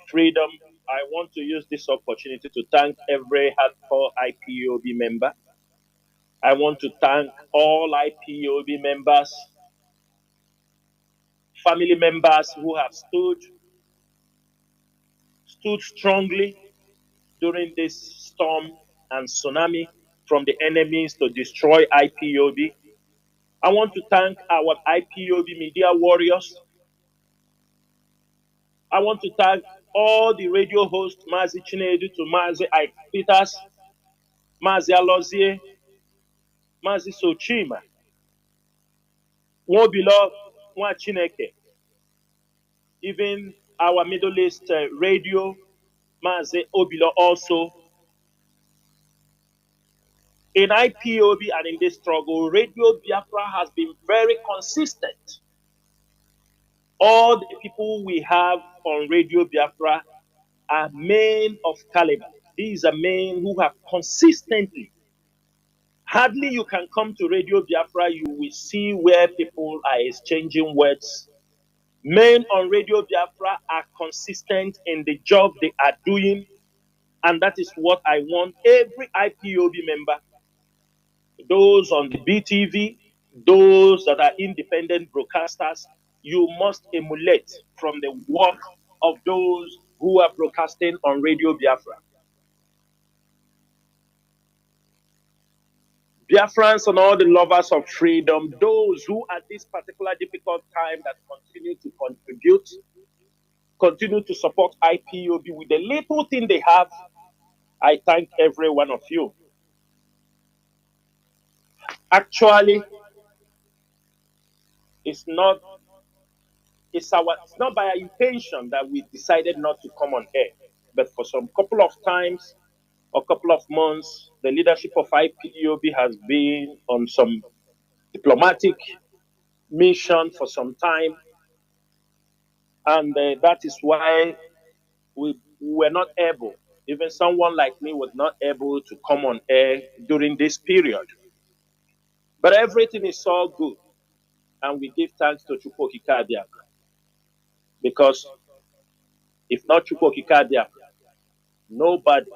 freedom, I want to use this opportunity to thank every hardcore IPOB member. I want to thank all IPOB members, family members who have stood strongly during this storm and tsunami from the enemies to destroy IPOB. I want to thank our IPOB media warriors. I want to thank all the radio hosts, Mazi Chinedu to Mazi Ike Peters, Mazi Alozie, Mazi Sochima, Nwobilo, Nwa Chineke, even our Middle East radio, Mazi Obilo also. In IPOB and in this struggle, Radio Biafra has been very consistent. All the people we have on Radio Biafra are men of caliber. These are men who have consistently, hardly you can come to Radio Biafra, you will see where people are exchanging words. Men on Radio Biafra are consistent in the job they are doing, and that is what I want every IPOB member, those on the BTV, those that are independent broadcasters, you must emulate from the work of those who are broadcasting on Radio Biafra. Biafrans and all the lovers of freedom, those who at this particular difficult time that continue to contribute, continue to support IPOB with the little thing they have, I thank every one of you. Actually, it's not by intention that we decided not to come on air, but for some couple of times or couple of months, the leadership of IPOB has been on some diplomatic mission for some time, and that is why we were not able, even someone like me was not able to come on air during this period. But everything is all good, and we give thanks to Chukwokika Biafra. Because if not Chukwokika Biafra, nobody,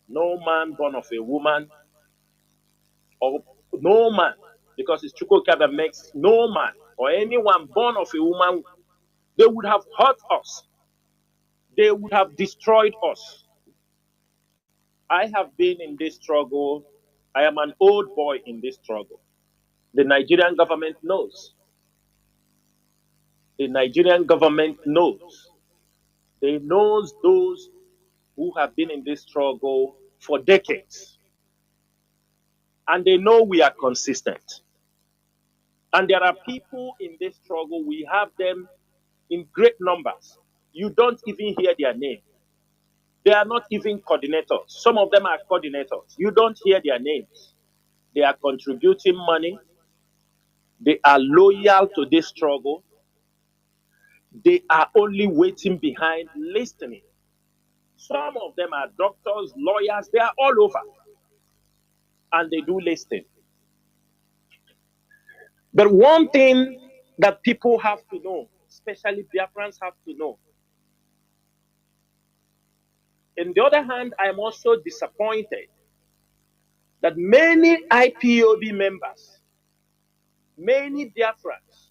no man born of a woman, or no man, because it's Chukwokika that makes no man or anyone born of a woman, they would have hurt us. They would have destroyed us. I have been in this struggle. I am an old boy in this struggle. The Nigerian government knows. The Nigerian government knows. They knows those who have been in this struggle for decades. And they know we are consistent. And there are people in this struggle, we have them in great numbers. You don't even hear their name. They are not even coordinators. Some of them are coordinators. You don't hear their names. They are contributing money. They are loyal to this struggle. They are only waiting behind, listening. Some of them are doctors, lawyers, they are all over. And they do listen. But one thing that people have to know, especially Biafrans have to know. On the other hand, I am also disappointed that many IPOB members, many Biafrans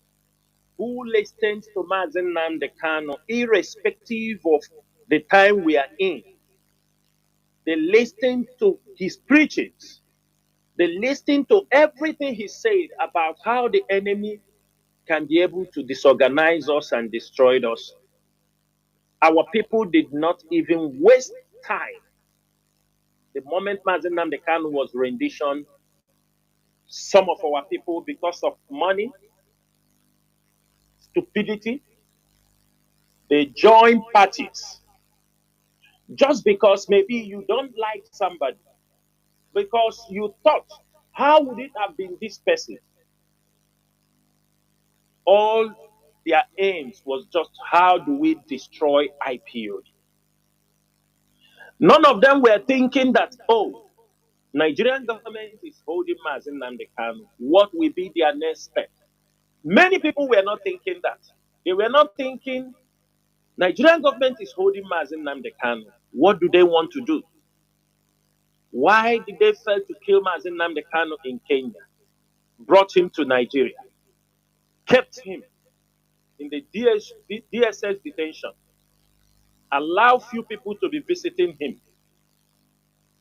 who listened to Mazi Nnamdi Kanu, irrespective of the time we are in, they listened to his preachings. They listened to everything he said about how the enemy can be able to disorganize us and destroy us. Our people did not even waste time. The moment Mazi Nnamdi Kanu was rendition, some of our people, because of money, stupidity, they joined parties. Just because maybe you don't like somebody, because you thought, how would it have been this person? All their aims was just, how do we destroy IPOB? None of them were thinking that, oh, Nigerian government is holding Mazi Nnamdi Kanu. What will be their next step? Many people were not thinking that. They were not thinking Nigerian government is holding Mazi Nnamdi Kanu. What do they want to do? Why did they fail to kill Mazi Nnamdi Kanu in Kenya? Brought him to Nigeria, kept him in the DSS detention, allow few people to be visiting him,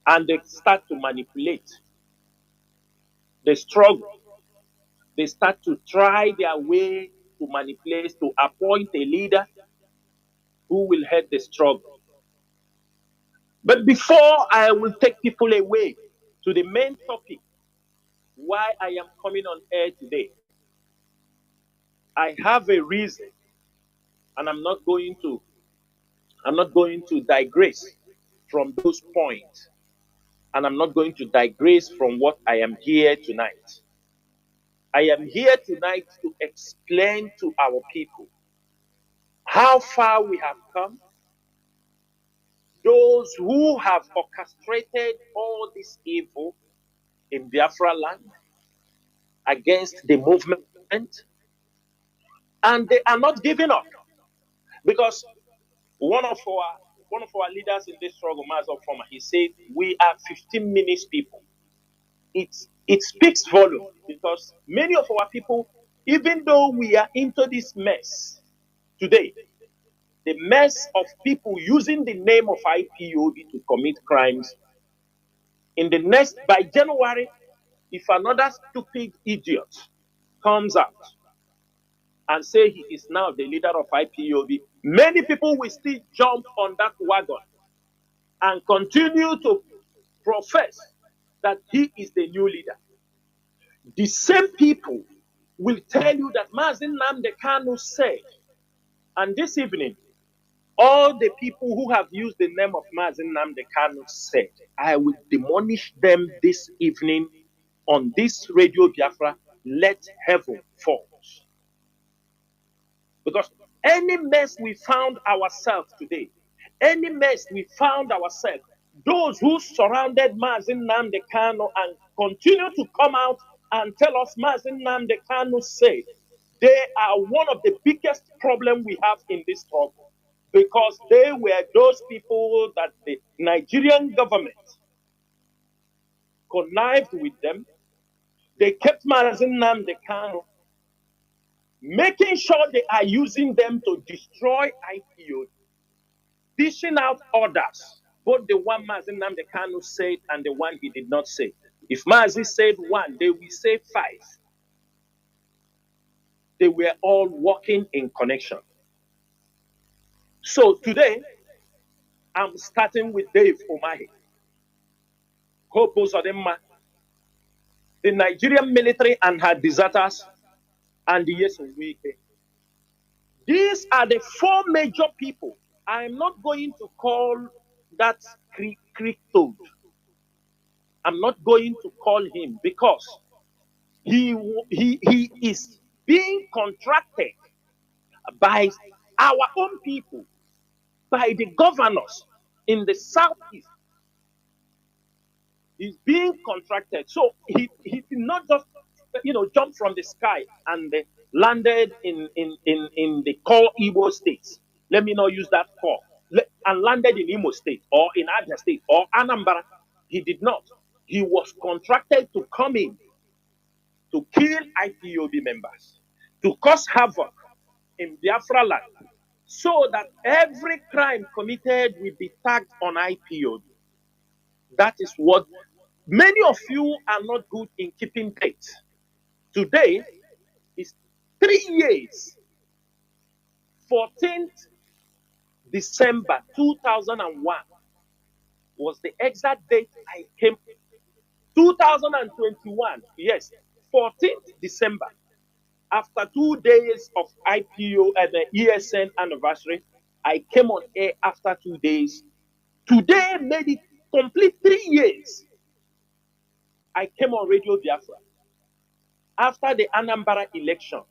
and they start to manipulate. They struggle. They start to try their way to manipulate, to appoint a leader who will head the struggle. But before I will take people away to the main topic, why I am coming on air today, I have a reason, and I'm not going to digress from those points, and I'm not going to digress from what I am here tonight. I am here tonight to explain to our people how far we have come, those who have orchestrated all this evil in Biafra land against the movement, and they are not giving up, because one of our leaders in this struggle, Mazi, he said, we are 15 minutes people. It speaks volume, because many of our people, even though we are into this mess today, the mess of people using the name of IPOB to commit crimes, by January, if another stupid idiot comes out and say he is now the leader of IPOB, many people will still jump on that wagon and continue to profess that he is the new leader. The same people will tell you that Mazi Nnamdi Kanu said, and this evening, all the people who have used the name of Mazi Nnamdi Kanu said, I will demolish them this evening on this Radio Biafra, let heaven fall. Because any mess we found ourselves today, any mess we found ourselves, those who surrounded Mazi Nnamdi Kanu and continue to come out and tell us Mazi Nnamdi Kanu said, they are one of the biggest problems we have in this struggle. Because they were those people that the Nigerian government connived with them. They kept Mazi Nnamdi Kanu, making sure they are using them to destroy IPO, dishing out orders, both the one Mazi Nnamdi Kanu said and the one he did not say. If Mazi said one, they will say five. They were all working in connection. So today, I'm starting with Dave Umahi, Hope Uzodimma, the Nigerian military and her deserters, and the Yesunwike. These are the four major people. I'm not going to call that Creek Toad. I'm not going to call him, because he is being contracted by our own people, by the governors in the southeast. He's being contracted. So he did not just jump from the sky and landed in the core Igbo states. Let me not use that core. And landed in Imo State or in Abia State or Anambra. He did not. He was contracted to come in to kill IPOB members, to cause havoc in Biafra land, so that every crime committed will be tagged on IPOB. That is what many of you are not good in keeping dates. Today is 3 years, 14th December 2001 was the exact date I came. 2021, yes, 14th December. After 2 days of IPO and the ESN anniversary, I came on air after 2 days. Today made it complete 3 years. I came on Radio Biafra after the Anambra election.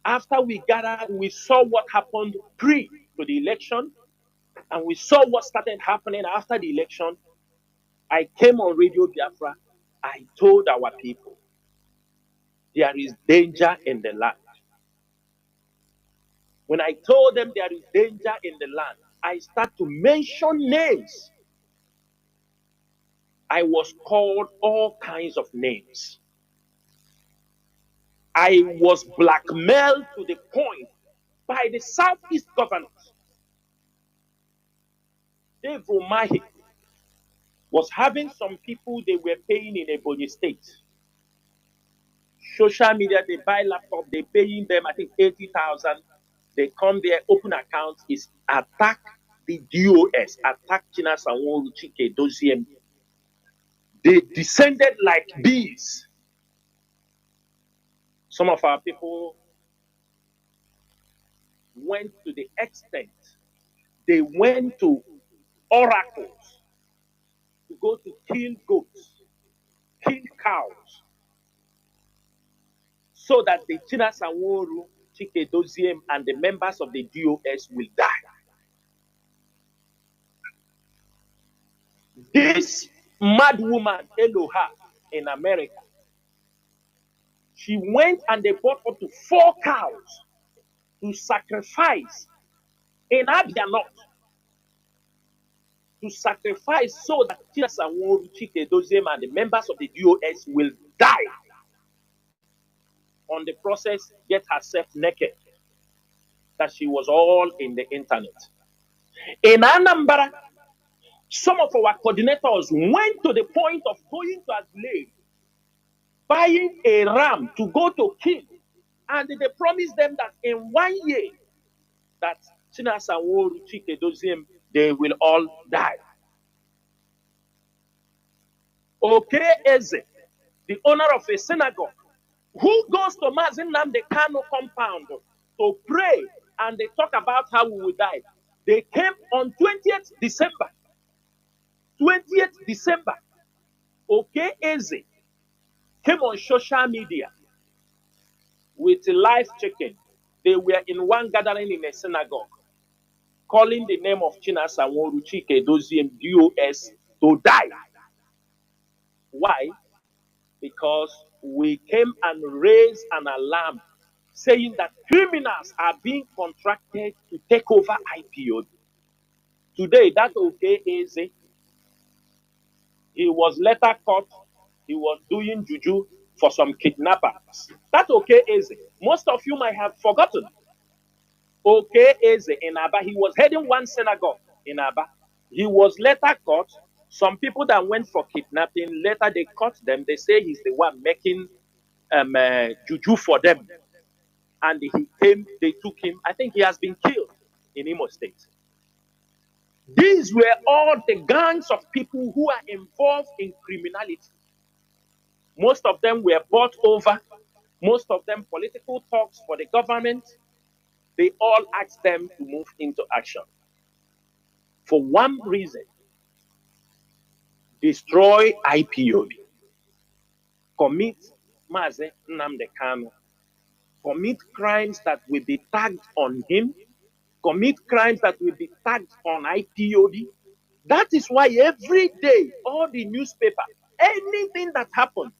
After we gathered, we saw what happened pre to the election, and we saw what started happening after the election. I came on Radio Biafra. I told our people, there is danger in the land. When I told them there is danger in the land, I start to mention names. I was called all kinds of names. I was blackmailed to the point by the Southeast governors. Dave Umahi was having some people they were paying in Ebonyi State. Social media, they buy laptop, they paying them, I think, 80,000. They come there, open accounts, is attack the DOS, attack China Nworu Chike Doziem. They descended like bees. Some of our people went to the extent, they went to oracles to go to kill goats, kill cows, so that the China Nworu Chike Doziem and the members of the DOS will die. This mad woman, Eloha, in America, she went and they bought up to 4 cows to sacrifice in Abia North, to sacrifice so that China Nworu Chike Doziem and the members of the DOS will die. On the process, get herself naked. That she was all in the internet. In Anambra, some of our coordinators went to the point of going to Adelaide, buying a ram to go to kill, and they promised them that in 1 year, that China Nworu Chike Doziem, they will all die. Okay, Eze, the owner of a synagogue, who goes to Mazi Nnamdi Kanu compound to pray and they talk about how we will die. They came on 20th December. 20th December. Okay, Eze came on social media with live checking. They were in one gathering in a synagogue, calling the name of China Nworu Chike Doziem DOS to die. Why? Because we came and raised an alarm saying that criminals are being contracted to take over IPOB. Today, that okay is he was later caught. He was doing juju for some kidnappers. That okay is most of you might have forgotten. Okay is in Aba. He was heading one synagogue in Aba. He was later caught. Some people that went for kidnapping, later they caught them. They say he's the one making juju for them. And he came, they took him. I think he has been killed in Imo State. These were all the gangs of people who are involved in criminality. Most of them were bought over. Most of them political talks for the government. They all asked them to move into action. For one reason, destroy IPOB, commit Mazi Nnamdi Kanu, commit crimes that will be tagged on him, commit crimes that will be tagged on IPOB. That is why every day, all the newspaper, anything that happens,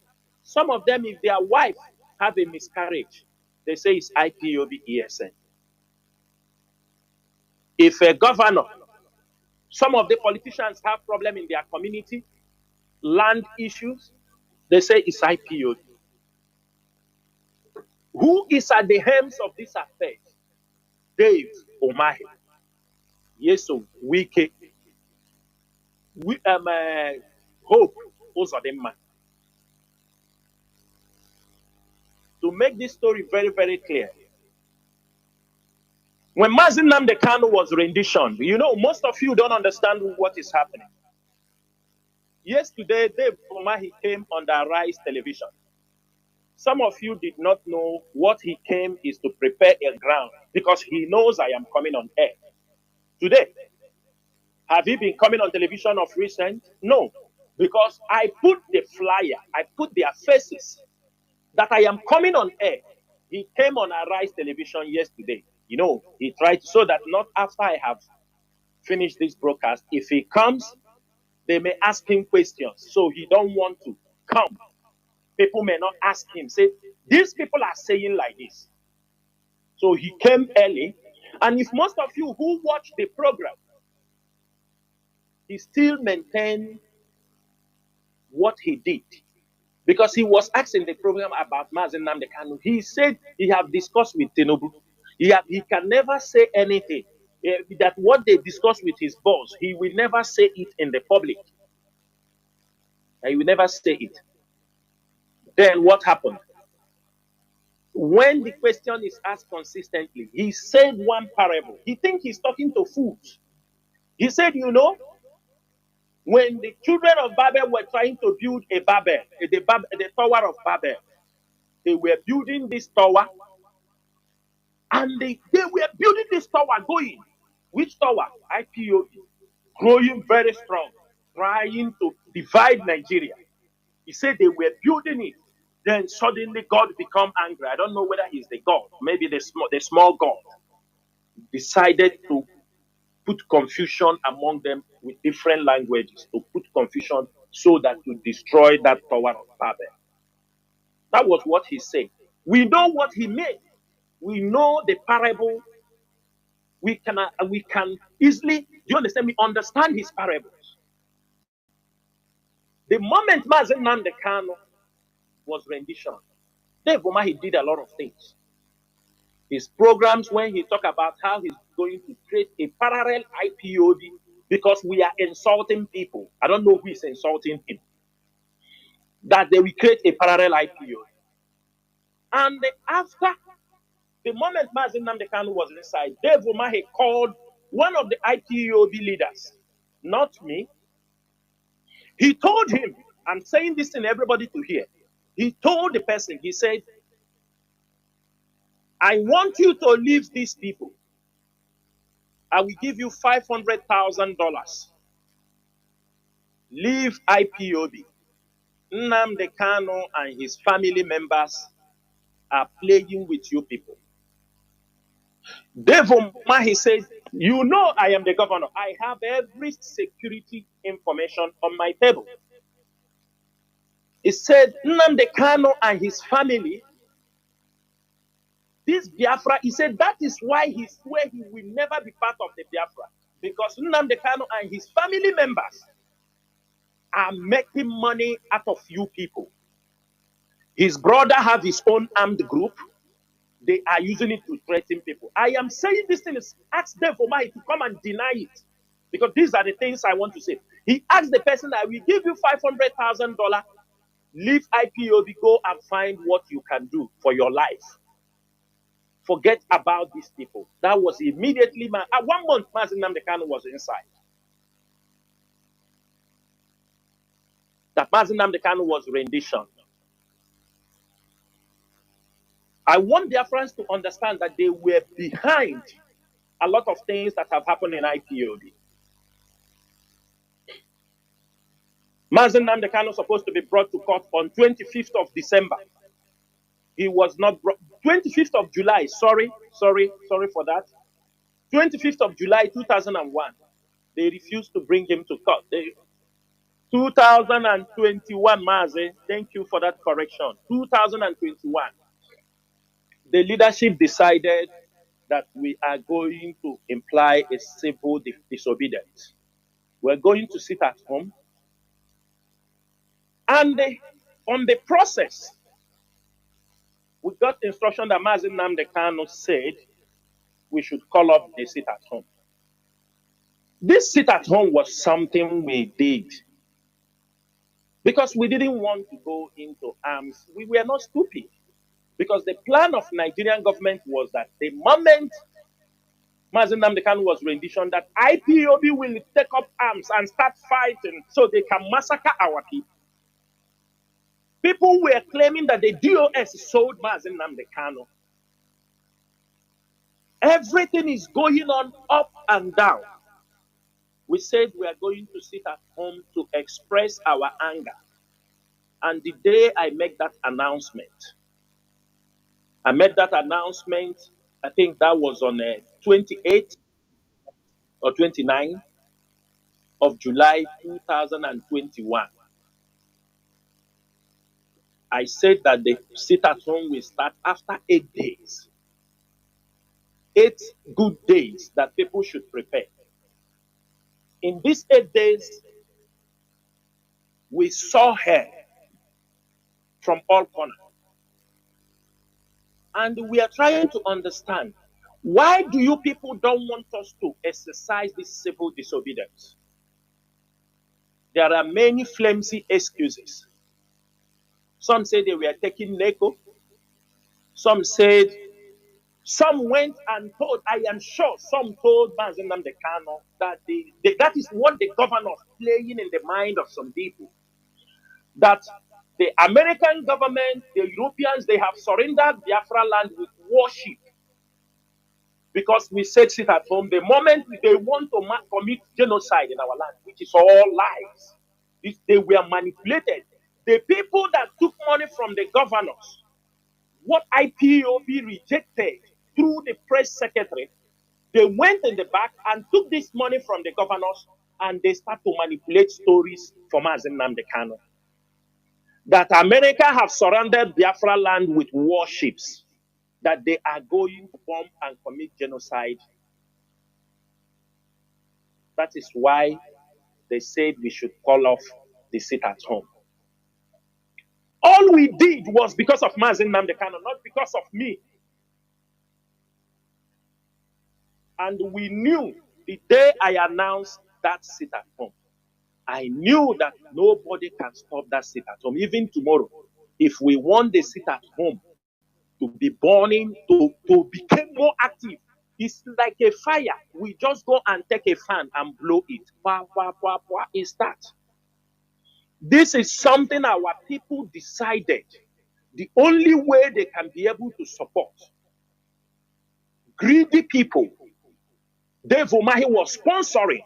some of them, if their wife have a miscarriage, they say it's IPOB ESN. If a governor, some of the politicians have problem in their community, land issues, they say it's IPOB. Who is at the helms of this affair? Dave Umahi, Yeso Wike, Hope Uzodimma. To make this story very, very clear, when Mazi Nnamdi Kanu was renditioned, you know, most of you don't understand what is happening. Yesterday, Dave Umahi came on the Rise television. Some of you did not know what he came is to prepare a ground because he knows I am coming on air. Today, have you been coming on television of recent? No, because I put the flyer, I put their faces that I am coming on air. He came on Arise television yesterday. You know, he tried so that not after I have finished this broadcast, if he comes, they may ask him questions. So he don't want to come. People may not ask him, say, these people are saying like this. So he came early And if most of you who watch the program, he still maintained what he did. Because he was asked in the program about Mazi Nnamdi Kanu. He said he have discussed with Tinubu. He can never say anything. That what they discuss with his boss, he will never say it in the public. He will never say it. Then what happened? When the question is asked consistently, he said one parable. He thinks he's talking to fools. He said, you know, when the children of Babel were trying to build the Tower of Babel, they were building this tower, and they were building this tower going. Which tower? IPOB. Growing very strong, trying to divide Nigeria. He said they were building it. Then suddenly God become angry. I don't know whether he's the God, maybe the small God. Decided to put confusion among them with different languages, to put confusion so that to destroy that Tower of Babel. That was what he said. We know what he meant. We know the parable. We can easily, do you understand me, understand his parables. The moment Mazi Nnamdi Kanu was rendition, therefore he did a lot of things. His programs, when he talked about how he's going to create a parallel IPOB because we are insulting people. I don't know who is insulting him. That they will create a parallel IPOB. And after the moment Mazi Nnamdi Kanu was inside, Dave Umahi called one of the IPOB leaders, not me. He told him, I'm saying this to everybody to hear. He told the person, he said, I want you to leave these people. I will give you $500,000. Leave IPOB. Nnamdi Kanu and his family members are playing with you people. Dave Umahi said, you know I am the governor. I have every security information on my table. He said, Nnamdi Kanu and his family, this Biafra, he said that is why he swear he will never be part of the Biafra. Because Nnamdi Kanu and his family members are making money out of you people. His brother have his own armed group. They are using it to threaten people. I am saying this thing is ask them for money to come and deny it. Because these are the things I want to say. He asked the person, I will give you $500,000. Leave IPOB, go and find what you can do for your life. Forget about these people. That was immediately, 1 month, Mazi Nnamdi Kanu was inside. That Mazi Nnamdi Kanu was rendition. I want Biafrans to understand that they were behind a lot of things that have happened in IPOB. Mazi Nnamdi Kanu was supposed to be brought to court on 25th of December. He was not brought. 25th of July, sorry for that. 25th of July 2001, they refused to bring him to court. 2021, Mazi, thank you for that correction. 2021, the leadership decided that we are going to imply a civil disobedience. We're going to sit at home. And on the process, we got instruction that Mazi Nnamdi Kanu said we should call up the sit at home. This sit at home was something we did because we didn't want to go into arms. We were not stupid. Because the plan of Nigerian government was that the moment Mazi Nnamdi Kanu was rendition, that IPOB will take up arms and start fighting so they can massacre our people. People were claiming that the DOS sold Mazi Nnamdi Kanu. Everything is going on up and down. We said we are going to sit at home to express our anger. And the day I make that announcement, I made that announcement, I think that was on 28th or 29th of July 2021. I said that the sit at home will start after 8 days. 8 good days that people should prepare. In these 8 days, we saw her from all corners. And we are trying to understand, why do you people don't want us to exercise this civil disobedience? There are many flimsy excuses. Some say they were taking NECO. Some said, some went and told, I am sure some told Mazi Nnamdi Kanu that that is what the governor is playing in the mind of some people. That the American government, the Europeans, they have surrendered Biafra land with warship. Because we said sit at home, the moment they want to commit genocide in our land, which is all lies, they were manipulated. The people that took money from the governors, what IPOB rejected through the press secretary, they went in the back and took this money from the governors and they start to manipulate stories for Mazi Nnamdi Kanu. That America have surrounded Biafra land with warships, that they are going to bomb and commit genocide. That is why they said we should call off the sit at home. All we did was because of Mazi Nnamdi Kanu, not because of me. And we knew the day I announced that sit at home, I knew that nobody can stop that sit at home. Even tomorrow, if we want the sit at home to be burning, to become more active, it's like a fire. We just go and take a fan and blow it. It starts. This is something our people decided. The only way they can be able to support greedy people, Dave Umahi was sponsoring.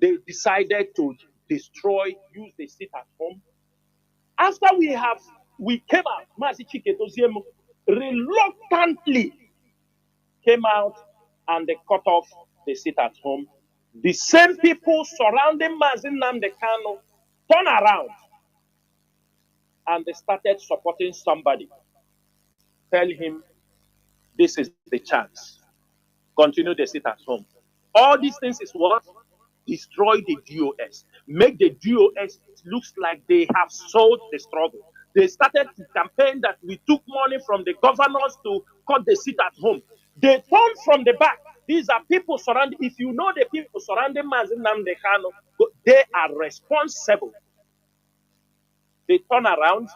They decided to destroy, use the sit at home. After we came out, Mazi Chikedoziemo reluctantly came out and they cut off the sit at home. The same people surrounding Mazi Nnamdi Kanu turn around and they started supporting somebody. Tell him, this is the chance. Continue the sit at home. All these things is what? Destroy the DOS. Make the DOS looks like they have sold the struggle. They started to campaign that we took money from the governors to cut the sit at home. They turned from the back. These are people surrounding. If you know the people surrounding Mazi Nnamdi Kanu, they are responsible. They turn around.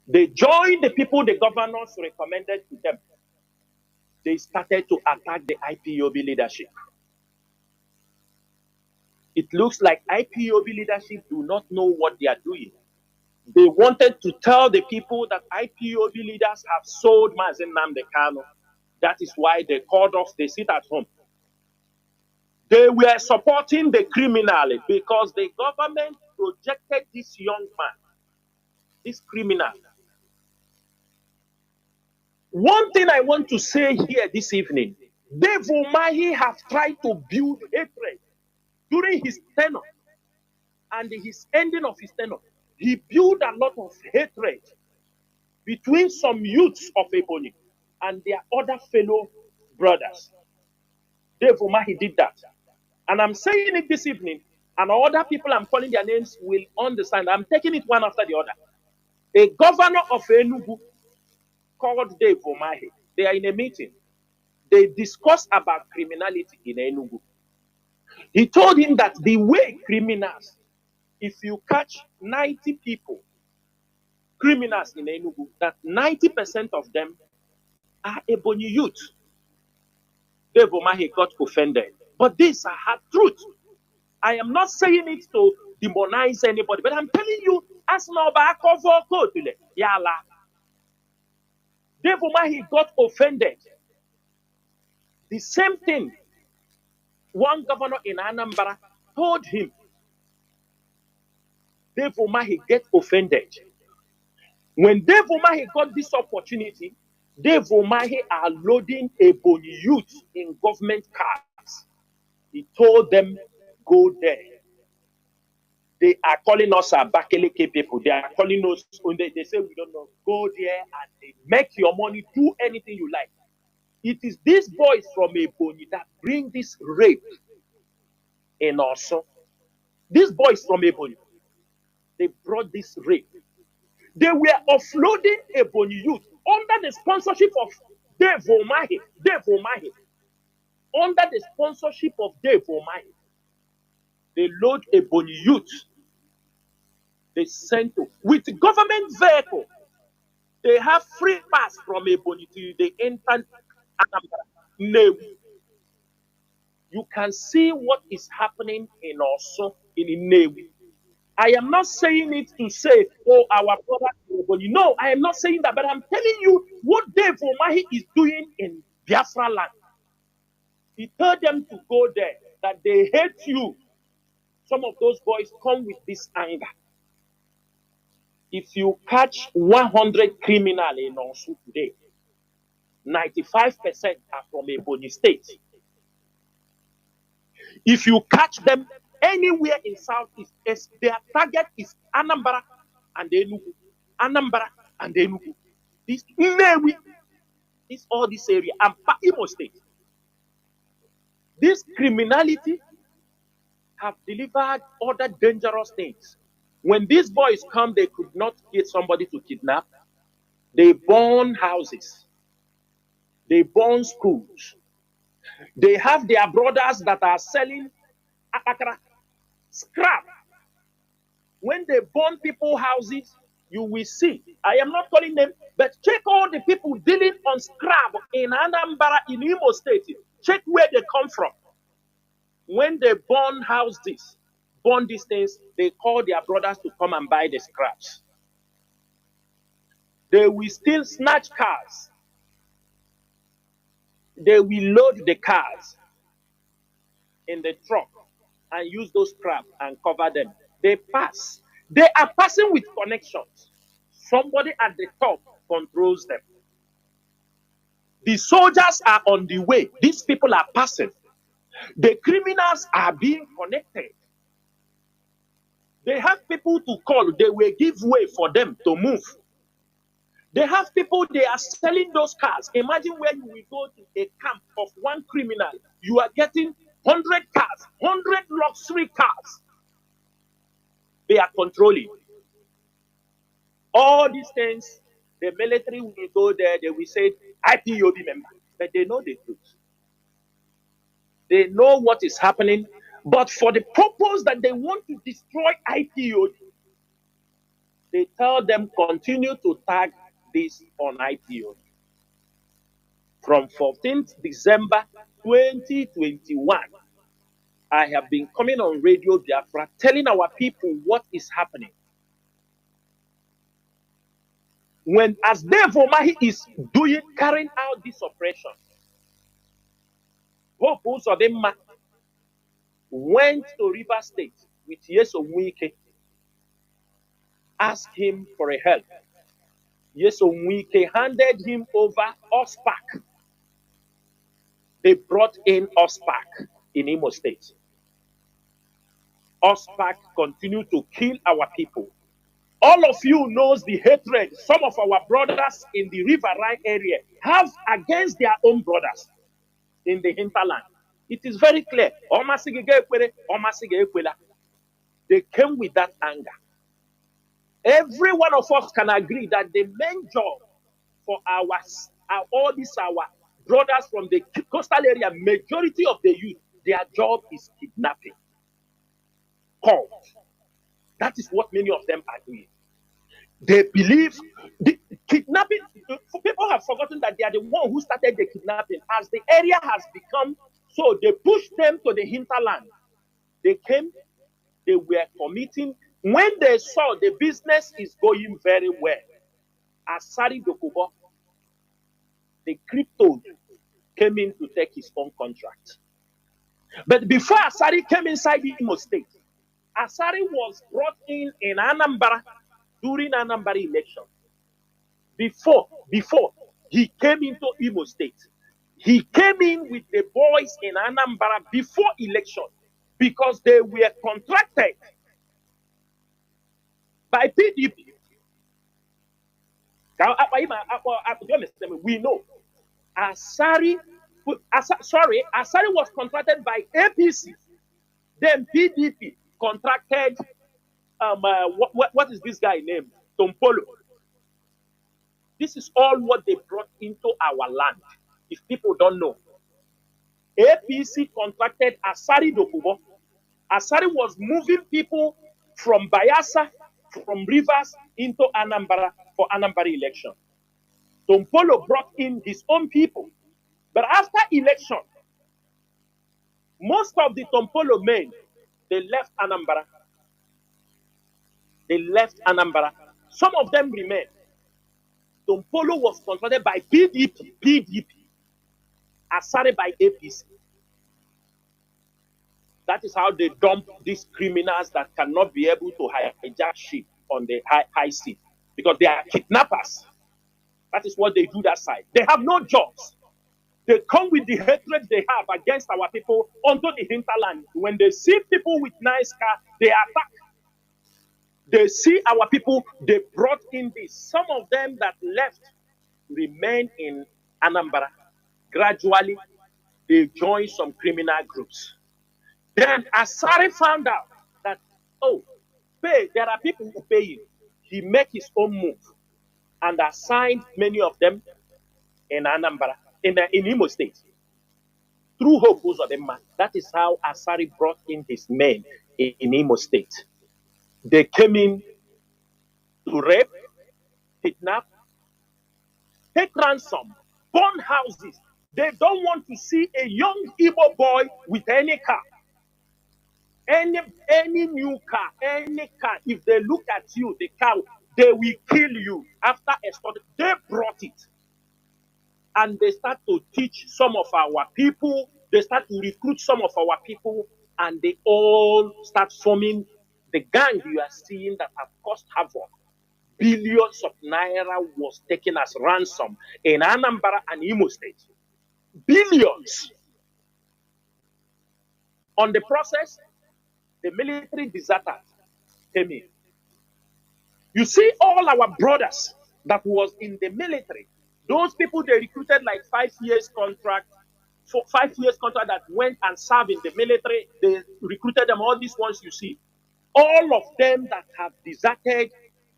They join the people the governors recommended to them. They started to attack the IPOB leadership. It looks like IPOB leadership do not know what they are doing. They wanted to tell the people that IPOB leaders have sold Mazi Nnamdi Kanu. That is why they called off the sit at home. They were supporting the criminal because the government projected this young man, this criminal. One thing I want to say here this evening, Dave Umahi have tried to build hatred during his tenure and his ending of his tenure. He built a lot of hatred between some youths of Ebonyi and their other fellow brothers. Dave Umahi did that. And I'm saying it this evening, and other people I'm calling their names will understand. I'm taking it one after the other. A governor of Enugu called Dave Umahi. They are in a meeting. They discuss about criminality in Enugu. He told him that the way criminals, if you catch 90 people, criminals in Enugu, that 90% of them are Ebonyi youth. Dave Umahi got offended. But these are hard truth. I am not saying it to demonize anybody, but I'm telling you, as no back of Yala. Dave Umahi got offended. The same thing one governor in Anambra told him. Dave Umahi get offended. When Dave Umahi got this opportunity, Dave Umahi are loading Ebonyi youth in government cars. He told them, go there. They are calling us Abakaliki people. They are calling us, they say we don't know. Go there and they make your money, do anything you like. It is these boys from Ebonyi that bring this rape in Osun. These boys from Ebonyi, they brought this rape. They were offloading Ebonyi youth under the sponsorship of Dave Omahi. Dave Omahi. Under the sponsorship of Dave Omahi. They load Ebonyi youth. They send to, with government vehicle. They have free pass from Ebonyi to the enter Anambra. You can see what is happening in Osun, in Nnewi. I am not saying it to say, oh, our brother. No, I am not saying that, but I'm telling you what Dave Omahi is doing in Biafra land. He told them to go there, that they hate you. Some of those boys come with this anger. If you catch 100 criminals in Osun today, 95% are from Ebonyi State. If you catch them anywhere in Southeast, their target is Anambra and Enugu. Anambra and Enugu. This Nnewi, this all this area, and Imo State. This criminality have delivered other dangerous things. When these boys come, they could not get somebody to kidnap. They burn houses. They burn schools. They have their brothers that are selling scrap. When they burn people's houses, you will see. I am not calling them, but check all the people dealing on scrap in Anambra, in Imo State. Check where they come from. When they burn houses, burn these things, they call their brothers to come and buy the scraps. They will still snatch cars. They will load the cars in the truck and use those scraps and cover them. They pass. They are passing with connections. Somebody at the top controls them. The soldiers are on the way. These people are passing. The criminals are being connected. They have people to call. They will give way for them to move. They have people, they are selling those cars. Imagine where you will go to a camp of one criminal. You are getting 100 cars, 100 luxury cars. They are controlling. All these things, the military will go there, they will say, IPOB member. But they know the truth. They know what is happening. But for the purpose that they want to destroy IPOB, they tell them continue to tag this on IPOB. From 14th December 2021, I have been coming on Radio Biafra telling our people what is happening. When as Dave Omahi is carrying out this operation, Hope Uzodimma went to River State with Yeso Mwike, asked him for a help. Yeso Mwike handed him over OSPAC. They brought in OSPAC in Imo State. OSPAC continued to kill our people. All of you knows the hatred some of our brothers in the River Rhine area have against their own brothers in the hinterland. It is very clear. They came with that anger. Every one of us can agree that the main job for our brothers from the coastal area, majority of the youth, their job is kidnapping. Cult. That is what many of them are doing. They believe the kidnapping, people have forgotten that they are the one who started the kidnapping. As the area has become, so they pushed them to the hinterland. They came, they were committing. When they saw the business is going very well, Asari Dokubo, the crypto, came in to take his own contract. But before Asari came inside the Imo State, Asari was brought in Anambra during Anambra election. Before he came into Imo State, he came in with the boys in Anambra before election because they were contracted by PDP. We know. Asari, Asari was contracted by APC. Then PDP contracted, what is this guy named? Tompolo. This is all what they brought into our land. If people don't know, APC contracted Asari Dokubo. Asari was moving people from Bayelsa, from Rivers into Anambra for Anambra election. Tompolo brought in his own people. But after election, most of the Tompolo men, they left Anambra. They left Anambra. Some of them remained. Tompolo was confronted by PDP, Asari by APC. That is how they dump these criminals that cannot be able to hijack ship on the high sea, because they are kidnappers. That is what they do that side. They have no jobs. They come with the hatred they have against our people onto the hinterland. When they see people with nice car, they attack. They see our people, they brought in this. Some of them that left remain in Anambra. Gradually, they join some criminal groups. Then Asari found out that, oh, there are people who pay him. He make his own move and assigned many of them in Anambra, in Imo State. Through Hope Uzodinma. That is how Asari brought in his men in Imo State. They came in to rape, kidnap, take ransom, burn houses. They don't want to see a young Igbo boy with any car. Any new car, any car, if they look at you, the car, they will kill you. After escort, they brought it. And they start to teach some of our people, they start to recruit some of our people, and they all start forming the gang you are seeing that have caused havoc. Billions of naira was taken as ransom in Anambra and Imo State. Billions. On the process, the military deserters came in. You see all our brothers that was in the military, those people they recruited like 5 years contract, for 5 years contract that went and served in the military, they recruited them, all these ones you see. All of them that have deserted,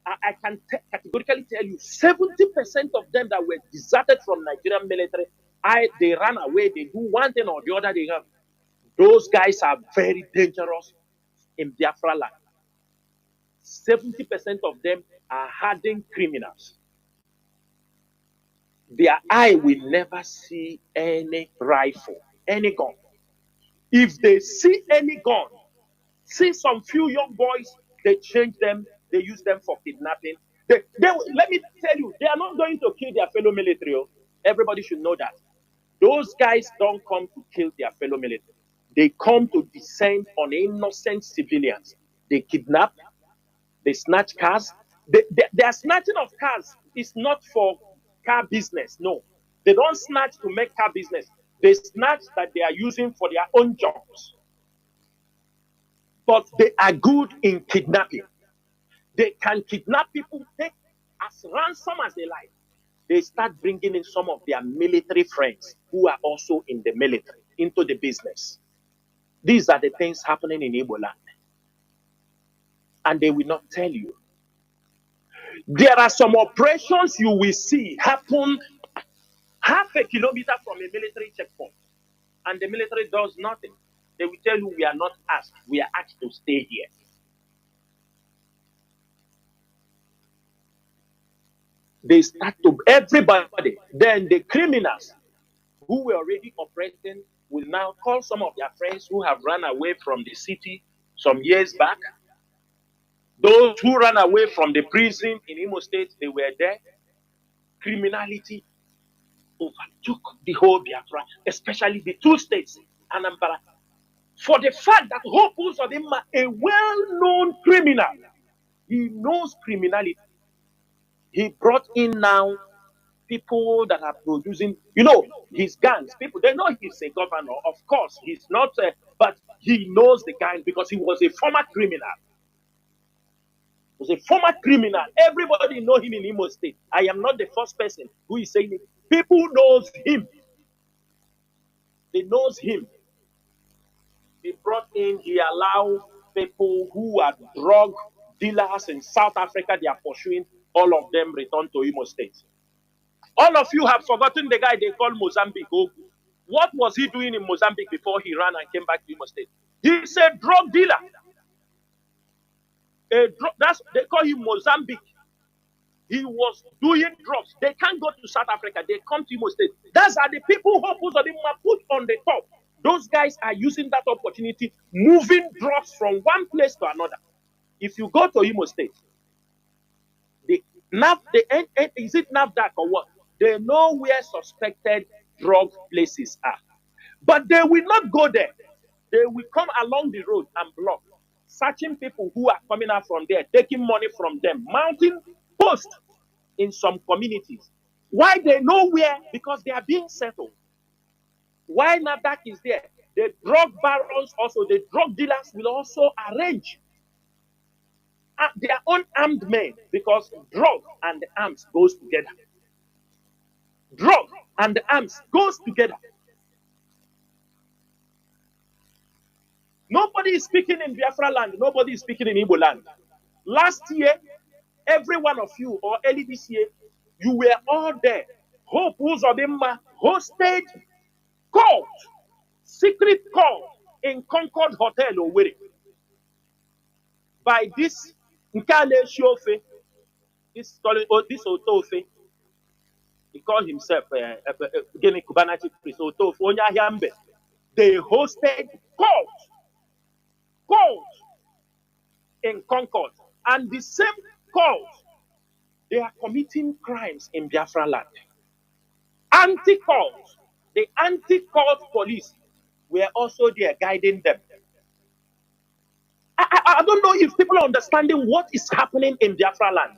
I can categorically tell you, 70% of them that were deserted from Nigerian military, they ran away, they do one thing or the other. They have. Those guys are very dangerous in Biafra land. 70% of them are hardened criminals. Their eye will never see any rifle, any gun. If they see any gun, see some few young boys, they change them, they use them for kidnapping. Let me tell you, they are not going to kill their fellow military. Everybody should know that. Those guys don't come to kill their fellow military. They come to descend on innocent civilians. They kidnap, they snatch cars. Their snatching of cars is not for car business. No. They don't snatch to make car business. They snatch that they are using for their own jobs. But they are good in kidnapping. They can kidnap people, take as ransom as they like. They start bringing in some of their military friends who are also in the military into the business. These are the things happening in Igbo land. And they will not tell you. There are some operations you will see happen half a kilometer from a military checkpoint. And the military does nothing. They will tell you, we are not asked. We are asked to stay here. They start to, everybody, then the criminals who were already operating will now call some of their friends who have run away from the city some years back. Those who ran away from the prison in Imo State, they were there. Criminality overtook the whole Biafra, especially the two states, Anambra. For the fact that Hope Uzodinma, a well-known criminal, he knows criminality. He brought in now people that are producing, his gangs. People, they know he's a governor. Of course, he's not, but he knows the gang because he was a former criminal. He was a former criminal. Everybody know him in Imo State. I am not the first person who is saying it. People knows him. They knows him. He brought in, he allowed people who are drug dealers in South Africa, they are pursuing, all of them return to Imo State. All of you have forgotten the guy they call Mozambique. What was he doing in Mozambique before he ran and came back to Imo State? He's a drug dealer. They call him Mozambique. He was doing drugs. They can't go to South Africa. They come to Imo State. Those are the people who put on the top. Those guys are using that opportunity, moving drugs from one place to another. If you go to Imo State, is it NAFDAC or what? They know where suspected drug places are. But they will not go there. They will come along the road and block, searching people who are coming out from there, taking money from them, mounting posts in some communities. Why they know where? Because they are being settled. Why NAFDAC is there? The drug barons also, the drug dealers will also arrange their own armed men, because drug and the arms goes together. Drug and the arms goes together. Nobody is speaking in Biafra land. Nobody is speaking in Igbo land. Last year, every one of you, or early this year, you were all there. Hope Uzodimma hosted court, secret court in Concord Hotel Owerri by this Nkale Shiofe, this Otofe. He called himself Gene Kubanachi Priest Otofe Onyahiambe. They hosted court in Concord, and the same court, they are committing crimes in Biafra land. Anti-court, the anti-court police were also there guiding them. I don't know if people are understanding what is happening in Biafra land.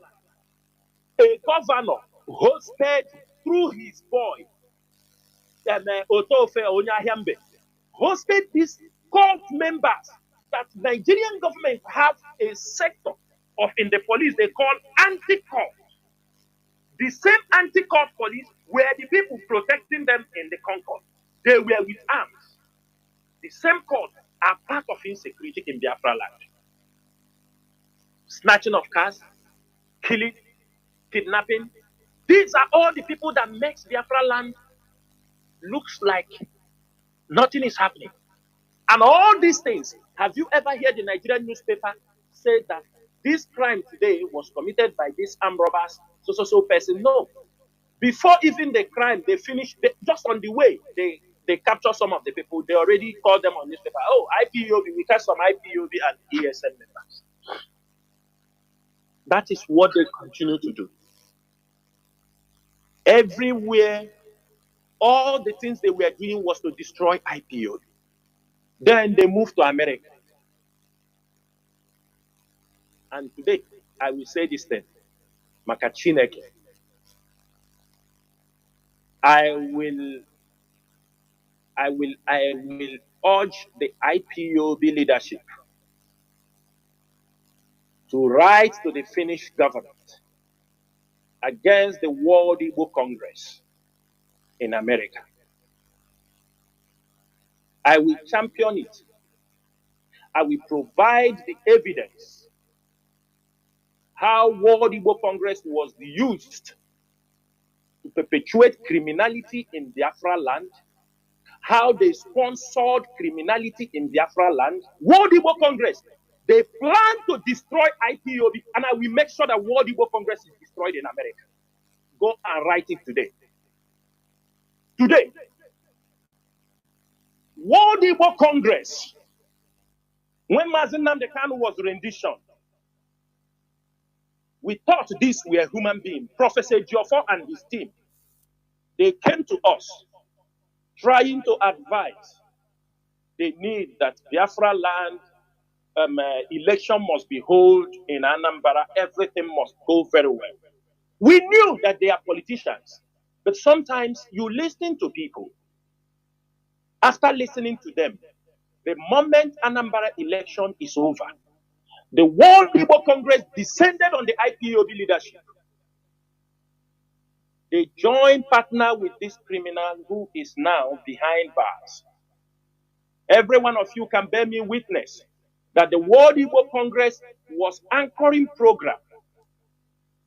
A governor hosted through his boy, Otofe Onyahiambe, hosted these court members that Nigerian government have a sector of in the police they call anti-court. The same anti-court police were the people protecting them in the Concord. They were with arms. The same court are part of insecurity in Biafra land. Snatching of cars, killing, kidnapping. These are all the people that makes Biafra land looks like nothing is happening. And all these things, have you ever heard the Nigerian newspaper say that this crime today was committed by these armed robbers, so person? No. Before even the crime, they finished, just on the way, they capture some of the people. They already called them on newspaper. Oh, IPOB, we catch some IPOB and ESN members. That is what they continue to do. Everywhere, all the things they were doing was to destroy IPOB. Then they moved to America. And today, I will say this thing. Makachineke. I will urge the IPOB leadership to write to the Finnish government against the World Igbo Congress in America. I will champion it. I will provide the evidence how World Igbo Congress was used to perpetuate criminality in Biafra land, how they sponsored criminality in Biafra land. World Igbo Congress, they plan to destroy IPOB, and I will make sure that World Igbo Congress is destroyed in America. Go and write it today. Today. World Igbo Congress, when Mazi Kanu was rendition, we thought these were human beings. Professor Jofo and his team, they came to us trying to advise the need that Biafra land election must be held in Anambra. Everything must go very well. We knew that they are politicians, but sometimes you listen to people. After listening to them, the moment Anambra election is over, the World Igbo Congress descended on the IPOB leadership. They joined partner with this criminal who is now behind bars. Every one of you can bear me witness that the World Igbo Congress was anchoring program.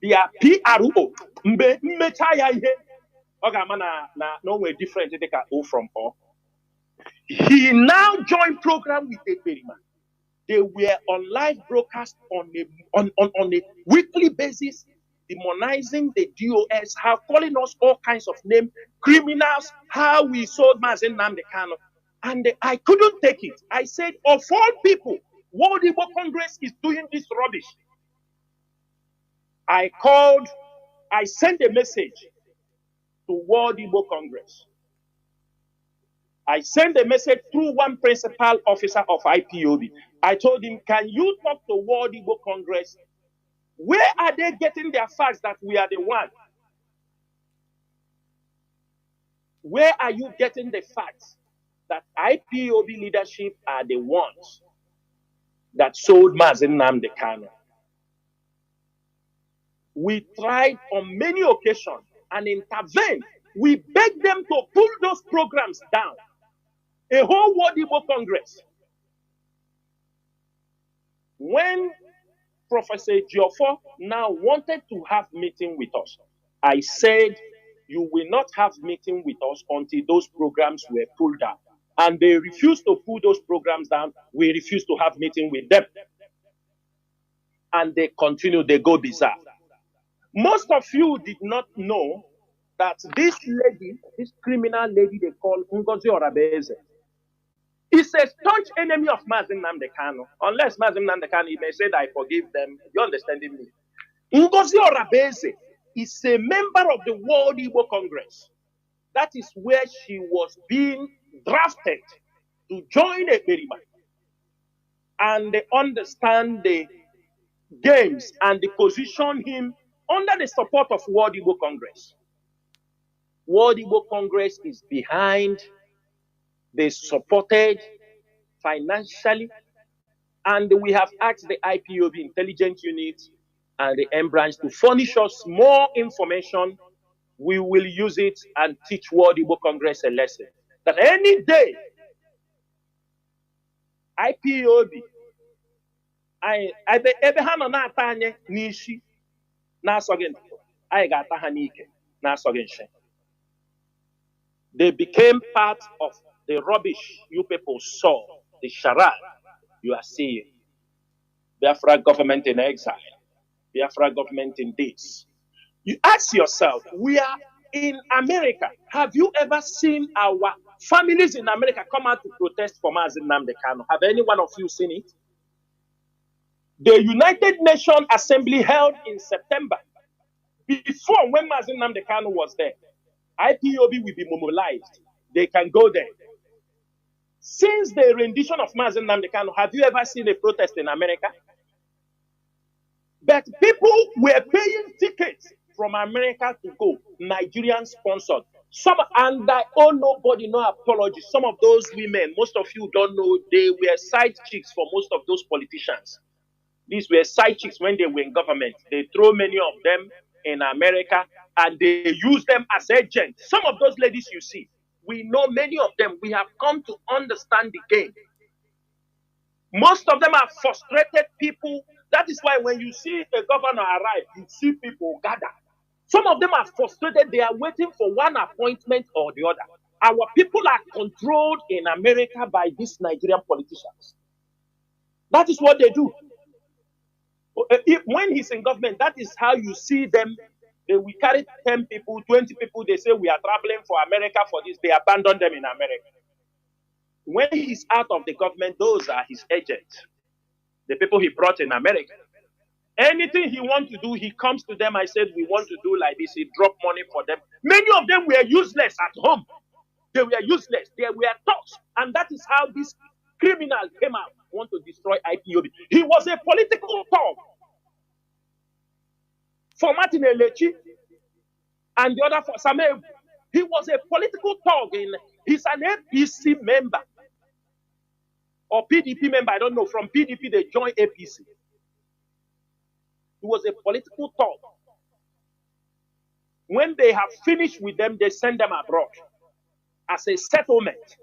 Their PRO, no way different they can O from O. He now joined program with a Perima. They were on live broadcast on a weekly basis, demonizing the DOS, how calling us all kinds of names, criminals, how we sold Mazi Nnamdi Kanu. And I couldn't take it. I said, of all people, World Igbo Congress is doing this rubbish. I sent a message to World Igbo Congress. I sent a message through one principal officer of IPOB. I told him, can you talk to World Igbo Congress? Where are they getting their facts that we are the one? Where are you getting the facts that IPOB leadership are the ones that sold Mazi Nnamdi Kanu? We tried on many occasions and intervened. We begged them to pull those programs down. A whole World Igbo Congress. When Professor Jiofo now wanted to have meeting with us, I said, you will not have meeting with us until those programs were pulled down. And they refused to pull those programs down. We refused to have meeting with them. And they continue, they go bizarre. Most of you did not know that this lady, this criminal lady they call Ngozi Orabeze, is a staunch enemy of Mazi Nnamdi Kanu. Unless Mazi Nnamdi Kanu, he may say that I forgive them. You're understanding me? Ngozi Orabeze is a member of the World Igbo Congress. That is where she was being drafted to join a Berima. And they understand the games and they position him under the support of World Igbo Congress. World Igbo Congress is behind. They supported financially, and we have asked the IPOB intelligence unit and the M branch to furnish us more information. We will use it and teach World Igbo Congress a lesson that any day IPOB they became part of the rubbish you people saw, the charade you are seeing. Biafra government in exile, Biafra government in this. You ask yourself, we are in America. Have you ever seen our families in America come out to protest for Mazi Nnamdi Kanu? Have any one of you seen it? The United Nations Assembly held in September, before when Mazi Nnamdi Kanu was there, IPOB will be mobilized. They can go there. Since the rendition of Mazi Nnamdi Kanu, have you ever seen a protest in America? But people were paying tickets from America to go, Nigerian sponsored. Some, and I owe nobody no apology. Some of those women, most of you don't know, they were side chicks for most of those politicians. These were side chicks when they were in government. They throw many of them in America and they use them as agents. Some of those ladies you see, we know many of them. We have come to understand the game. Most of them are frustrated people. That is why when you see a governor arrive, you see people gather. Some of them are frustrated. They are waiting for one appointment or the other. Our people are controlled in America by these Nigerian politicians. That is what they do. When he's in government, that is how you see them. We carry 10 people, 20 people. They say we are traveling for America for this. They abandon them in America. When he's out of the government, those are his agents. The people he brought in America. Anything he wants to do, he comes to them. I said, we want to do like this. He dropped money for them. Many of them were useless at home. They were useless. They were thugs. And that is how this criminal came out, want to destroy IPOB. He was a political thug. For Martin Elechi and the other for Samuel, he was a political thug. He's an APC member. Or PDP member, I don't know. From PDP, they joined APC. He was a political thug. When they have finished with them, they send them abroad as a settlement.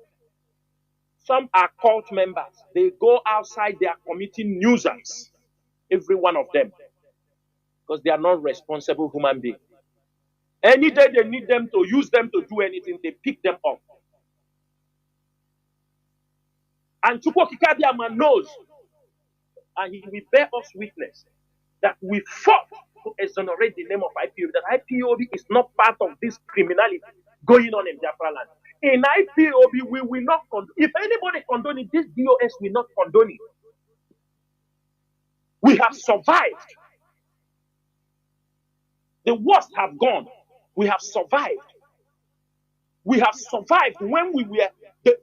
Some are cult members. They go outside, they are committing nuisance, every one of them, because they are not responsible human beings. Any day they need them to use them to do anything, they pick them up. And Chukwokikabiama knows, and he will bear us witness, that we fought to exonerate the name of IPOB, that IPOB is not part of this criminality going on in Biafra land. In IPOB, we will not condone. If anybody condone it, this DOS will not condone it. We have survived. The worst have gone. We have survived. We have survived when the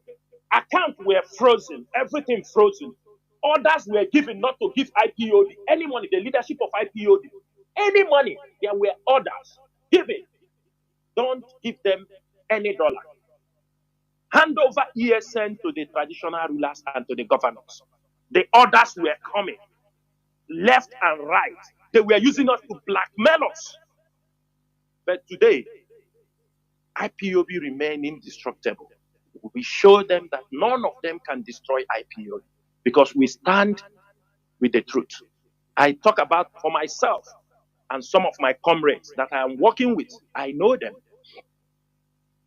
accounts were frozen, everything frozen. Orders were given not to give IPOB any money, the leadership of IPOB, any money. There were orders given. Don't give them any dollar. Hand over ESN to the traditional rulers and to the governors. The orders were coming, left and right. They were using us to blackmail us. But today, IPOB remain indestructible. We show them that none of them can destroy IPOB because we stand with the truth. I talk about for myself and some of my comrades that I am working with. I know them.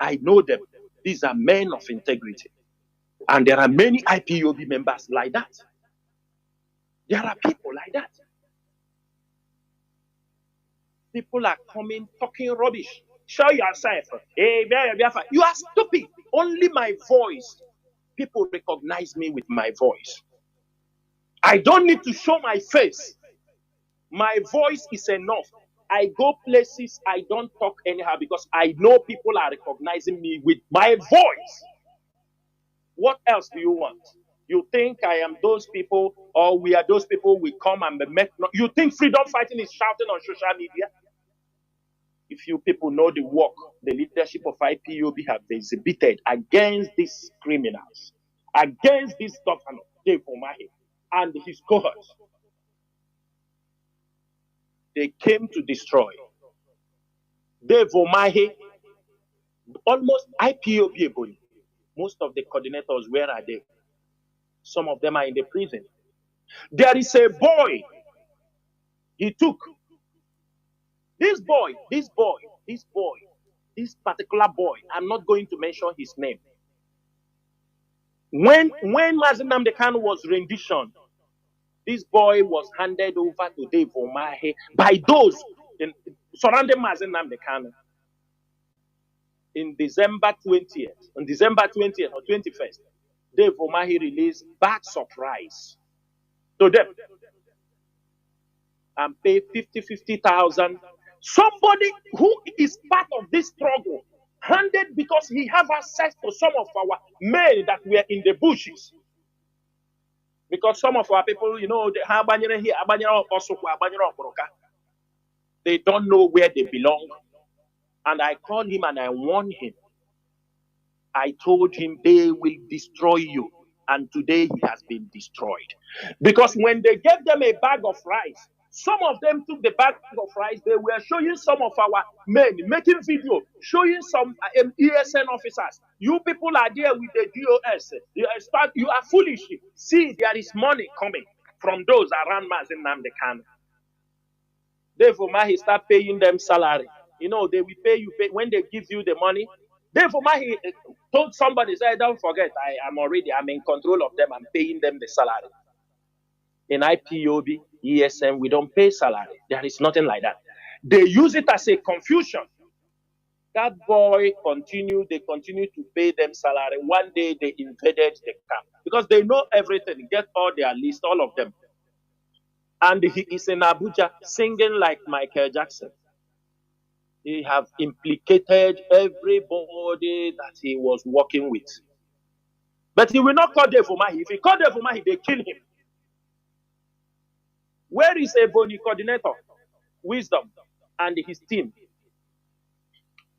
I know them. These are men of integrity. And there are many IPOB members like that. There are people like that. People are coming, talking rubbish. Show yourself. Hey, Biafra. You are stupid. Only my voice. People recognize me with my voice. I don't need to show my face. My voice is enough. I go places, I don't talk anyhow because I know people are recognizing me with my voice. What else do you want? You think I am those people, or we are those people we come and make? You think freedom fighting is shouting on social media? If you people know the work the leadership of IPOB have exhibited against these criminals, against this governor, Dave Umahi, and his cohorts, they came to destroy. Dave Umahi, almost IPOB, most of the coordinators, where are they? Some of them are in the prison. There is a boy he took. This particular boy, I'm not going to mention his name. When Mazi Nnamdi Kanu was renditioned, this boy was handed over to Dave Umahi by those surrounding Mazi Nnamdi Kanu. In December 20th or 21st, Dave Umahi released bags of rice to them and pay 50,000. Somebody who is part of this struggle handed because he has access to some of our men that were in the bushes. Because some of our people, you know, they don't know where they belong. And I called him and I warned him. I told him they will destroy you. And today he has been destroyed. Because when they gave them a bag of rice, some of them took the bag of rice. They were showing some of our men, making video, showing some ESN officers. You people are there with the DOS. You are foolish. See, there is money coming from those around Mazi Nnamdi Kanu. Dave Umahi start paying them salary. You know, they will pay you when they give you the money. Dave Umahi told somebody, say, don't forget, I'm in control of them. I'm paying them the salary. In IPOB, ESM, we don't pay salary. There is nothing like that. They use it as a confusion. That boy they continue to pay them salary. One day they invaded the camp because they know everything, get all their list, all of them. And he is in Abuja singing like Michael Jackson. He have implicated everybody that he was working with. But he will not call Dave Umahi. If he call Dave Umahi, they kill him. Where is Ebony coordinator, Wisdom, and his team?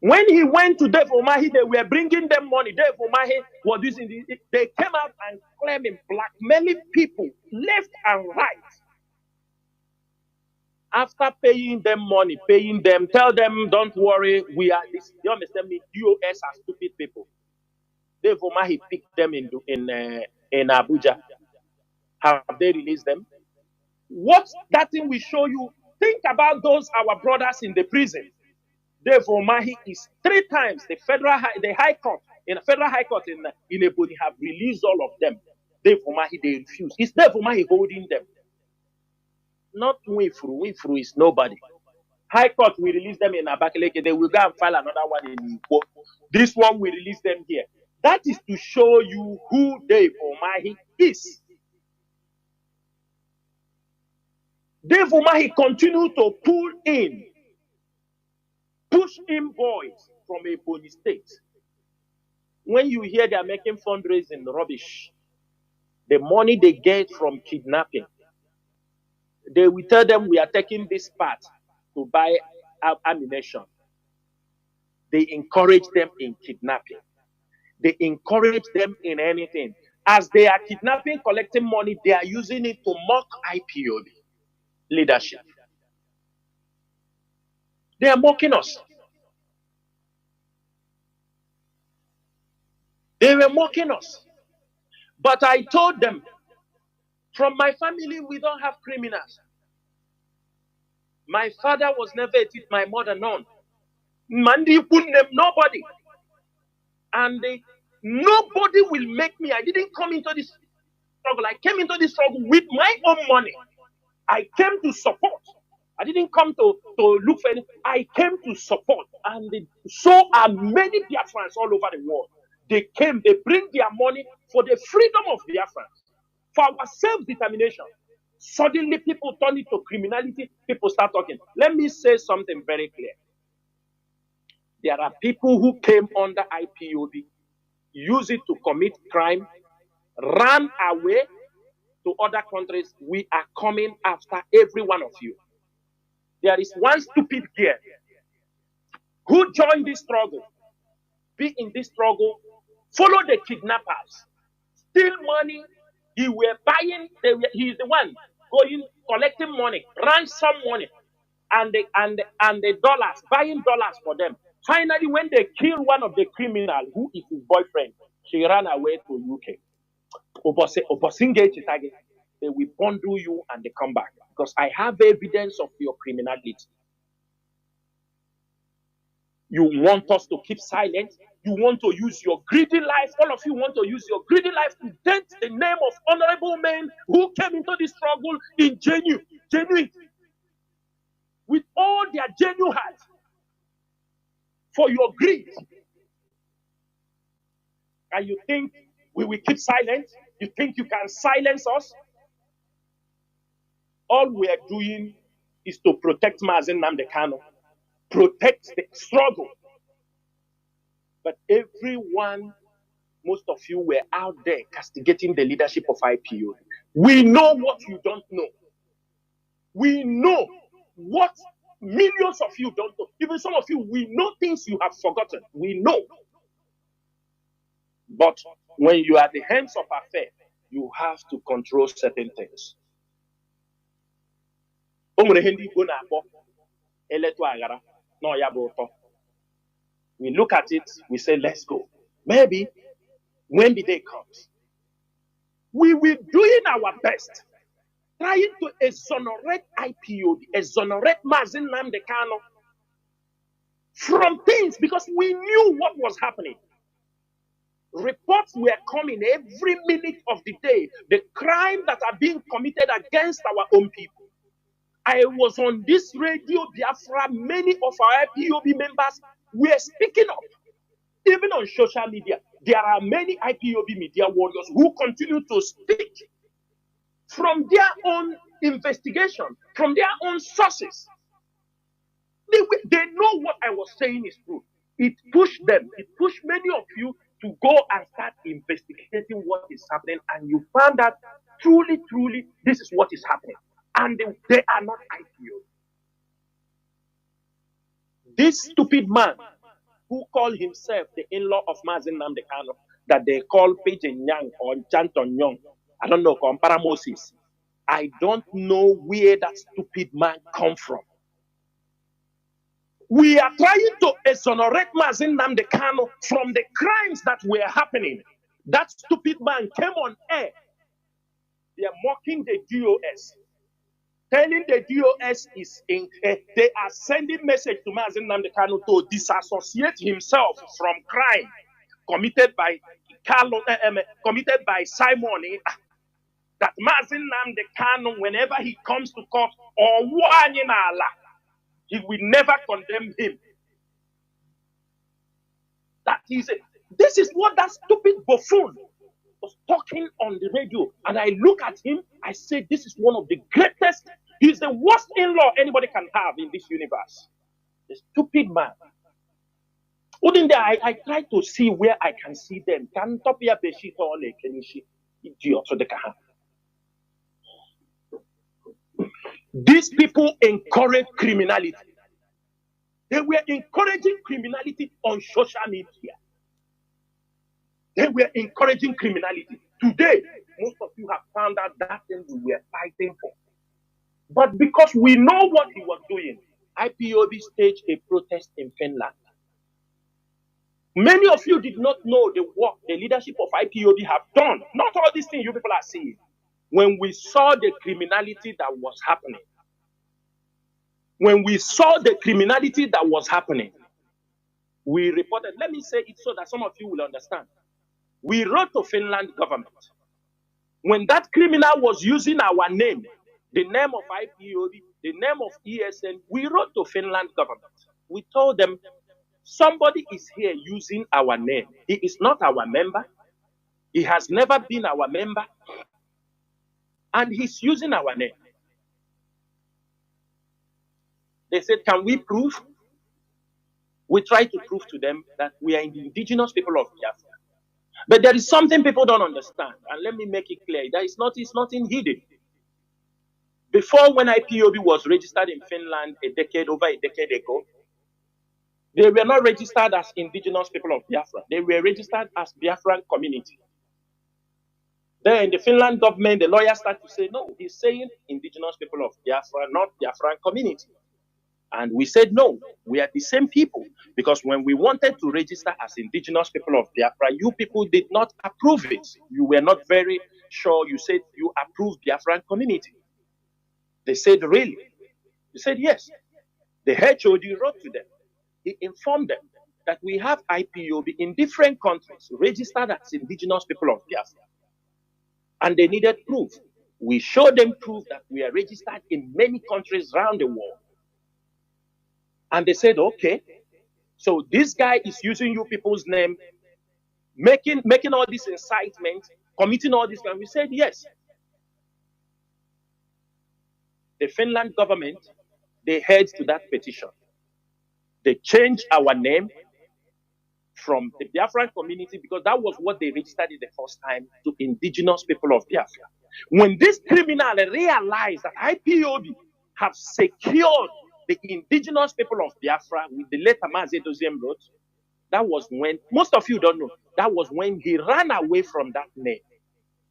When he went to Dave Umahi, they were bringing them money. Dave Umahi was using they came out and claiming blackmailing people left and right. After paying them money, paying them, tell them, don't worry, we are this. You understand me? DOS are stupid people. Dave Umahi picked them in Abuja. Have they released them? What that thing will show you? Think about those our brothers in the prison. Dave Umahi is 3 times the high court in the federal high court in Ebony have released all of them. Dave Umahi they refuse. It's Dave Umahi holding them, not Winfru. Winfru is nobody. High Court will release them in Abakaleke. They will go and file another one in Igbo. This one will release them here. That is to show you who Dave Umahi is. Dave Umahi continue to push in boys from a Ebony state. When you hear they are making fundraising rubbish, the money they get from kidnapping, they will tell them we are taking this part to buy ammunition. They encourage them in kidnapping. They encourage them in anything. As they are kidnapping, collecting money, they are using it to mock IPOB leadership. They are mocking us. They were mocking us. But I told them, from my family, we don't have criminals. My father was never a thief, my mother none. Mandi couldn't name nobody. And nobody will make me. I didn't come into this struggle. I came into this struggle with my own money. I came to support. I didn't come to look for anything. I came to support. And so are many Biafrans all over the world. They came, they bring their money for the freedom of Biafrans, for our self-determination. Suddenly people turn it to criminality. People start talking. Let me say something very clear. There are people who came under IPOB, use it to commit crime, ran away to other countries. We are coming after every one of you. There is one stupid girl who joined this struggle, be in this struggle, follow the kidnappers, steal money. He were buying, he is the one going, collecting money, ransom money, and the dollars, buying dollars for them. Finally, when they kill one of the criminals, who is his boyfriend, she ran away to UK. They will bundle you and they come back. Because I have evidence of your criminality. You want us to keep silent. You want to use your greedy life. All of you want to use your greedy life to dent the name of honorable men who came into this struggle in genuine, with all their genuine hearts. For your greed. And you think we will keep silent? You think you can silence us? All we are doing is to protect Mazi Nnamdi Kanu, protect the struggle. But everyone, most of you were out there castigating the leadership of IPO. We know what you don't know. We know what millions of you don't know. Even some of you, we know things you have forgotten. We know. But when you are at the hands of affairs, you have to control certain things. We look at it, we say, let's go. Maybe when the day comes, we will doing our best, trying to exonerate IPOD, exonerate Mazi Nnamdi Kanu from things, because we knew what was happening. Reports were coming every minute of the day, the crime that are being committed against our own people. I was on this radio, Biafra, many of our IPOB members were speaking up. Even on social media, there are many IPOB media warriors who continue to speak from their own investigation, from their own sources. They know what I was saying is true. It pushed them, it pushed many of you to go and start investigating what is happening, and you found that truly, this is what is happening. And they are not IPO. This stupid man who called himself the in-law of Mazi Nnamdi Kanu, that they call Pidgin Yang or Janton Young, I don't know, Compara Moses, I don't know where that stupid man come from. We are trying to exonerate Mazi Nnamdi Kanu from the crimes that were happening. That stupid man came on air. They are mocking the DOS, telling the DOS is in. They are sending message to Mazi Nnamdi Kanu to disassociate himself from crime committed by committed by Simon. That Mazi Nnamdi Kanu, whenever he comes to court or he will never condemn him. That is it. This is what that stupid buffoon was talking on the radio. And I look at him, I say, this is one of the greatest. He's the worst in-law anybody can have in this universe. The stupid man. Wouldn't there, I try to see where I can see them. Can Topia Beshi Tole Kenishi idiot so they can have. These people encourage criminality. They were encouraging criminality on social media. They were encouraging criminality. Today, most of you have found out that thing we were fighting for. But because we know what he was doing, IPOB staged a protest in Finland. Many of you did not know the work the leadership of IPOB have done. Not all these things you people are seeing. When we saw the criminality that was happening, we reported, let me say it so that some of you will understand. We wrote to Finland government. When that criminal was using our name, the name of IPOB, the name of ESN, we wrote to Finland government. We told them, somebody is here using our name. He is not our member. He has never been our member. And he's using our name. They said, can we prove? We tried to prove to them that we are the indigenous people of Biafra. But there is something people don't understand. And let me make it clear. That it's nothing hidden. Before, when IPOB was registered in Finland over a decade ago, they were not registered as indigenous people of Biafra. They were registered as Biafran community. Then the Finland government, the lawyers started to say, no, he's saying indigenous people of Biafra, not Biafran community. And we said, no, we are the same people. Because when we wanted to register as indigenous people of Biafra, you people did not approve it. You were not very sure. You said you approved Biafran community. They said, really? You said, yes. The HOD wrote to them. He informed them that we have IPOB in different countries registered as indigenous people of Biafra. And they needed proof. We showed them proof that we are registered in many countries around the world. And they said, okay, so this guy is using you people's name, making all this incitement, committing all this. And we said, yes. The Finland government, they heard to that petition. They changed our name from the Biafran community, because that was what they registered it the first time, to indigenous people of Biafra. When this criminal realized that IPOB have secured the indigenous people of Biafra with the letter Mazi wrote, that was when, most of you don't know, that was when he ran away from that name.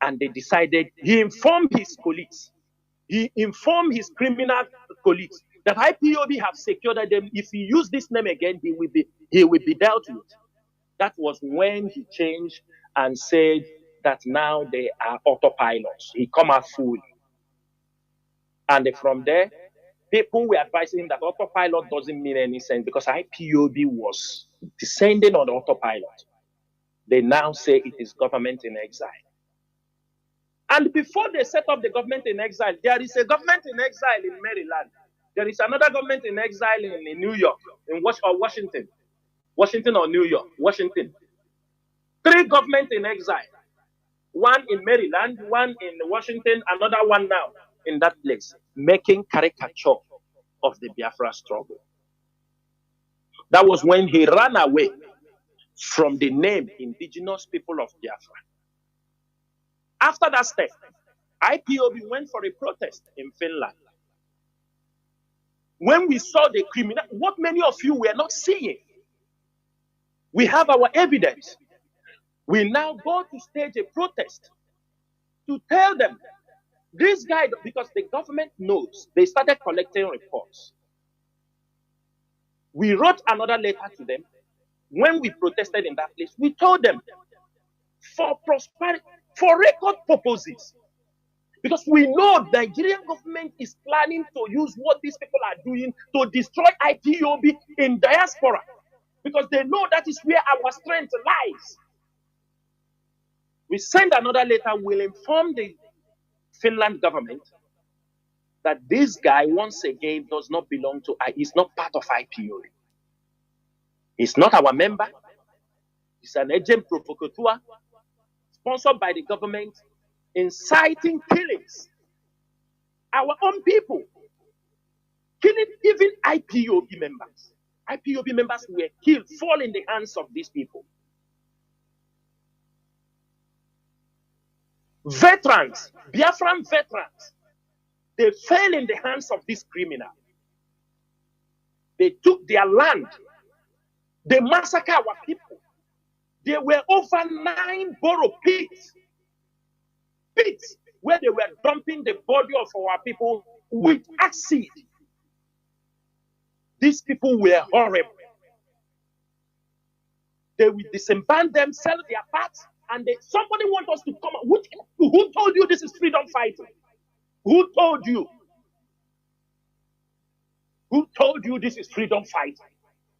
And they decided, he informed his colleagues, he informed his criminal colleagues that IPOB have secured them. If he used this name again, he will be dealt with. That was when he changed and said that now they are autopilots. He come out fully. And from there, people were advising him that autopilot doesn't mean any sense, because IPOB was descending on autopilot. They now say it is government in exile. And before they set up the government in exile, there is a government in exile in Maryland. There is another government in exile in New York, in Washington. Washington or New York? Washington. 3 governments in exile. One in Maryland, one in Washington, another one now in that place, making caricature of the Biafra struggle. That was when he ran away from the name indigenous people of Biafra. After that step, IPOB went for a protest in Finland. When we saw the criminal, what many of you were not seeing, we have our evidence. We now go to stage a protest to tell them This guy, because the government knows, they started collecting reports. We wrote another letter to them. When we protested in that place, we told them, for prosperity, for record purposes, because we know the Nigerian government is planning to use what these people are doing to destroy IPOB in diaspora, because they know that is where our strength lies. We send another letter, we'll inform the Finland government that this guy, once again, does not belong to, he's not part of IPOB. He's not our member. He's an agent provocateur sponsored by the government, inciting killings. Our own people, killing even IPOB members. IPOB members were killed, fall in the hands of these people. Veterans, Biafran veterans, they fell in the hands of this criminal. They took their land. They massacred our people. There were over 9 borough pits where they were dumping the body of our people with acid. These people were horrible. They will disband them, sell their parts, and somebody wants us to come out. Who told you this is freedom fighting? Who told you? Who told you this is freedom fighting?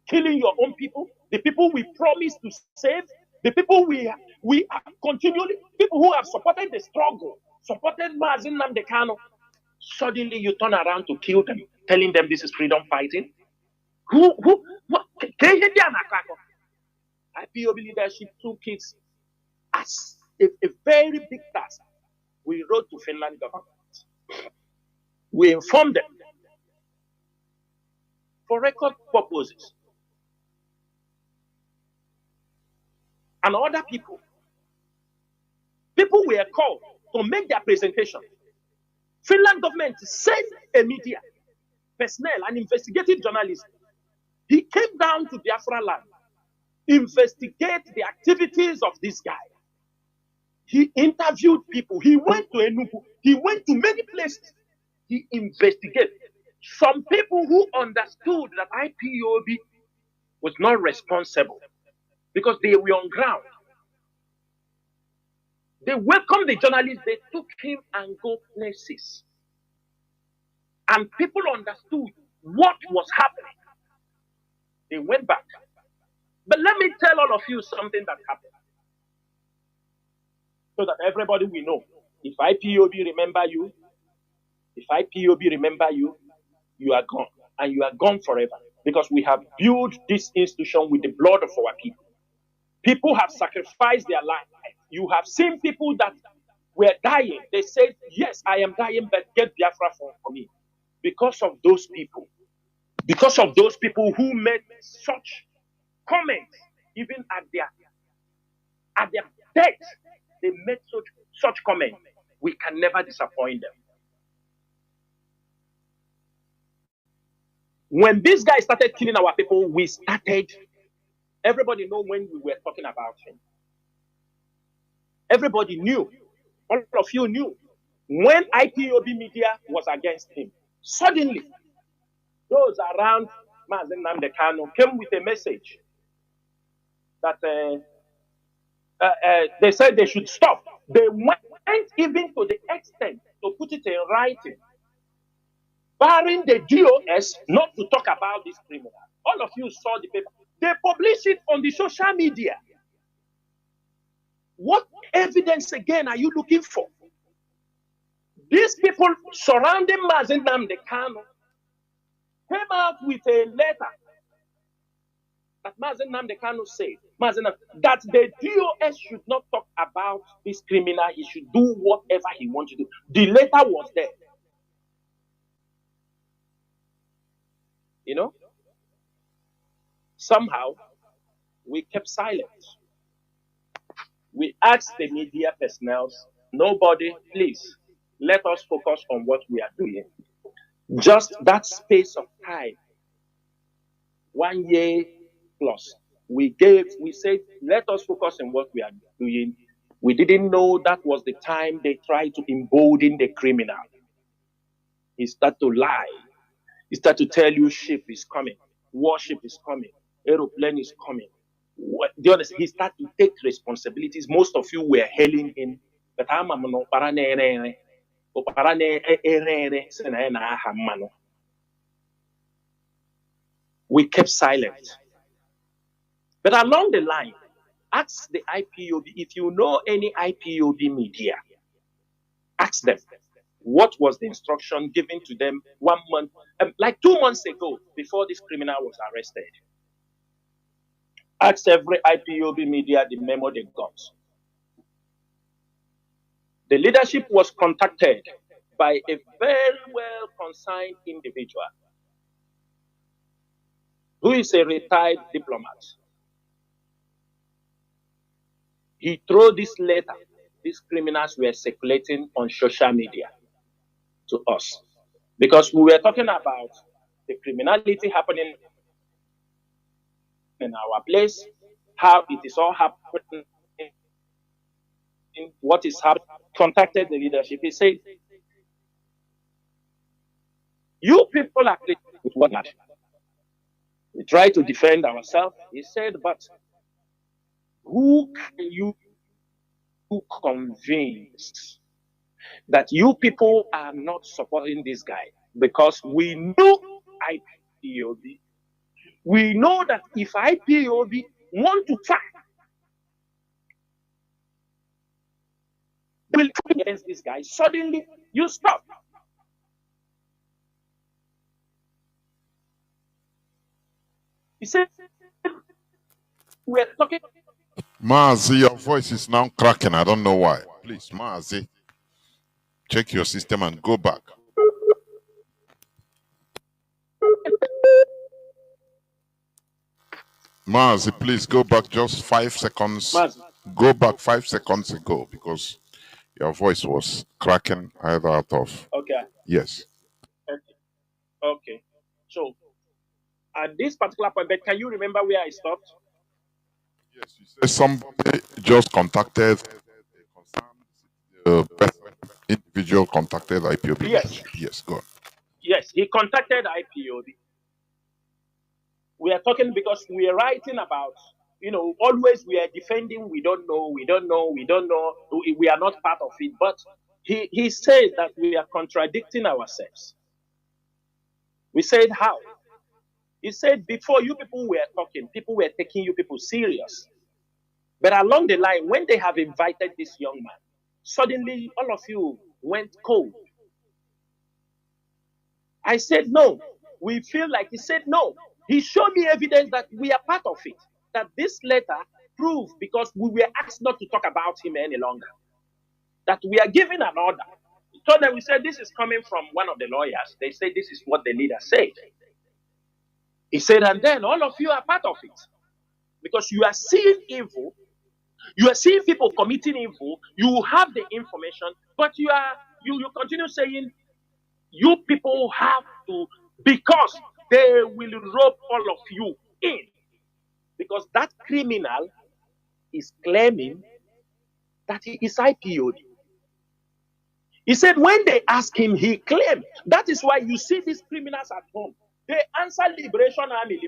Killing your own people, the people we promised to save, the people we are continually, people who have supported the struggle, supported Mazi Nnamdi Kanu. Suddenly you turn around to kill them, telling them this is freedom fighting. What? IPOB leadership took it as a very big task. We wrote to Finland government. We informed them for record purposes. And other people were called to make their presentation. Finland government sent a media personnel, an investigative journalist. He came down to Biafra land, investigate the activities of this guy. He interviewed people. He went to Enugu. He went to many places. He investigated. Some people who understood that IPOB was not responsible because they were on ground. They welcomed the journalist. They took him and go places. And people understood what was happening. They went back. But let me tell all of you something that happened, so that everybody will know. If IPOB remember you, you are gone. And you are gone forever. Because we have built this institution with the blood of our people. People have sacrificed their life. You have seen people that were dying. They said, yes, I am dying, but get Biafra for me. Because of those people. Because of those people who made such comments, even at their death, they made such comments. We can never disappoint them. When this guy started killing our people, everybody know when we were talking about him. Everybody knew. All of you knew. When IPOB media was against him, suddenly, those around Mazi Nnamdi Kanu came with a message that they said they should stop. They went even to the extent to put it in writing, barring the DOS not to talk about this criminal. All of you saw the paper. They published it on the social media. What evidence again are you looking for? These people surrounding Mazi Nnamdi Kanu came out with a letter that Mazi Nnamdi Kanu said that the DOS should not talk about this criminal. He should do whatever he wants to do. The letter was there. You know? Somehow, we kept silent. We asked the media personnel, nobody, please, let us focus on what we are doing. Just that space of time, 1 year plus, we said, let us focus on what we are doing. We didn't know that was the time they tried to embolden the criminal. He started to lie. He started to tell you ship is coming, warship is coming, aeroplane is coming. The honest, he started to take responsibilities. Most of you were hailing him, but we kept silent. But along the line, ask the IPOB, if you know any IPOB media, ask them what was the instruction given to them 1 month, like 2 months ago, before this criminal was arrested. Ask every IPOB media the memo they got. The leadership was contacted by a very well concerned individual who is a retired diplomat. He threw this letter these criminals were circulating on social media to us, because we were talking about the criminality happening in our place, how it is all happening, what is happening. Contacted the leadership. He said, you people are with what not? We try to defend ourselves. He said, but who can you convince that you people are not supporting this guy? Because we know IPOB. We know that if IPOB want to fight, they will fight against this guy. Suddenly, you stop. He said, we're talking. Mazi, your voice is now cracking. I don't know why. Please, Mazi, check your system and go back. Mazi, please go back just 5 seconds. Mazi. Go back 5 seconds ago, because your voice was cracking either out of. Okay. Yes. Okay. So, at this particular point, but can you remember where I stopped? Yes, you said somebody just contacted the individual contacted IPOB. Yes. Yes, go on. Yes, he contacted IPOB. We are talking because we are writing about, always we are defending, we don't know, we are not part of it. But he said that we are contradicting ourselves. We said, how? He said, before you people were talking, people were taking you people serious. But along the line, when they have invited this young man, suddenly all of you went cold. I said, no. We feel like he said, no. He showed me evidence that we are part of it. That this letter proved, because we were asked not to talk about him any longer, that we are given an order. He told them, we said, this is coming from one of the lawyers. They said, this is what the leader said. He said, and then all of you are part of it. Because you are seeing evil. You are seeing people committing evil. You have the information, but you continue saying, you people have to, because they will rope all of you in. Because that criminal is claiming that he is IPOD. He said when they ask him, he claimed. That is why you see these criminals at home. They answer Liberation Army.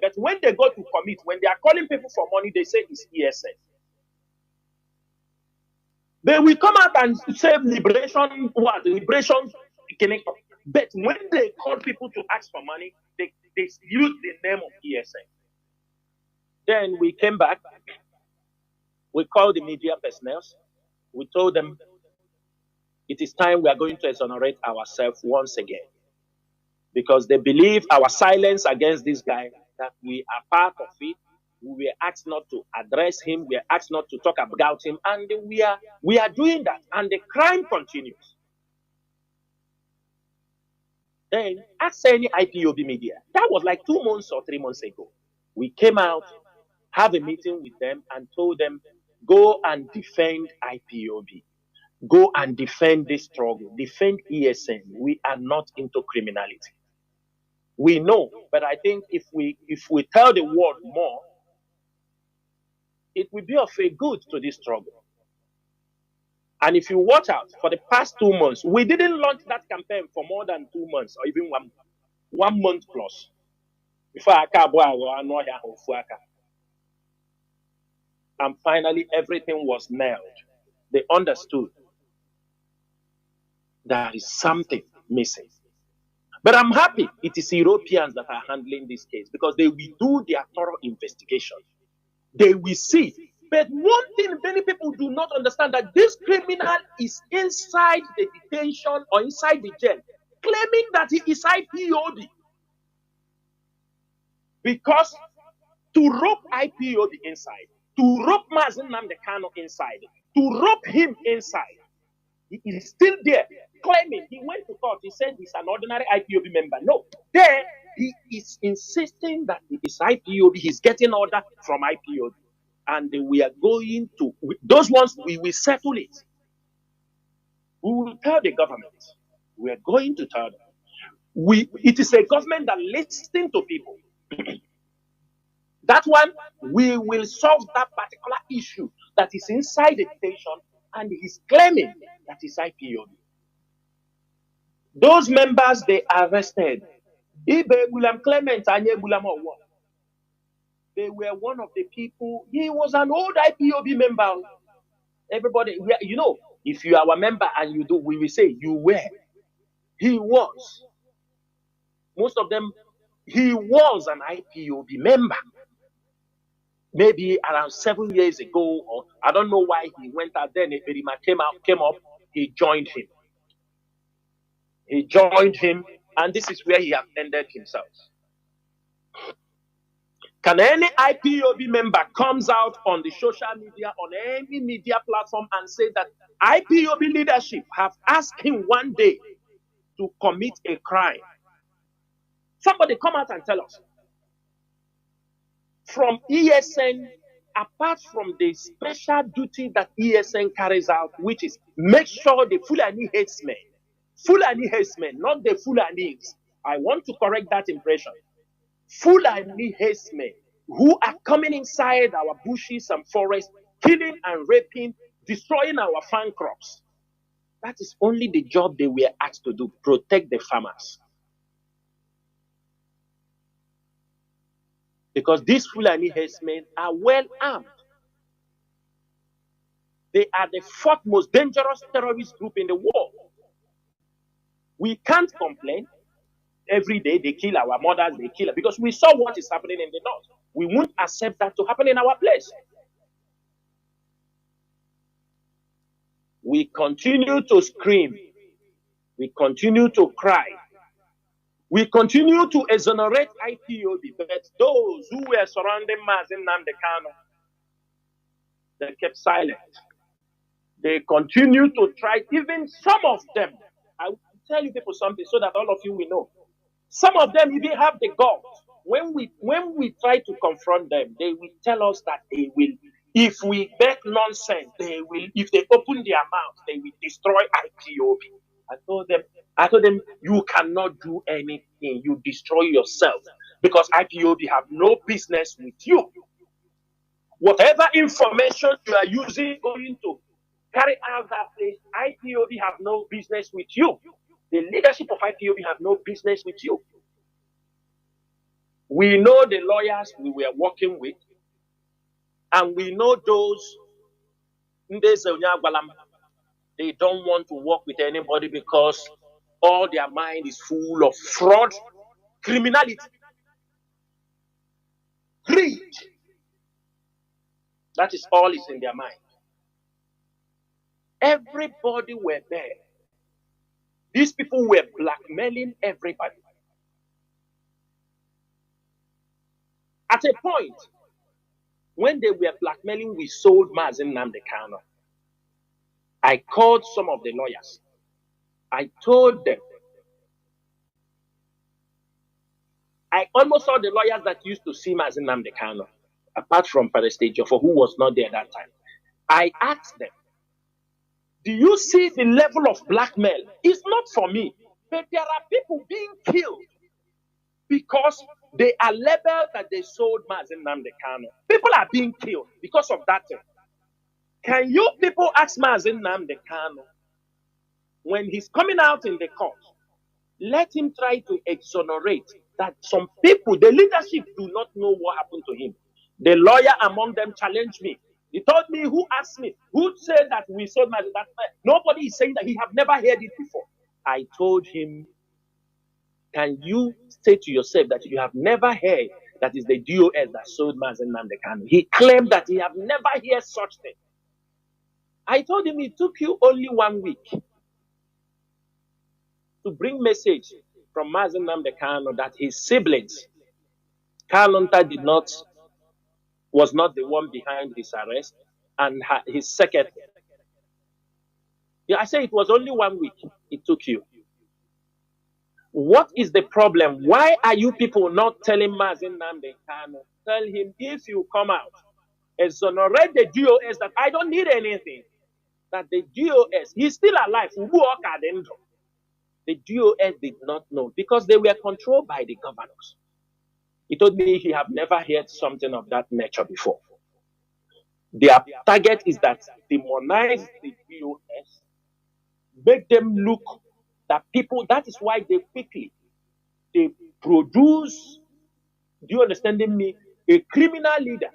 But when they go to commit, when they are calling people for money, they say it's ESN. They will come out and say liberation, what? Liberation. But when they call people to ask for money, they use the name of ESN. Then we came back. We called the media personnel. We told them it is time we are going to exonerate ourselves once again. Because they believe our silence against this guy, that we are part of it. We were asked not to address him. We are asked not to talk about him. And we are doing that. And the crime continues. Then ask any IPOB media. That was like 2 months or 3 months ago. We came out, have a meeting with them, and told them, go and defend IPOB. Go and defend this struggle. Defend ESN. We are not into criminality. We know, but I think if we tell the world more, it will be of a good to this struggle. And if you watch out, for the past 2 months, we didn't launch that campaign for more than 2 months or even 1 month plus. Before and finally everything was nailed. They understood there is something missing. But I'm happy it is Europeans that are handling this case because they will do their thorough investigation. They will see. But one thing many people do not understand, that this criminal is inside the detention or inside the jail, claiming that he is IPOB. Because to rope IPOB inside, to rope Mazi Nnamdi Kanu inside, to rope him inside, he is still there, claiming he went to court. He said he's an ordinary IPOB member. No, there he is insisting that he is IPOB. He's getting order from IPOB. And we are going to, those ones, we will settle it. We will tell the government. We are going to tell them. It is a government that listens to people. That one, we will solve that particular issue that is inside the detention and he's claiming that is IPOB. Those members they arrested, Ibe Clement and they were one of the people. He was an old IPOB member. Everybody, you know, if you are a member and you do, we will say you were. He was. Most of them, he was an IPOB member. Maybe around 7 years ago, or I don't know why he went out. Then Eberima came up, he joined him. He joined him, and this is where he has ended himself. Can any IPOB member comes out on the social media, on any media platform, and say that IPOB leadership have asked him one day to commit a crime? Somebody come out and tell us. From ESN, apart from the special duty that ESN carries out, which is make sure the Fulani headsmen, not the Fulanis. I want to correct that impression. Fulani headsmen who are coming inside our bushes and forests, killing and raping, destroying our farm crops. That is only the job they were asked to do, protect the farmers. Because these Fulani headsmen are well armed. They are the fourth most dangerous terrorist group in the world. We can't complain. Every day they kill our mothers, they kill us, because we saw what is happening in the north. We won't accept that to happen in our place. We continue to scream. We continue to cry. We continue to exonerate IPOB, but those who were surrounding Mazi Nnamdi Kanu, they kept silent. They continue to try, even some of them. I will tell you people something so that all of you will know. Some of them even have the guts. When we try to confront them, they will tell us that they will, if we make nonsense, they will, if they open their mouth, they will destroy IPOB. I told them, you cannot do anything. You destroy yourself, because IPOB have no business with you. Whatever information you are using going to carry out that place, IPOB have no business with you. The leadership of IPOB have no business with you. We know the lawyers we were working with, and we know those they don't want to work with anybody because all their mind is full of fraud, criminality, greed. That is all is in their mind. Everybody were there. These people were blackmailing everybody. At a point, when they were blackmailing, we sold Mazi Nnamdi Kanu. I called some of the lawyers. I told them. I almost saw the lawyers that used to see Mazi Nnamdi Kanu, apart from Palestine, for who was not there that time. I asked them, do you see the level of blackmail? It's not for me, but there are people being killed because they are labeled that they sold Mazi Nnamdi Kanu. People are being killed because of that thing. Can you people ask Mazi Nnamdi Kanu, when he's coming out in the court, let him try to exonerate that some people, the leadership, do not know what happened to him. The lawyer among them challenged me. He told me, who asked me, who said that we sold Mazi? That nobody is saying that. He have never heard it before. I told him, can you say to yourself that you have never heard that is the DOS that sold Mazi Nnamdi Kanu? He claimed that he have never heard such thing. I told him it took you only 1 week to bring message from Mazi Nnamdi Kanu that his siblings, Kalonta was not the one behind his arrest, and his secretary. Yeah, I say it was only 1 week it took you. What is the problem? Why are you people not telling Mazi Nnamdi Kanu? Tell him, if you come out, exonerate the DOS that I don't need anything. That the DOS, he's still alive. The DOS did not know because they were controlled by the governors. He told me he have never heard something of that nature before. Their target is that demonize the DOS, make them look that people, that is why they produce, do you understand me, a criminal leader,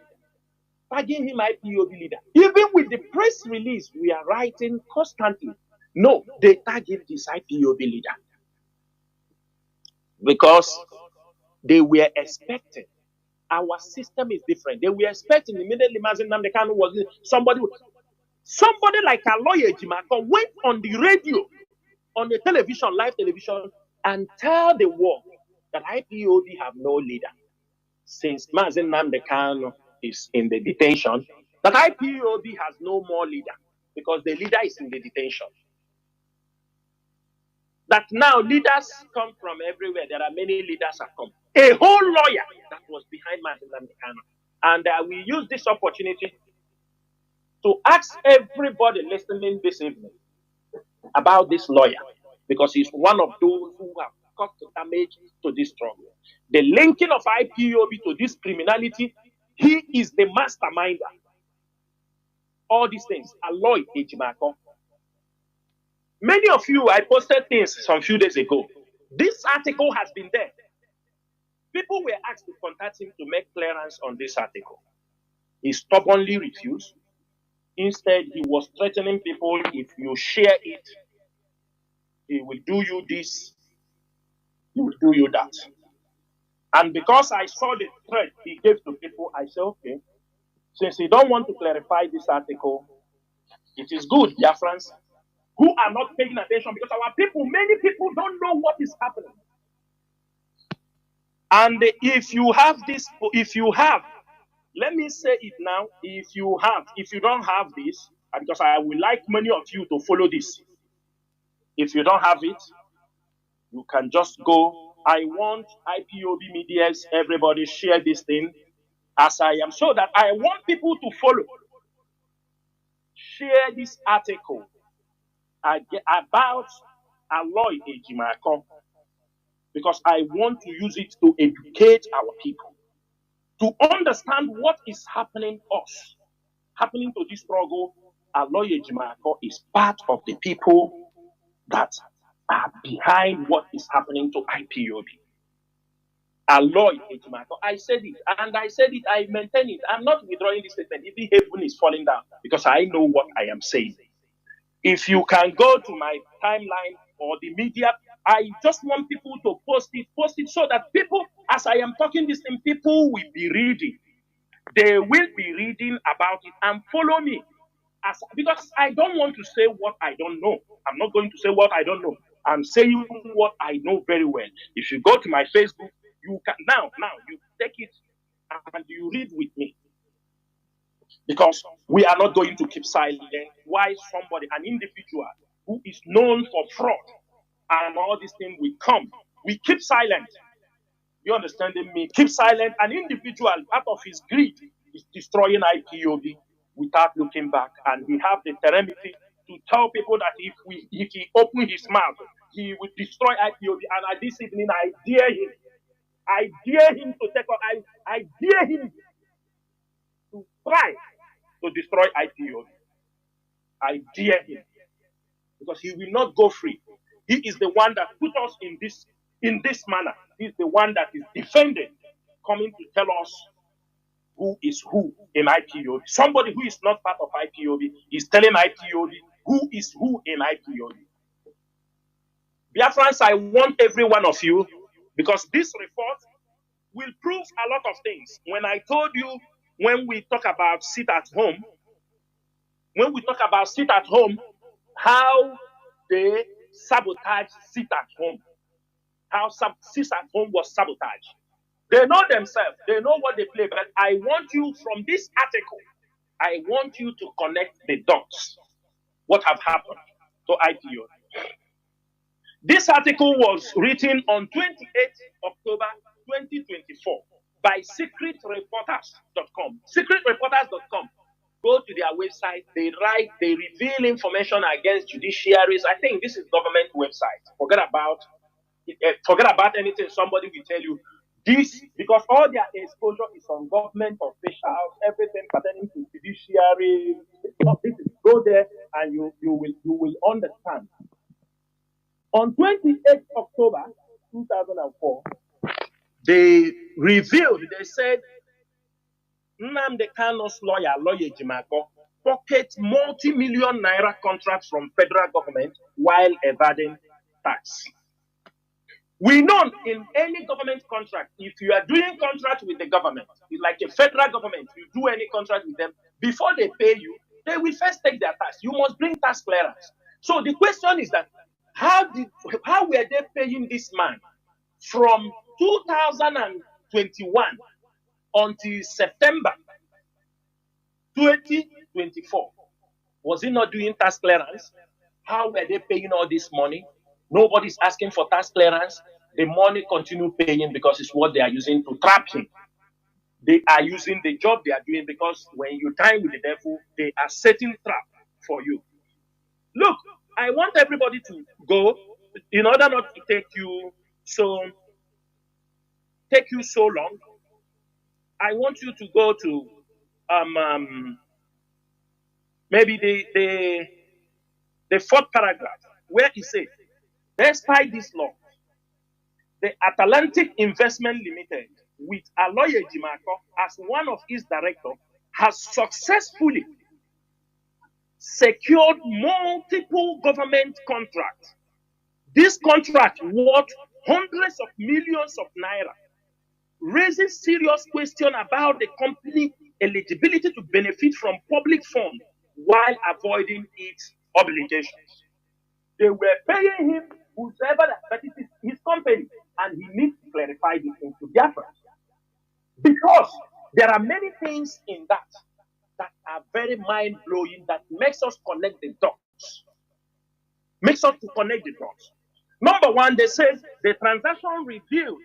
tagging him IPOB leader. Even with the press release we are writing constantly, no, they tag him this IPOB leader. Because they were expecting, our system is different. They were expecting immediately Mazi Nnamdi Kanu was somebody like a lawyer Jimako went on the radio, on the television, live television, and tell the world that IPOB have no leader. Since Mazi Nnamdi Kanu is in the detention, that IPOB has no more leader because the leader is in the detention. That now leaders come from everywhere. There are many leaders have come. A whole lawyer that was behind Mazi Nnamdi Kanu. And we use this opportunity to ask everybody listening this evening about this lawyer, because he's one of those who have caused damage to this struggle. The linking of IPOB to this criminality, he is the masterminder. All these things, Aloy Ejimako. Many of you, I posted things some few days ago. This article has been there. People were asked to contact him to make clearance on this article. He stubbornly refused. Instead, he was threatening people, if you share it, he will do you this, he will do you that. And because I saw the threat he gave to people, I said, okay, since you don't want to clarify this article, it is good, Biafrans, who are not paying attention, because our people, many people don't know what is happening. And if you have this, let me say it now, if you don't have this, because I would like many of you to follow this. If you don't have it, you can just go. I want IPOB medias, everybody share this thing as I am, so that I want people to follow. Share this article about Aloy Ejimako, because I want to use it to educate our people, to understand what is happening to this struggle. Aloy Ejimako is part of the people that are behind what is happening to IPOB. Aloy Ejimako, I said it, and I said it, I maintain it. I'm not withdrawing this statement. Even heaven is falling down, because I know what I am saying. If you can go to my timeline or the media, I just want people to post it so that people, as I am talking this thing, people will be reading. They will be reading about it and follow me. Because I don't want to say what I don't know. I'm not going to say what I don't know. I'm saying what I know very well. If you go to my Facebook, you can now you take it and you read with me. Because we are not going to keep silent. Why somebody, an individual who is known for fraud and all these things will come, we keep silent. You understanding me? Keep silent. An individual, out of his greed, is destroying IPOB without looking back, and he have the temerity to tell people that if he open his mouth, he will destroy IPOB. And this evening, I dare him. I dare him to take up. I dare him to try to destroy IPOB. I dare him, because he will not go free. He is the one that put us in this manner. He is the one that is defending, coming to tell us who is who in IPOB. Somebody who is not part of IPOB is telling IPOB who is who in IPOB. Biafrans, I want every one of you, because this report will prove a lot of things. When I told you, when we talk about sit at home, how they sabotage sit at home, how sit at home was sabotaged. They know themselves, they know what they play, but I want you from this article, I want you to connect the dots. What have happened to IPO? This article was written on 28th October 2024 by secretreporters.com. Secretreporters.com. Go to their website, they write, they reveal information against judiciaries. I think this is government website. Forget about anything somebody will tell you. This, because all their exposure is on government officials, everything pertaining to judiciary. Go there and you will understand. On 28th October 2004, they said, Nnamdi Kanu's lawyer Jimako, pocket multi-million naira contracts from federal government while evading tax. We know in any government contract, if you are doing contract with the government, like a federal government, you do any contract with them, before they pay you, they will first take their tax. You must bring tax clearance. So the question is that, how were they paying this man from 2021 until September 2024? Was he not doing tax clearance? How were they paying all this money? Nobody's asking for tax clearance. The money continue paying because it's what they are using to trap him. They are using the job they are doing, because when you time with the devil, they are setting trap for you. Look, I want everybody to go, in order not to take you so long. I want you to go to maybe the fourth paragraph, where it says, despite this law, the Atlantic Investment Limited, with Aloye Jimako as one of its directors, has successfully secured multiple government contracts. This contract worth hundreds of millions of naira raises serious question about the company's eligibility to benefit from public funds while avoiding its obligations. They were paying him whoever, but it is his company, and he needs to clarify this into Biafra. Because there are many things in that are very mind-blowing, that makes us connect the dots. Number one, they say the transaction revealed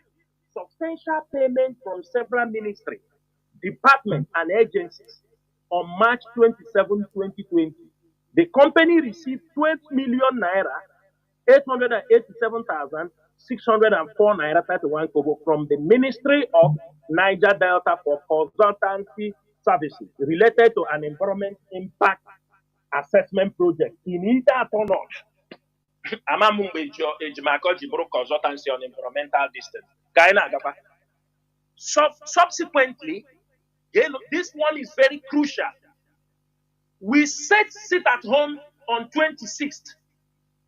substantial payment from several ministries, departments, and agencies. On March 27, 2020, the company received 12 million naira, 887,604 naira 31 kobo from the Ministry of Niger Delta for consultancy services related to an environment impact assessment project in either or not. Consultancy on environmental distance. Subsequently, this one is very crucial. We sit at home on 26th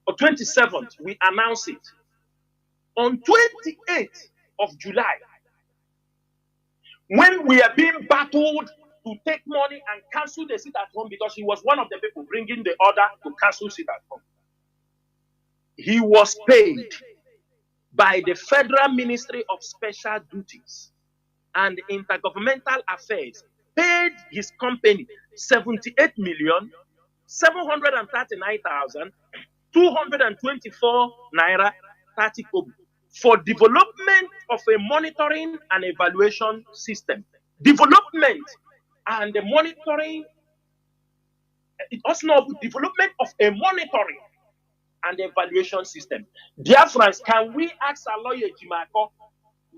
or 27th. We announce it. On 28th of July, when we are being battled to take money and cancel the sit at home, because he was one of the people bringing the order to cancel sit at home, he was paid by the Federal Ministry of Special Duties and Intergovernmental Affairs, paid his company 78,739,224 naira 30 kobo for development of a monitoring and evaluation system. Development and the monitoring, it also knows development of a monitoring and evaluation system. Biafrans, can we ask Aloye Jimako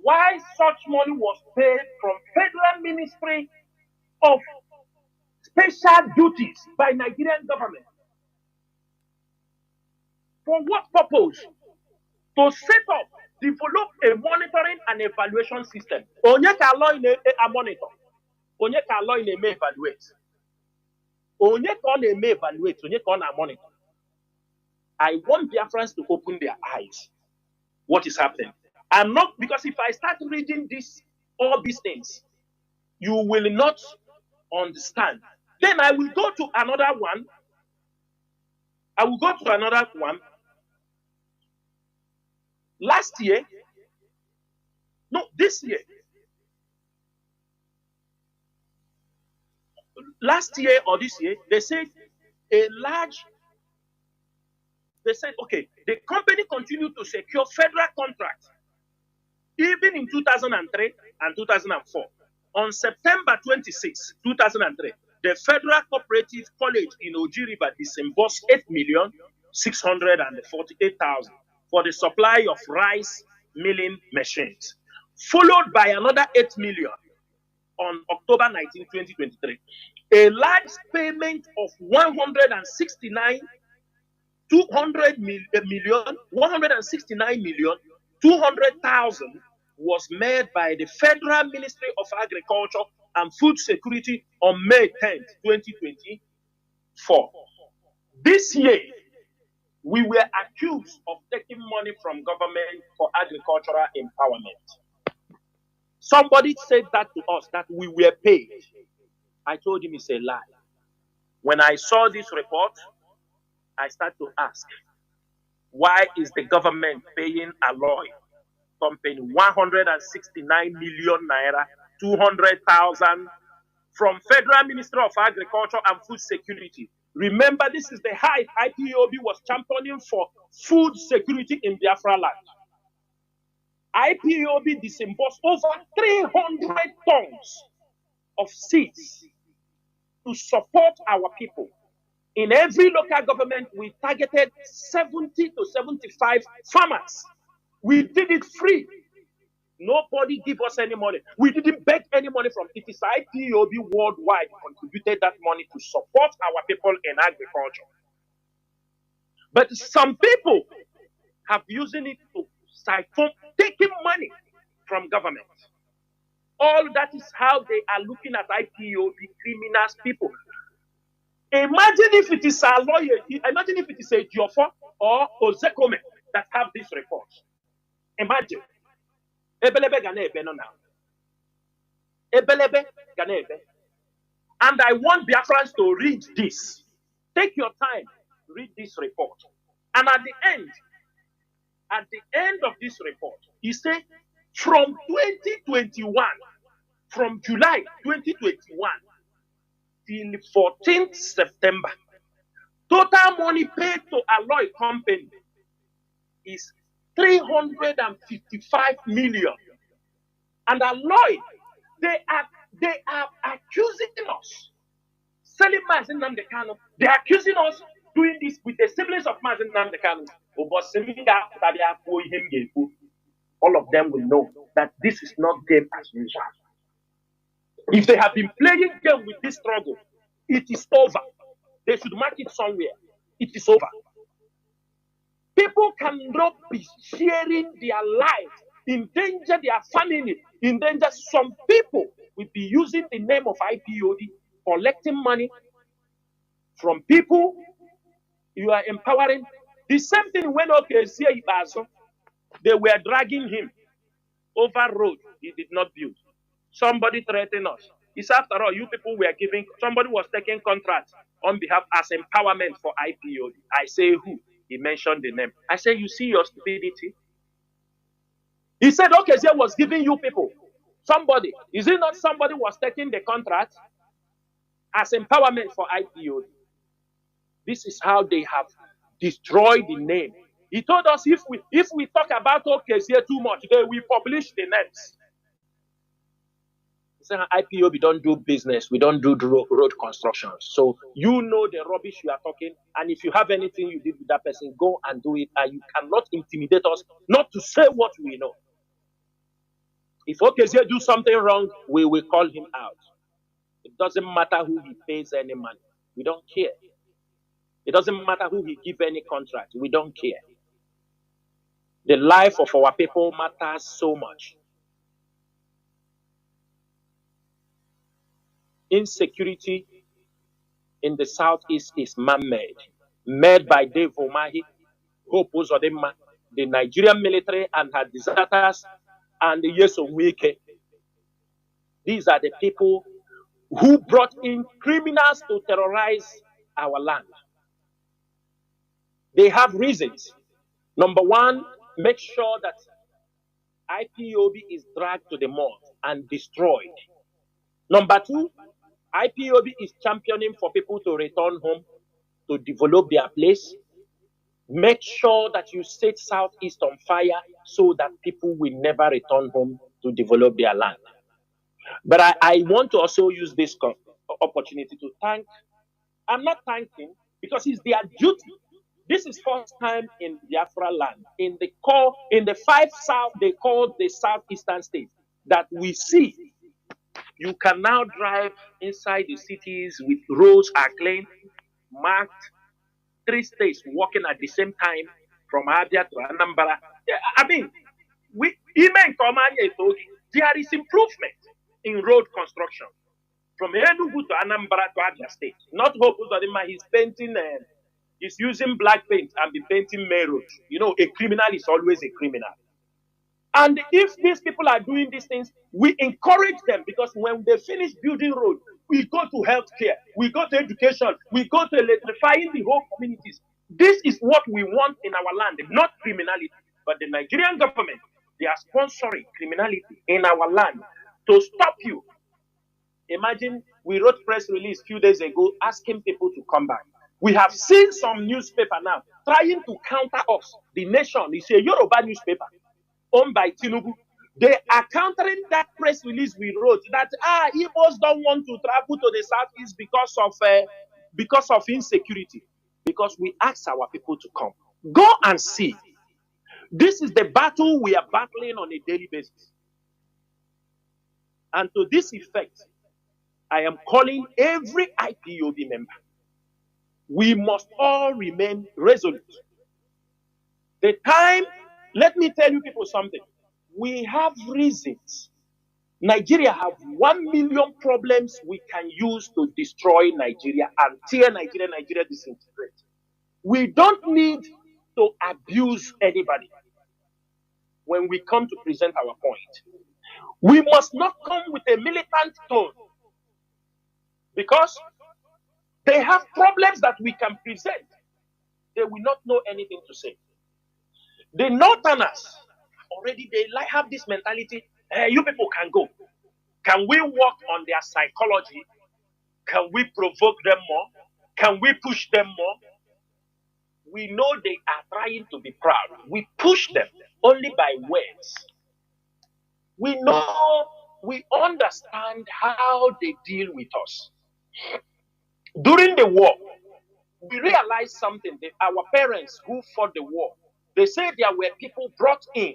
why such money was paid from Federal Ministry of Special Duties by Nigerian government? For what purpose? To set up, develop a monitoring and evaluation system. Onye ka law in a monitor. Onye ka law in a evaluate. Onye ka on a evaluate. Onye ka on a monitor. I want Biafrans to open their eyes. What is happening? I'm not, because if I start reading all these things, you will not understand. Then I will go to another one. I will go to another one. Last year, no, this year. Last year or this year, they said okay, the company continued to secure federal contracts even in 2003 and 2004. On September 26, 2003, the Federal Cooperative College in Oji River disbursed 8,648,000 for the supply of rice milling machines, followed by another 8 million on October 19, 2023. A large payment of 169 million 200,000 was made by the Federal Ministry of Agriculture and Food Security on May 10, 2024. This year, we were accused of taking money from government for agricultural empowerment. Somebody said that to us, that we were paid. I told him it's a lie. When I saw this report, I started to ask, why is the government paying Alloy company 169 million naira, 200,000 from Federal Ministry of Agriculture and Food Security? Remember, this is the height IPOB was championing for food security in Biafra land. IPOB disbursed over 300 tons of seeds to support our people. In every local government, we targeted 70 to 75 farmers. We did it free. Nobody gave us any money. We didn't beg any money from it. It is IPOB worldwide contributed that money to support our people in agriculture. But some people have using it to siphon, taking money from government. All that is how they are looking at IPOB criminals people. Imagine if it is a lawyer, imagine if it is a Joffa or Ozekome that have this report. Imagine. Ebelebe gane ebe no now. Ebelebe gane ebe. And I want Biafrans to read this. Take your time, read this report. And at the end of this report, he said, from 2021, from July 2021 till 14th September, total money paid to Alloy Company is 355 million. And Alloy, they are accusing us, selling Mazi Nnamdi Kanu. They are accusing us doing this with the siblings of Mazi Nnamdi Kanu. All of them will know that this is not game as usual. If they have been playing game with this struggle, it is over. They should mark it somewhere. It is over. People cannot be sharing their lives, endanger their family, endanger. Some people will be using the name of IPOD, collecting money from people you are empowering. The same thing when they were dragging him over road he did not build. Somebody threatened us. It's after all, you people were giving, somebody was taking contracts on behalf as empowerment for IPOD. I say who? He mentioned the name. I say, you see your stupidity? He said, okay, he was giving you people. Somebody. Is it not somebody was taking the contract as empowerment for IPOD? This is how they have destroyed the name. He told us if we talk about OKZ too much, they will publish the names. He said, IPO, we don't do business. We don't do road construction. So you know the rubbish you are talking. And if you have anything you did with that person, go and do it. And you cannot intimidate us not to say what we know. If OKZ do something wrong, we will call him out. It doesn't matter who he pays any money. We don't care. It doesn't matter who he give any contract. We don't care. The life of our people matters so much. Insecurity in the southeast is man-made, made by Dave Omahi, Hope Uzodinma, the Nigerian military and her deserters, and the Yeso Wike. These are the people who brought in criminals to terrorize our land. They have reasons. Number one, make sure that IPOB is dragged to the mud and destroyed. Number two, IPOB is championing for people to return home, to develop their place. Make sure that you set Southeast on fire so that people will never return home to develop their land. But I want to also use this opportunity to thank, I'm not thanking because it's their duty. This is first time in Biafra land, in the 5 south, they call the southeastern states, that we see you can now drive inside the cities with roads are clean, marked, 3 states working at the same time from Abia to Anambra. I mean, there is improvement in road construction from Enugu to Anambra to Abia State. Not Hope Uzodinma, he's painting, he's using black paint and be painting main road. You know, a criminal is always a criminal. And if these people are doing these things, we encourage them, because when they finish building road, we go to healthcare, we go to education, we go to electrifying the whole communities. This is what we want in our land, not criminality. But the Nigerian government, they are sponsoring criminality in our land to stop you. Imagine we wrote press release a few days ago asking people to come back. We have seen some newspaper now trying to counter us. The Nation is a Yoruba newspaper owned by Tinubu. They are countering that press release we wrote that Igbos don't want to travel to the southeast because of insecurity. Because we ask our people to come. Go and see. This is the battle we are battling on a daily basis. And to this effect, I am calling every IPOB member. We must all remain resolute. The time, let me tell you people something. We have reasons. Nigeria have 1 million problems we can use to destroy Nigeria and tear Nigeria disintegrate. We don't need to abuse anybody when we come to present our point. We must not come with a militant tone, because they have problems that we can present. They will not know anything to say. The Northerners, already they have this mentality, you people can go. Can we work on their psychology? Can we provoke them more? Can we push them more? We know they are trying to be proud. We push them only by words. We know, we understand how they deal with us. During the war, we realized something. That our parents who fought the war, they said there were people brought in.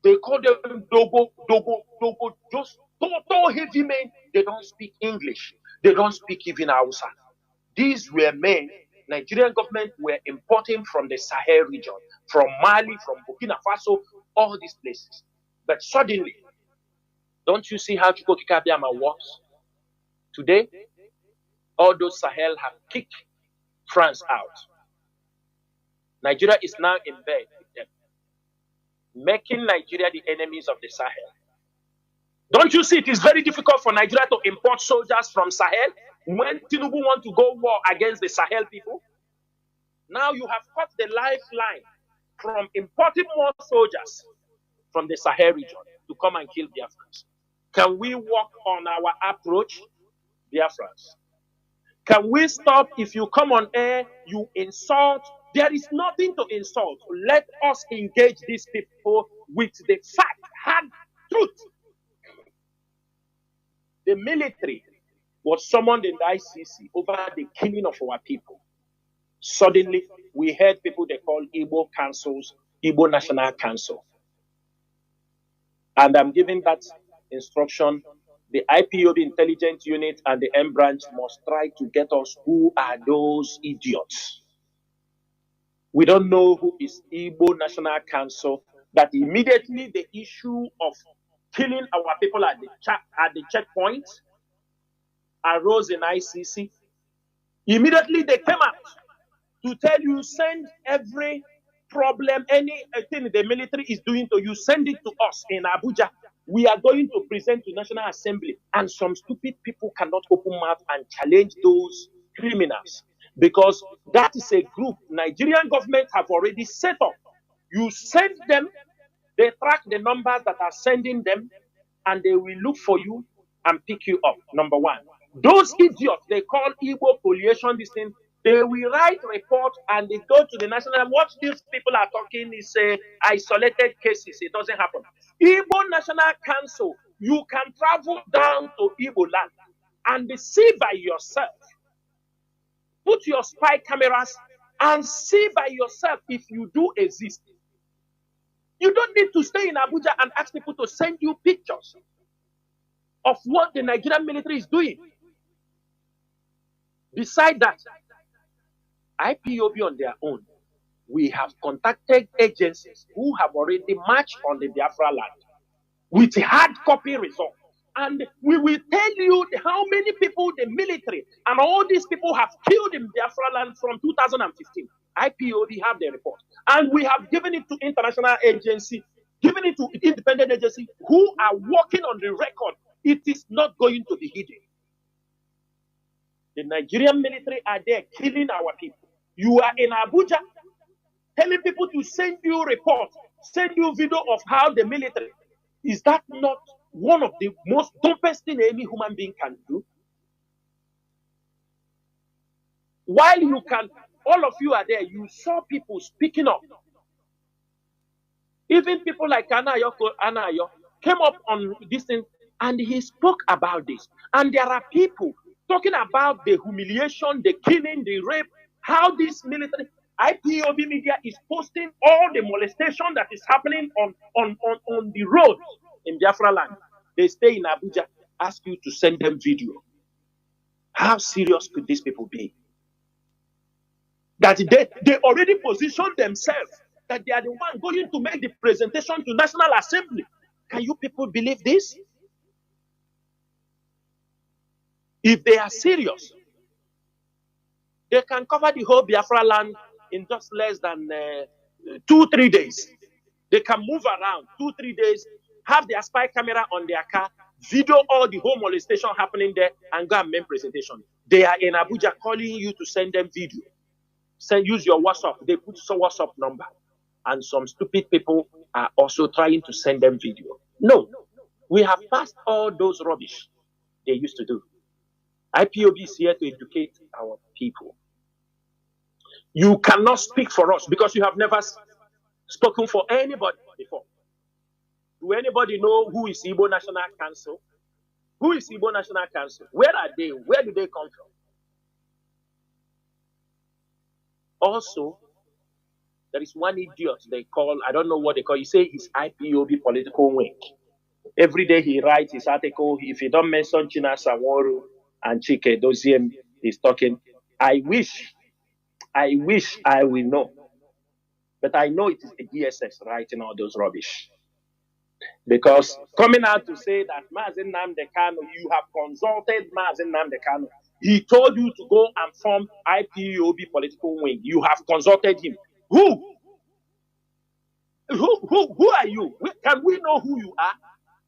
They call them dogo, just total heavy men. They don't speak English. They don't speak even Hausa. These were men Nigerian government were importing from the Sahel region, from Mali, from Burkina Faso, all these places. But suddenly, don't you see how Chukwu Abiyama works? Today, all those Sahel have kicked France out. Nigeria is now in bed with them, making Nigeria the enemies of the Sahel. Don't you see it is very difficult for Nigeria to import soldiers from Sahel when Tinubu want to go war against the Sahel people? Now you have cut the lifeline from importing more soldiers from the Sahel region to come and kill Biafrans. Can we work on our approach, Biafrans? Can we stop? If you come on air, you insult. There is nothing to insult. Let us engage these people with the fact, hard truth. The military was summoned in the ICC over the killing of our people. Suddenly, we heard people they call Igbo councils, Igbo National Council. And I'm giving that instruction the IPOB intelligence unit and the M branch must try to get us who are those idiots. We don't know who is Igbo National Council, that immediately the issue of killing our people at the checkpoint arose in ICC. Immediately they came out to tell you, send every problem, anything the military is doing to you, send it to us in Abuja. We are going to present to National Assembly. And some stupid people cannot open mouth and challenge those criminals, because that is a group Nigerian government have already set up. You send them, they track the numbers that are sending them, and they will look for you and pick you up. Number one. Those idiots they call Igbo pollution, this thing, they will write report and they go to the national. What these people are talking is isolated cases. It doesn't happen. Igbo National Council, you can travel down to Igbo land and see by yourself. Put your spy cameras and see by yourself if you do exist. You don't need to stay in Abuja and ask people to send you pictures of what the Nigerian military is doing. Beside that, IPOB on their own, we have contacted agencies who have already marched on the Biafra land with hard copy results. And we will tell you how many people the military and all these people have killed in Biafra land from 2015. IPOB have the report. And we have given it to international agency, given it to independent agency who are working on the record. It is not going to be hidden. The Nigerian military are there killing our people. You are in Abuja telling people to send you reports, send you video of how the military. Is that not one of the most dumbest thing any human being can do? While you can, all of you are there, you saw people speaking up. Even people like Anayo came up on this thing and he spoke about this. And there are people talking about the humiliation, the killing, the rape, how this military, IPOB media is posting all the molestation that is happening on the roads in Biafra land. They stay in Abuja, ask you to send them video. How serious could these people be? That they already positioned themselves that they are the one going to make the presentation to National Assembly. Can you people believe this? If they are serious, they can cover the whole Biafra land in just less than 2-3 days. They can move around 2-3 days, have their spy camera on their car, video all the whole molestation happening there, and go and make presentation. They are in Abuja calling you to send them video. Use your WhatsApp. They put some WhatsApp number. And some stupid people are also trying to send them video. No, we have passed all those rubbish they used to do. IPOB is here to educate our people. You cannot speak for us because you have never spoken for anybody before. Do anybody know who is Igbo National Council? Who is Igbo National Council? Where are they? Where do they come from? Also, there is one idiot they call, I don't know what they call, he say he's IPOB political wing. Every day he writes his article. If he don't mention Nworu and Chike Doziem, he's talking. I wish I will know. But I know it is the DSS writing all those rubbish. Because coming out to say that Mazi Nnamdi Kanu, you have consulted Mazi Nnamdi Kanu. He told you to go and form IPOB political wing. You have consulted him. Who are you? Can we know who you are?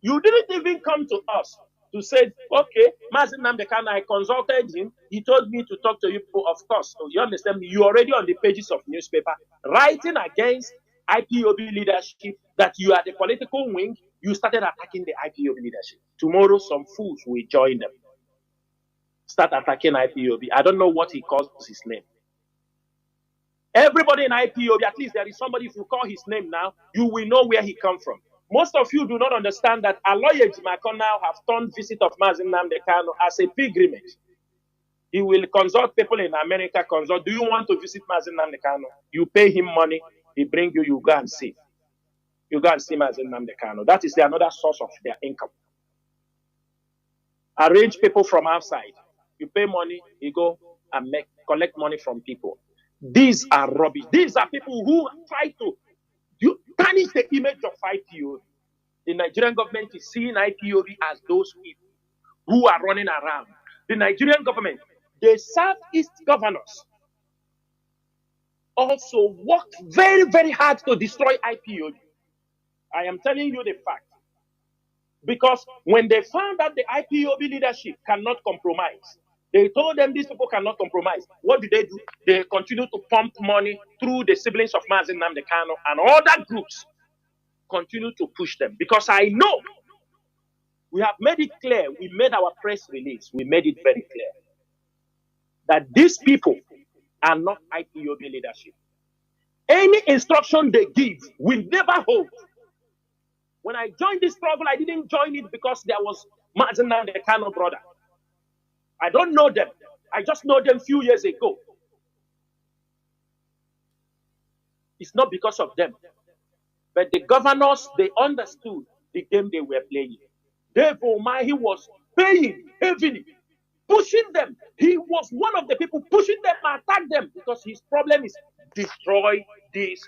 You didn't even come to us to say, okay, Mazi Nnamdi Kanu, I consulted him. He told me to talk to you people. Of course, so you understand me. You're already on the pages of newspaper writing against IPOB leadership, that you are the political wing. You started attacking the IPOB leadership. Tomorrow, some fools will join them. Start attacking IPOB. I don't know what he calls his name. Everybody in IPOB, at least there is somebody, if you call his name now, you will know where he come from. Most of you do not understand that Aloye Jimakon now have turned visit of Mazi Nnamdi Kanu as a pilgrimage. He will consult people in America, do you want to visit Mazi Nnamdi Kanu? You pay him money, he bring you, you go and see. You go and see Mazi Nnamdi Kanu. That is another source of their income. arrange people from outside. You pay money, you go and collect money from people. These are rubbish. These are people who try to tarnish the image of IPOB. The Nigerian government is seeing IPOB as those people who are running around. The Nigerian government, the Southeast governors, also worked very, very hard to destroy IPOB. I am telling you the fact. Because when they found that the IPOB leadership cannot compromise, they told them these people cannot compromise. What did they do? They continue to pump money through the siblings of Mazi, Nnamdi, Kanu, and other groups continue to push them. Because I know we have made it clear, we made our press release, we made it very clear that these people are not IPOB leadership. Any instruction they give will never hold. When I joined this struggle, I didn't join it because there was Mazi Nnamdi Kanu brother. I don't know them. I just know them a few years ago. It's not because of them. But the governors, they understood the game they were playing. Therefore, he was paying heavily, pushing them. He was one of the people pushing them and attack them because his problem is destroy this.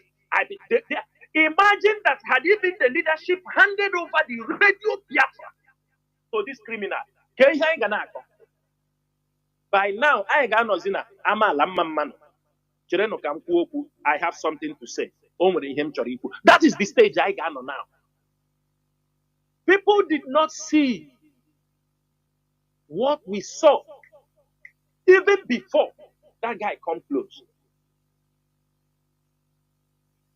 Imagine that had even the leadership handed over the radio Biafra to this criminal. By now, I have something to say. That is the stage I got on now. People did not see what we saw even before that guy come close.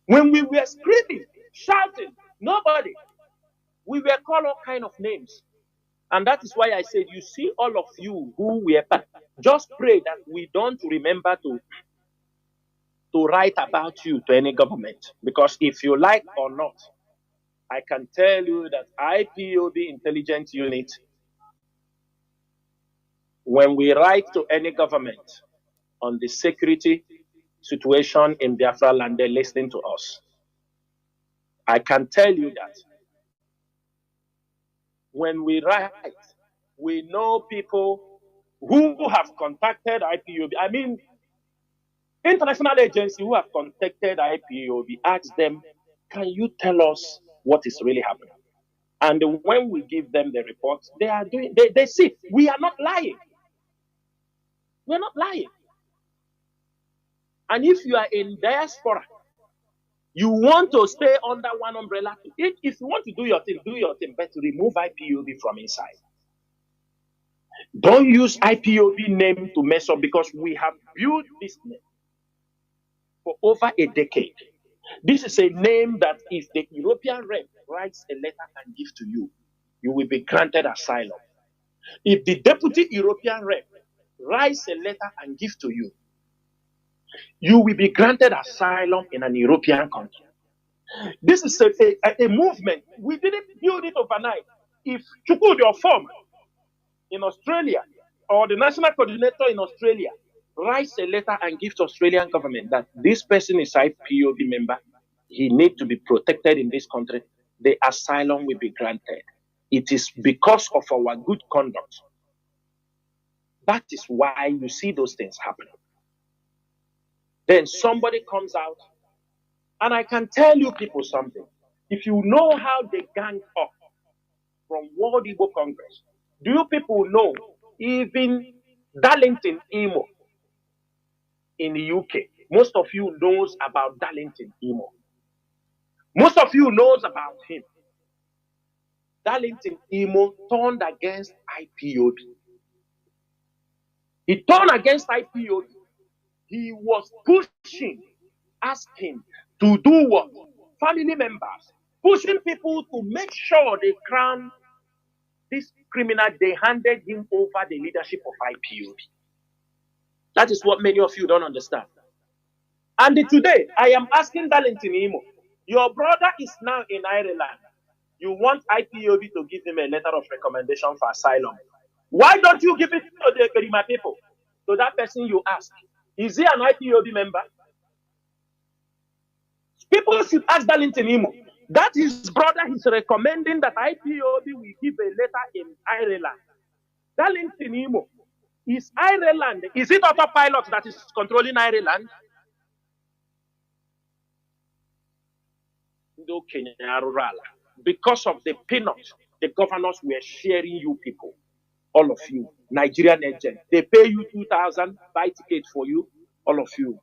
When we were screaming, shouting, nobody, we were called all kind of names. And that is why I said, you see all of you who were back, just pray that we don't remember to write about you to any government. Because if you like or not, I can tell you that IPOB intelligence unit, when we write to any government on the security situation in Biafra land, they're listening to us. I can tell you that when we write, we know people who have contacted IPOB. I mean, international agencies who have contacted IPOB, ask them, can you tell us what is really happening? And when we give them the reports, they are doing, they see, we are not lying. We're not lying. And if you are in diaspora, you want to stay under one umbrella. If you want to do your thing, but remove IPOB from inside. Don't use IPOB name to mess up, because we have built this name for over a decade. This is a name that if the European rep writes a letter and gives to you, you will be granted asylum. If the deputy European rep writes a letter and gives to you, you will be granted asylum in an European country. This is a movement. We didn't build it overnight. If Chukwudi or form in Australia or the national coordinator in Australia writes a letter and gives to Australian government that this person is IPOB member, he needs to be protected in this country, the asylum will be granted. It is because of our good conduct. That is why you see those things happening. Then somebody comes out, and I can tell you people something. If you know how they gang up from World Igbo Congress, do you people know even Darlington Imo in the UK? Most of you knows about Darlington Imo. Most of you knows about him. Darlington Imo turned against IPOB. He turned against IPOB. He was pushing, asking to do what? Family members, pushing people to make sure they crown this criminal. They handed him over the leadership of IPOB. That is what many of you don't understand. And today, I am asking Darlington Imo, your brother is now in Ireland. You want IPOB to give him a letter of recommendation for asylum. Why don't you give it to the Perima people? To that person you ask. Is he an IPOB member? People should ask Darlington Imo. That his brother is recommending that IPOB will give a letter in Ireland. Darlington Imo. Is Ireland, is it autopilot that is controlling Ireland? Because of the peanuts the governors were sharing you people, all of you, Nigerian agent. They pay you 2,000, buy tickets for you, all of you.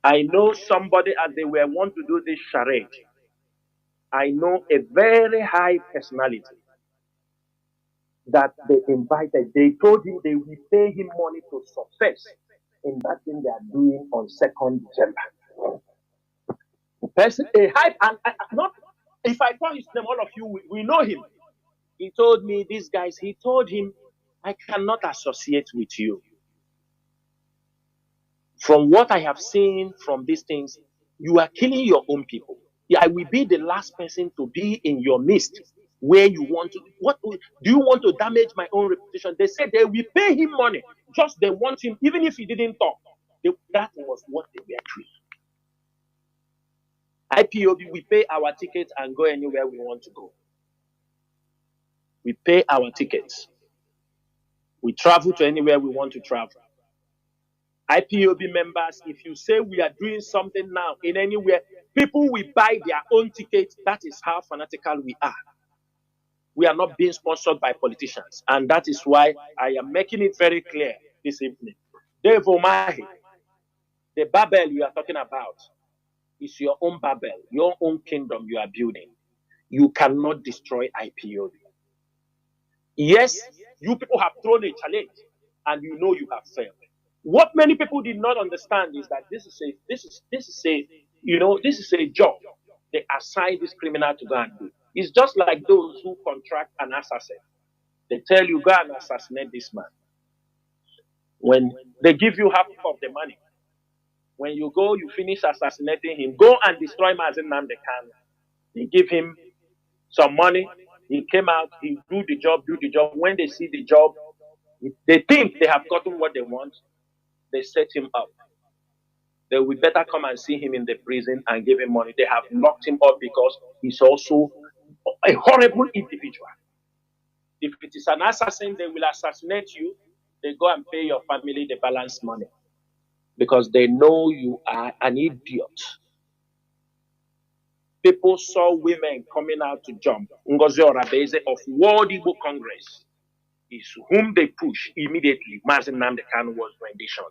I know somebody as they were want to do this charade. I know a very high personality that they invited. They told him they will pay him money to success in that thing they are doing on 2nd December. Person, a hype, and not, if I call his name, all of you, we know him. He told me, these guys, he told him, I cannot associate with you. From what I have seen from these things, you are killing your own people. I will be the last person to be in your midst where you want to. What do you want to damage my own reputation? They said they will pay him money. Just they want him, even if he didn't talk. That was what they were doing. IPOB, we pay our tickets and go anywhere we want to go. We pay our tickets. We travel to anywhere we want to travel. IPOB members, if you say we are doing something now in anywhere, people will buy their own tickets. That is how fanatical we are. We are not being sponsored by politicians. And that is why I am making it very clear this evening. Dave Omahi, the Babel you are talking about is your own Babel, your own kingdom you are building. You cannot destroy IPOB. Yes, you people have thrown a challenge and you know you have failed. What many people did not understand is that this is a job they assign this criminal to go and do. It's just like those who contract an assassin. They tell you, go and assassinate this man. When they give you half of the money, when you go, you finish assassinating him, go and destroy Mazi Nnamdi Kanu. They give him some money. He came out, he do the job. When they see the job, they think they have gotten what they want. They set him up. They will better come and see him in the prison and give him money. They have locked him up because he's also a horrible individual. If it is an assassin, they will assassinate you. They go and pay your family the balance money because they know you are an idiot. People saw women coming out to jump. Ngozi Orabeze of World Igbo Congress is whom they push immediately. Mazi Nnamdi Kanu was rendition.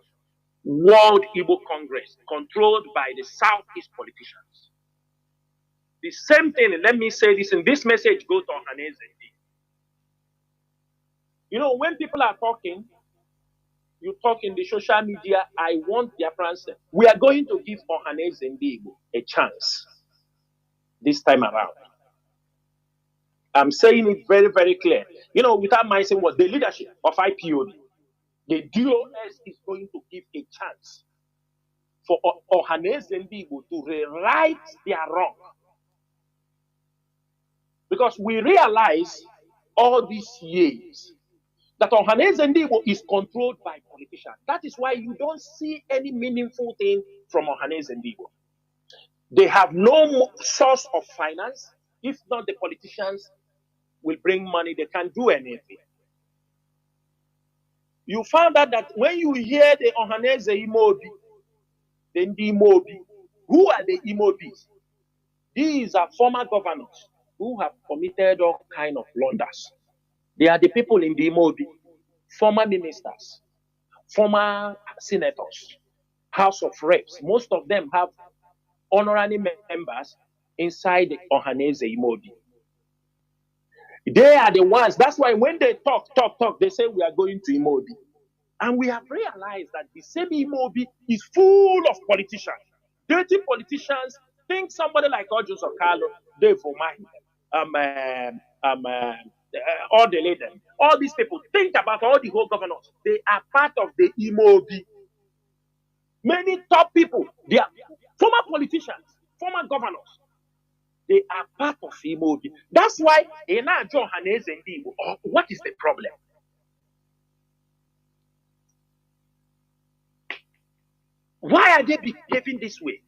World Igbo Congress, controlled by the Southeast politicians. The same thing, let me say this, in this message go to Ohaneze. You know, when people are talking, you talk in the social media, I want Biafrans. We are going to give Ohaneze a chance this time around. I'm saying it very, very clear. You know, without my saying what the leadership of IPOD, the DOS is going to give a chance for Ohaneze to rewrite their wrong. Because we realize all these years that Ohaneze is controlled by politicians. That is why you don't see any meaningful thing from Ohaneze. They have no source of finance. If not, the politicians will bring money. They can't do anything. You found out that when you hear the Ohaneze Imobi, the Imobi, who are the Imobis? These are former governors who have committed all kind of blunders. They are the people in the Imobi, former ministers, former senators, House of Reps. Most of them have honorary members inside the Ohaneze Imobi. They are the ones, that's why when they talk, they say we are going to Imobi. And we have realized that the same Imobi is full of politicians. Dirty politicians. Think somebody like Ojo Sokalo, Dave Omahi, all the ladies, all these people. Think about all the whole governors. They are part of the Imobi. Many top people, they are former politicians, former governors. They are part of Imobi. That's why what is the problem? Why are they behaving this way?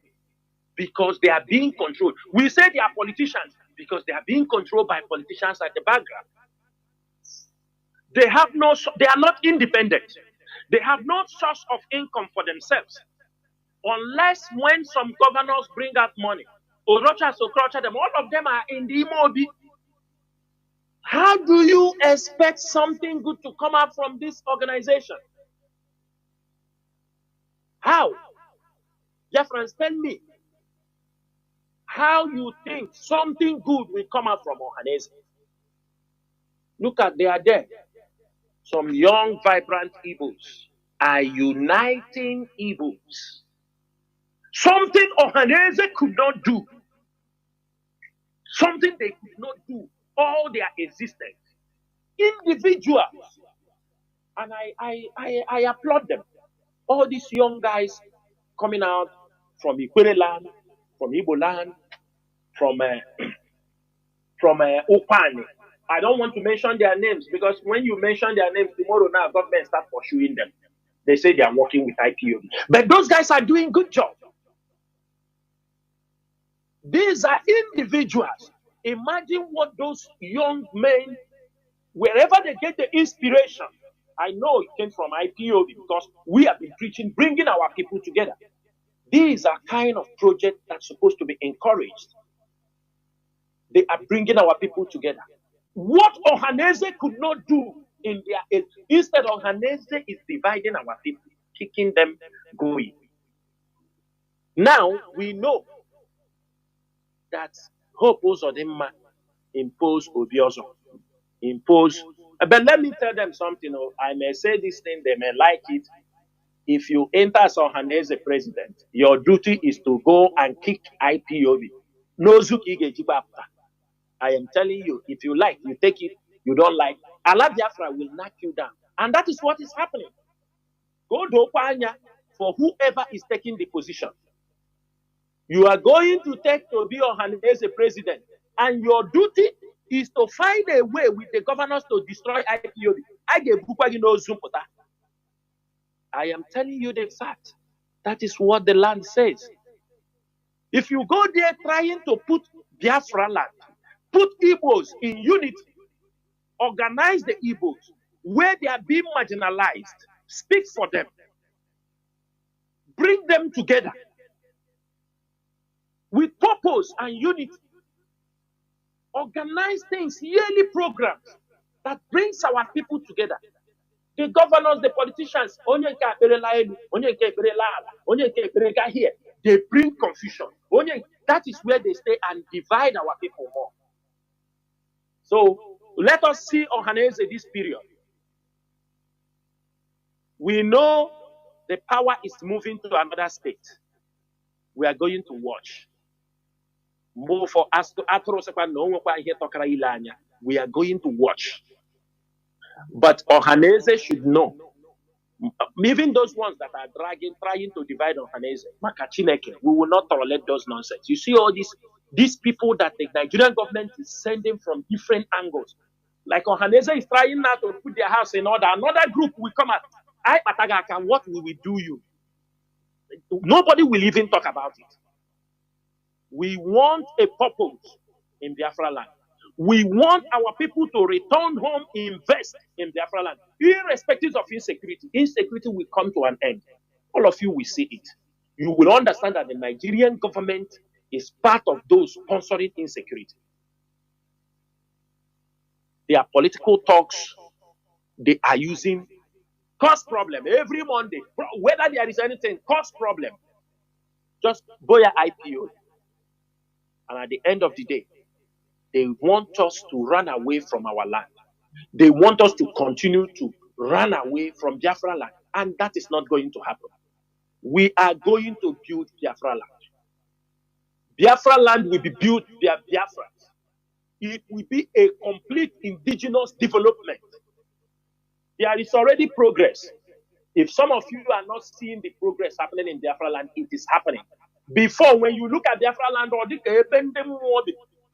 Because they are being controlled. We say they are politicians because they are being controlled by politicians at the background. They have no, they are not independent. They have no source of income for themselves. Unless when some governors bring out money, Orocha, Sokrocha, them, all of them are in the Imobi. How do you expect something good to come out from this organization? How? Biafrans, tell me how you think something good will come out from Ohanese. Look at, they are there. Some young, vibrant Igbos are uniting Igbos. Something Ohanese could not do. Something they could not do all their existence. Individuals. And I applaud them. All these young guys coming out from Ikwere land, from Igbo land, from Opani. I don't want to mention their names because when you mention their names, tomorrow now government start pursuing them. They say they are working with IPOB. But those guys are doing good job. These are individuals. Imagine what those young men, wherever they get the inspiration, I know it came from IPOB because we have been preaching, bringing our people together. These are kind of projects that's supposed to be encouraged. They are bringing our people together. What Ohanese could not do in their, instead Ohanese is dividing our people, kicking them going. Now we know that Hope Uzodimma impose Obiozo, impose. But let me tell them something. I may say this thing, they may like it. If you enter as Ohanese president, your duty is to go and kick IPOB. No Zuki Gejibapta. I am telling you, if you like, you take it. You don't like, Allah Biafra will knock you down. And that is what is happening. Go to Opanya for whoever is taking the position. You are going to take to be Ohanese president. And your duty is to find a way with the governors to destroy IPOB. I am telling you the fact. That is what the land says. If you go there trying to put Biafra land, put Igbos in unity, organize the Igbos where they are being marginalized, speak for them, bring them together with purpose and unity, organize things, yearly programs that brings our people together. The governors, the politicians, here, they bring confusion. That is where they stay and divide our people more. So let us see Ohanese this period. We know the power is moving to another state. We are going to watch. More for us to we are going to watch. But Ohanese should know, even those ones that are trying to divide Ohanese, we will not tolerate those nonsense. You see all these people that the Nigerian government is sending from different angles. Like Ohanese is trying now to put their house in order. Another group will come out. What will we do you? Nobody will even talk about it. We want a purpose in Biafra land. We want our people to return home, invest in Biafra land, irrespective of insecurity. Insecurity will come to an end. All of you will see it. You will understand that the Nigerian government is part of those sponsoring insecurity. Their political talks, they are using cost problem every Monday. Whether there is anything, cost problem. Just boya IPO. And at the end of the day, they want us to run away from our land. They want us to continue to run away from Biafra land. And that is not going to happen. We are going to build Biafra land. Biafra land will be built by Biafrans. It will be a complete indigenous development. There is already progress. If some of you are not seeing the progress happening in Biafra land, it is happening. Before, when you look at Biafra land,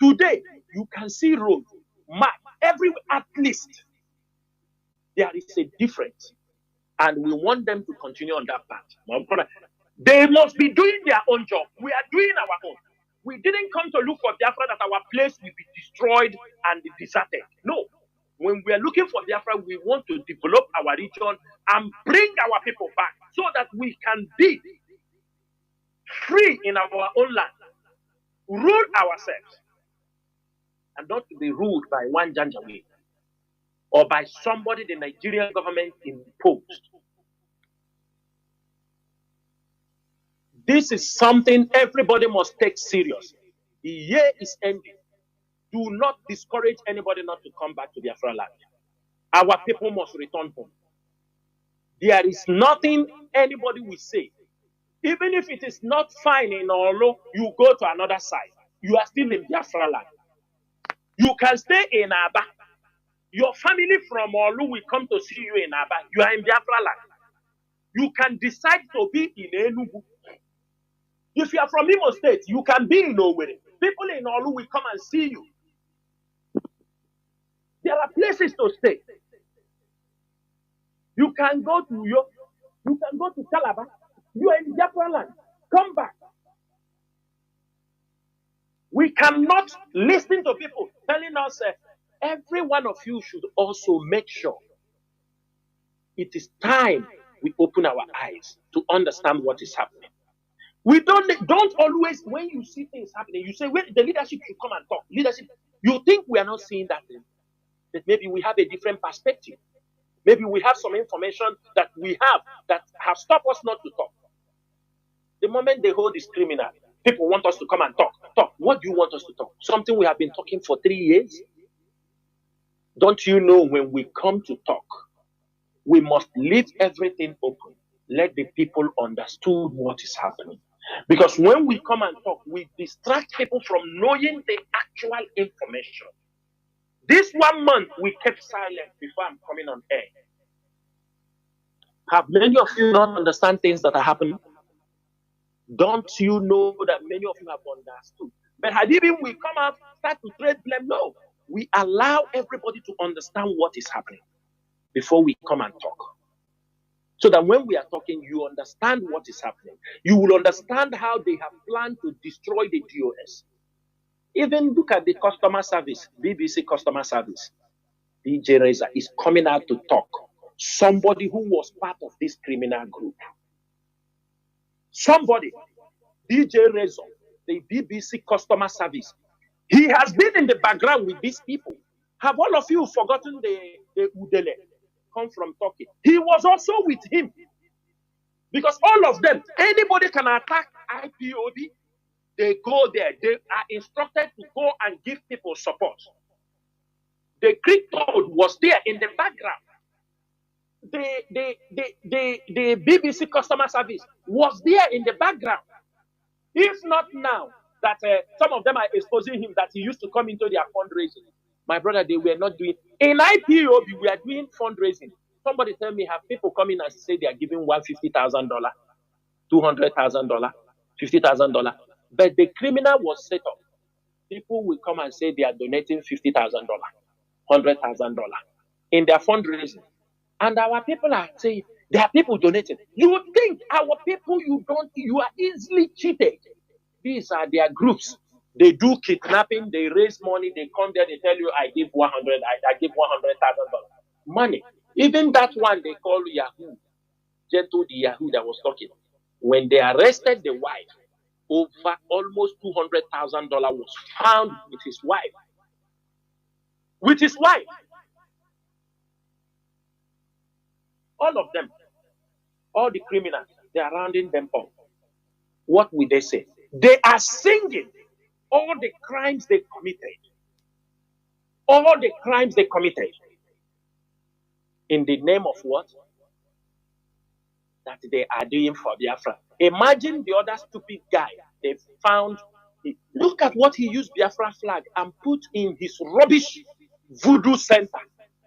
today, you can see roads, map, everywhere, at least. There is a difference. And we want them to continue on that path. They must be doing their own job. We are doing our own. We didn't come to look for Biafra that our place will be destroyed and deserted. No. When we are looking for Biafra, we want to develop our region and bring our people back so that we can be free in our own land, rule ourselves, and not to be ruled by one Janjaweed or by somebody the Nigerian government imposed. This is something everybody must take serious. The year is ending. Do not discourage anybody not to come back to Biafra land. Our people must return home. There is nothing anybody will say. Even if it is not fine in Olo, you go to another side. You are still in Biafra land. You can stay in Aba. Your family from Olu will come to see you in Aba. You are in Biafra land. You can decide to be in Enugu. If you are from Imo State, you can be in Owerri. People in Olu will come and see you. There are places to stay. You can go to you can go to Calabar. You are in Biafra land. Come back. We cannot listen to people telling us every one of you should also make sure it is time we open our eyes to understand what is happening. We don't always, when you see things happening, you say, well, the leadership should come and talk. Leadership, you think we are not seeing that thing? That maybe we have a different perspective. Maybe we have some information that we have that have stopped us not to talk. The moment they hold is criminal, people want us to come and talk. Talk. What do you want us to talk? Something we have been talking for 3 years? Don't you know when we come to talk, we must leave everything open. Let the people understand what is happening. Because when we come and talk, we distract people from knowing the actual information. This 1 month, we kept silent before I'm coming on air. Have many of you not understand things that are happening? Don't you know that many of you have understood? But had even we come out, start to trade blame? No. We allow everybody to understand what is happening before we come and talk. So that when we are talking, you understand what is happening. You will understand how they have planned to destroy the DOS. Even look at the customer service, BBC customer service. DJ Reza is coming out to talk. Somebody who was part of this criminal group. Somebody, DJ Reza, the BBC customer service. He has been in the background with these people. Have all of you forgotten the Udele? Come from Turkey. He was also with him. Because all of them, anybody can attack IPOB. They go there. They are instructed to go and give people support. The Greek code was there in the background. The BBC customer service was there in the background. If not now, that some of them are exposing him that he used to come into their fundraising. My brother, they were not doing. In IPOB, we are doing fundraising. Somebody tell me, have people come in and say they are giving $150,000, $200,000, $50,000. But the criminal was set up. People will come and say they are donating $50,000, $100,000 in their fundraising. And our people are saying, there are people donating. You think our people, you are easily cheated. These are their groups. They do kidnapping, they raise money, they come there, they tell you, I give $100,000, I give $100,000. Money. Even that one they call Yahoo, Gentle the Yahoo that was talking. When they arrested the wife, over almost $200,000 was found with his wife. With his wife. All of them, all the criminals, they are rounding them up. What will they say? They are singing all the crimes they committed. All the crimes they committed. In the name of what? That they are doing for Biafra. Imagine the other stupid guy they found. Look at what he used Biafra flag and put in his rubbish voodoo center.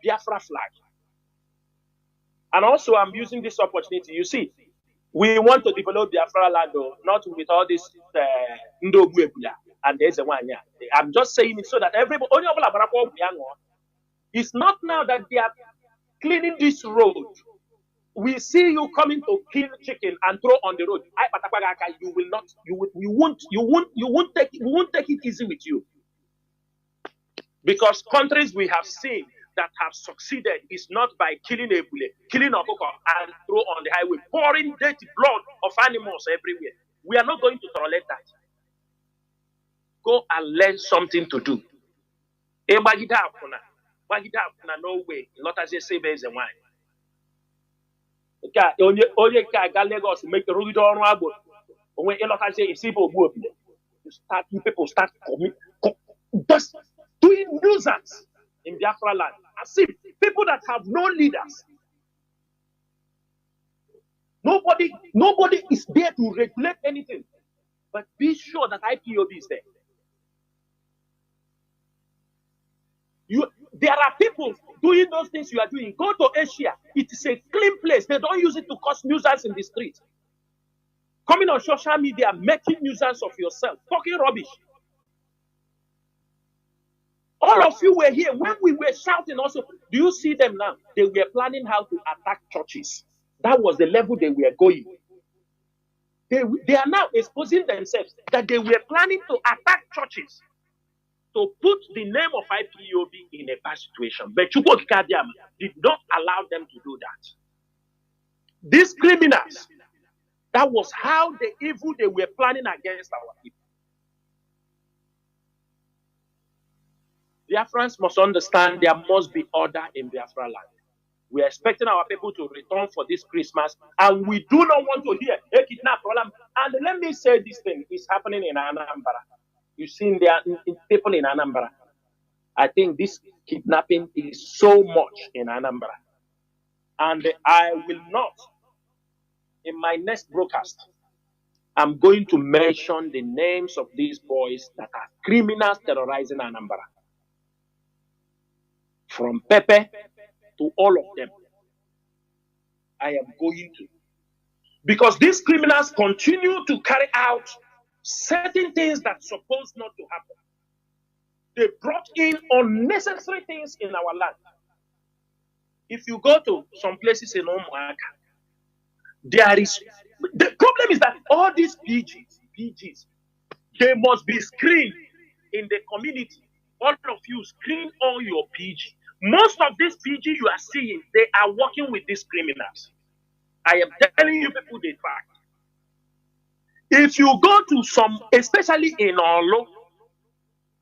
Biafra flag. And also, I'm using this opportunity. You see, we want to develop Biafra land, not with all this Ndobuebula and there's a one. I'm just saying it so that everybody. It's not now that they are cleaning this road. We see you coming to kill chicken and throw on the road. You will not. You won't take it easy with you. Because countries we have seen that have succeeded is not by killing a bullet, killing a cook and throw on the highway, pouring dirty blood of animals everywhere. We are not going to tolerate that. Go and learn something to do. No way. Not as you say, there's a wine. Onye ka ga Lagos make a rugi ọrụ agbo. When you look at say people start just doing nuisance in Biafra land. As if people that have no leaders. Nobody is there to regulate anything. But be sure that IPOB is there. There are people doing those things you are doing. Go to Asia. It is a clean place. They don't use it to cause nuisance in the street. Coming on social media, making nuisance of yourself, talking rubbish. All of you were here when we were shouting also. Do you see them now? They were planning how to attack churches. That was the level they were going. They are now exposing themselves that they were planning to attack churches to put the name of IPOB in a bad situation. But Chukwu did not allow them to do that. These criminals, that was how the evil they were planning against our people. Biafrans must understand there must be order in Biafra land. We are expecting our people to return for this Christmas, and we do not want to hear a kidnap problem. And let me say this thing is happening in Anambra. You've seen there are people in Anambra. I think this kidnapping is so much in Anambra. And I will not, in my next broadcast, I'm going to mention the names of these boys that are criminals terrorizing Anambra. From Pepe to all of them. I am going to. Because these criminals continue to carry out certain things that supposed not to happen. They brought in unnecessary things in our land. If you go to some places in Omuaka, the problem is that all these PGs, they must be screened in the community. All of you screen all your PG. Most of these PG you are seeing, they are working with these criminals. I am telling you people the fact. If you go to some, especially in Olo,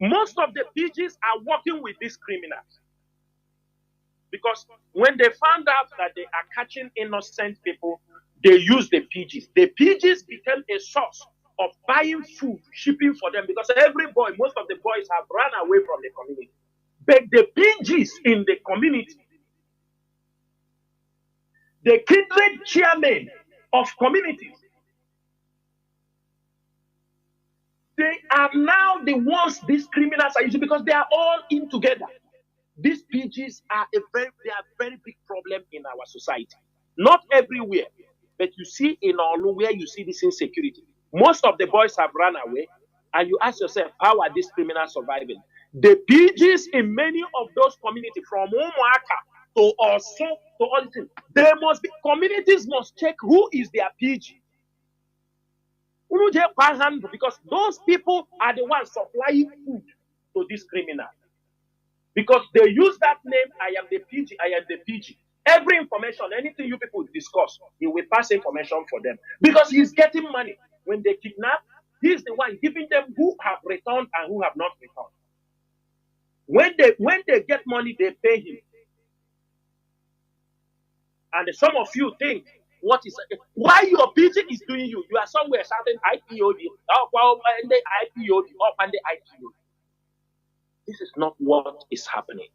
most of the PGs are working with these criminals. Because when they found out that they are catching innocent people, they use the PGs. The PGs became a source of buying food, shipping for them, because most of the boys have run away from the community. But the PGs in the community, the kindred chairmen of communities, they are now the ones these criminals are using because they are all in together. These PGs are a very big problem in our society. Not everywhere, but you see in Olu where you see this insecurity. Most of the boys have run away, and you ask yourself, how are these criminals surviving? The PGs in many of those communities, from Umuaka to Osu to all things, communities must check who is their PG. Because those people are the ones supplying food to these criminals. Because they use that name, I am the PG, I am the PG. Every information, anything you people discuss, he will pass information for them. Because he's getting money. When they kidnap, he's the one giving them who have returned and who have not returned. When they get money, they pay him. And some of you think, why your PG is doing you? You are somewhere shouting IPOD, and the IPOD, and the IPOD. This is not what is happening.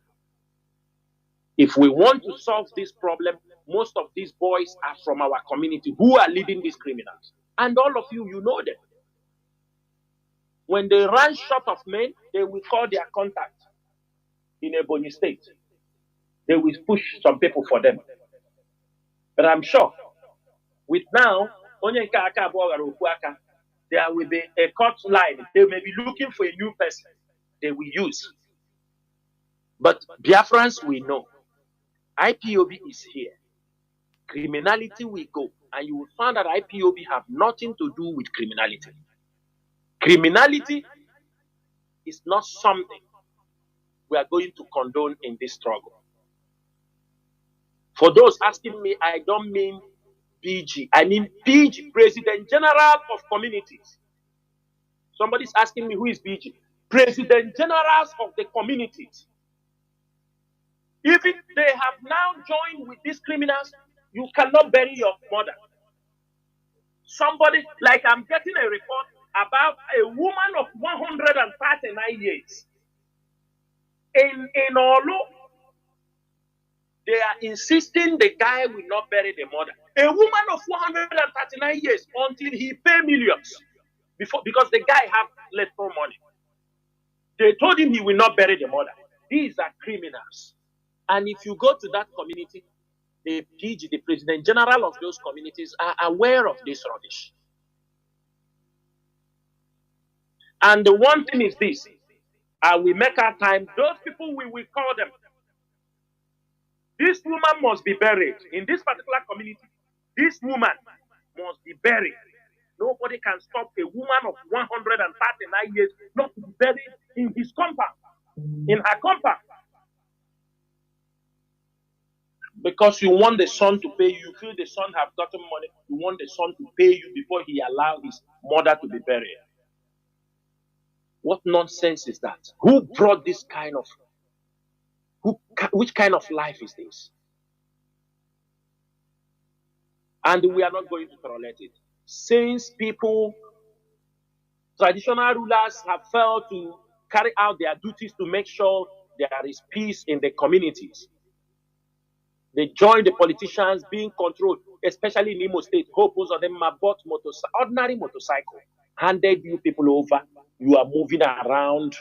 If we want to solve this problem, most of these boys are from our community who are leading these criminals. And all of you, you know them. When they run short of men, they will call their contact in Ebonyi State. They will push some people for them. But I'm sure, with now, there will be a court line. They may be looking for a new person they will use. But Biafrans, we know. IPOB is here. Criminality will go. And you will find that IPOB have nothing to do with criminality. Criminality is not something we are going to condone in this struggle. For those asking me, I don't mean PG. I mean PG, President General of Communities. Somebody's asking me who is PG. President Generals of the communities. Even they have now joined with these criminals, you cannot bury your mother. Somebody, like I'm getting a report about a woman of 139 years. In Olu, they are insisting the guy will not bury the mother. A woman of 139 years until he pay millions because the guy have little money. They told him he will not bury the mother. These are criminals. And if you go to that community, the PG, the President General of those communities, are aware of this rubbish. And the one thing is this, we make our time, those people we will call them. This woman must be buried. In this particular community, this woman must be buried. Nobody can stop a woman of 139 years not to be buried in his compound, in her compound. Because you want the son to pay you. You feel the son have gotten money. You want the son to pay you before he allows his mother to be buried. What nonsense is that? Who brought this kind of, which kind of life is this? And we are not going to tolerate it. Since people, traditional rulers have failed to carry out their duties to make sure there is peace in the communities, they join the politicians being controlled, especially in Imo State. Hope most of them are bought ordinary motorcycle, handed you people over. You are moving around,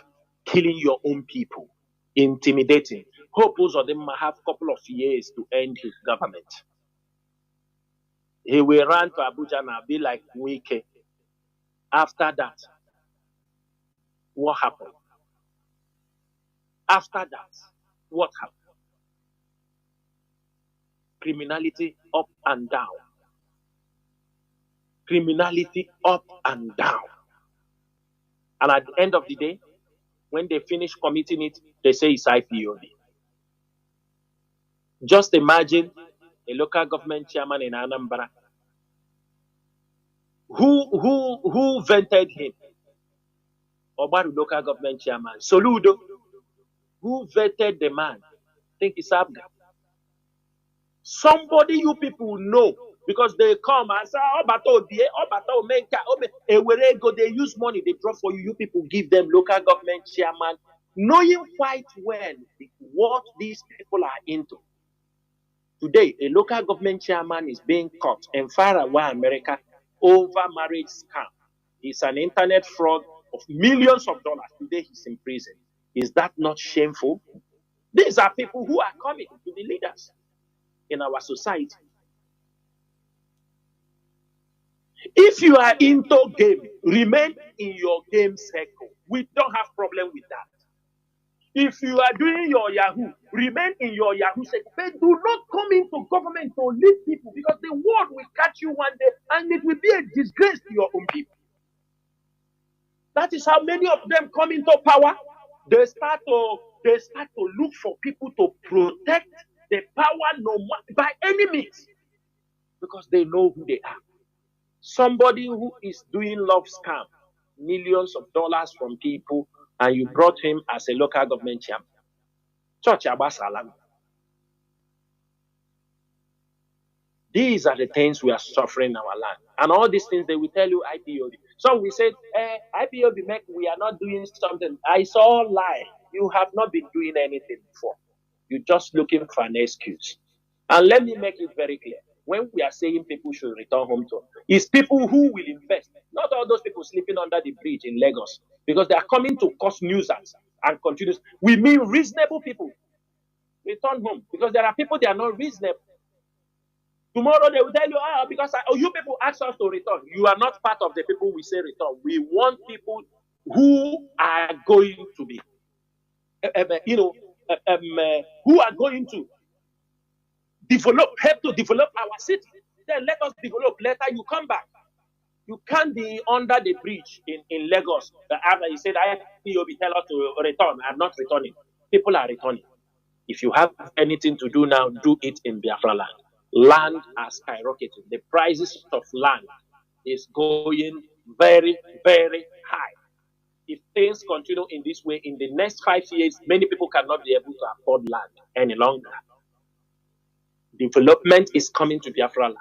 killing your own people, intimidating. Hope most of them have a couple of years to end his government. He will run to Abuja now, be like Wike. After that, what happened? After that, what happened? Criminality up and down. Criminality up and down. And at the end of the day, when they finish committing it, they say it's IPOB. Just imagine a local government chairman in Anambra. Who vented him? Obaru local government chairman. Soludo. Who vetted the man? Think it's Abga. Somebody you people know, because they come and say, they use money, they draw for you. You people give them local government chairman, knowing quite well what these people are into. Today, a local government chairman is being caught in faraway America over marriage scam. It's an internet fraud of millions of dollars. Today, he's in prison. Is that not shameful? These are people who are coming to be leaders in our society. If you are into game, remain in your game circle. We don't have problem with that. If you are doing your Yahoo, remain in your Yahoo circle. But do not come into government to lead people, because the world will catch you one day and it will be a disgrace to your own people. That is how many of them come into power. They start to look for people to protect the power by any means, because they know who they are. Somebody who is doing love scam, millions of dollars from people, and you brought him as a local government chairman. Church Abasalam. These are the things we are suffering in our land. And all these things, they will tell you IPOB. So we said, IPOB, we are not doing something. I saw lie. You have not been doing anything before. You're just looking for an excuse. And let me make it very clear. When we are saying people should return home to, it's people who will invest. Not all those people sleeping under the bridge in Lagos, because they are coming to cause nuisance and continue. We mean reasonable people. Return home, because there are people that are not reasonable. Tomorrow they will tell you, because you people ask us to return. You are not part of the people we say return. We want people who are going to be, who are going to help to develop our city. Then let us develop. Later you come back. You can't be under the bridge in Lagos. After you said IPOB tell us to return, I'm not returning. People are returning. If you have anything to do now, do it in Biafra land. Land has skyrocketed. The prices of land is going very, very high. If things continue in this way, in the next 5 years, many people cannot be able to afford land any longer. Development is coming to Biafra land.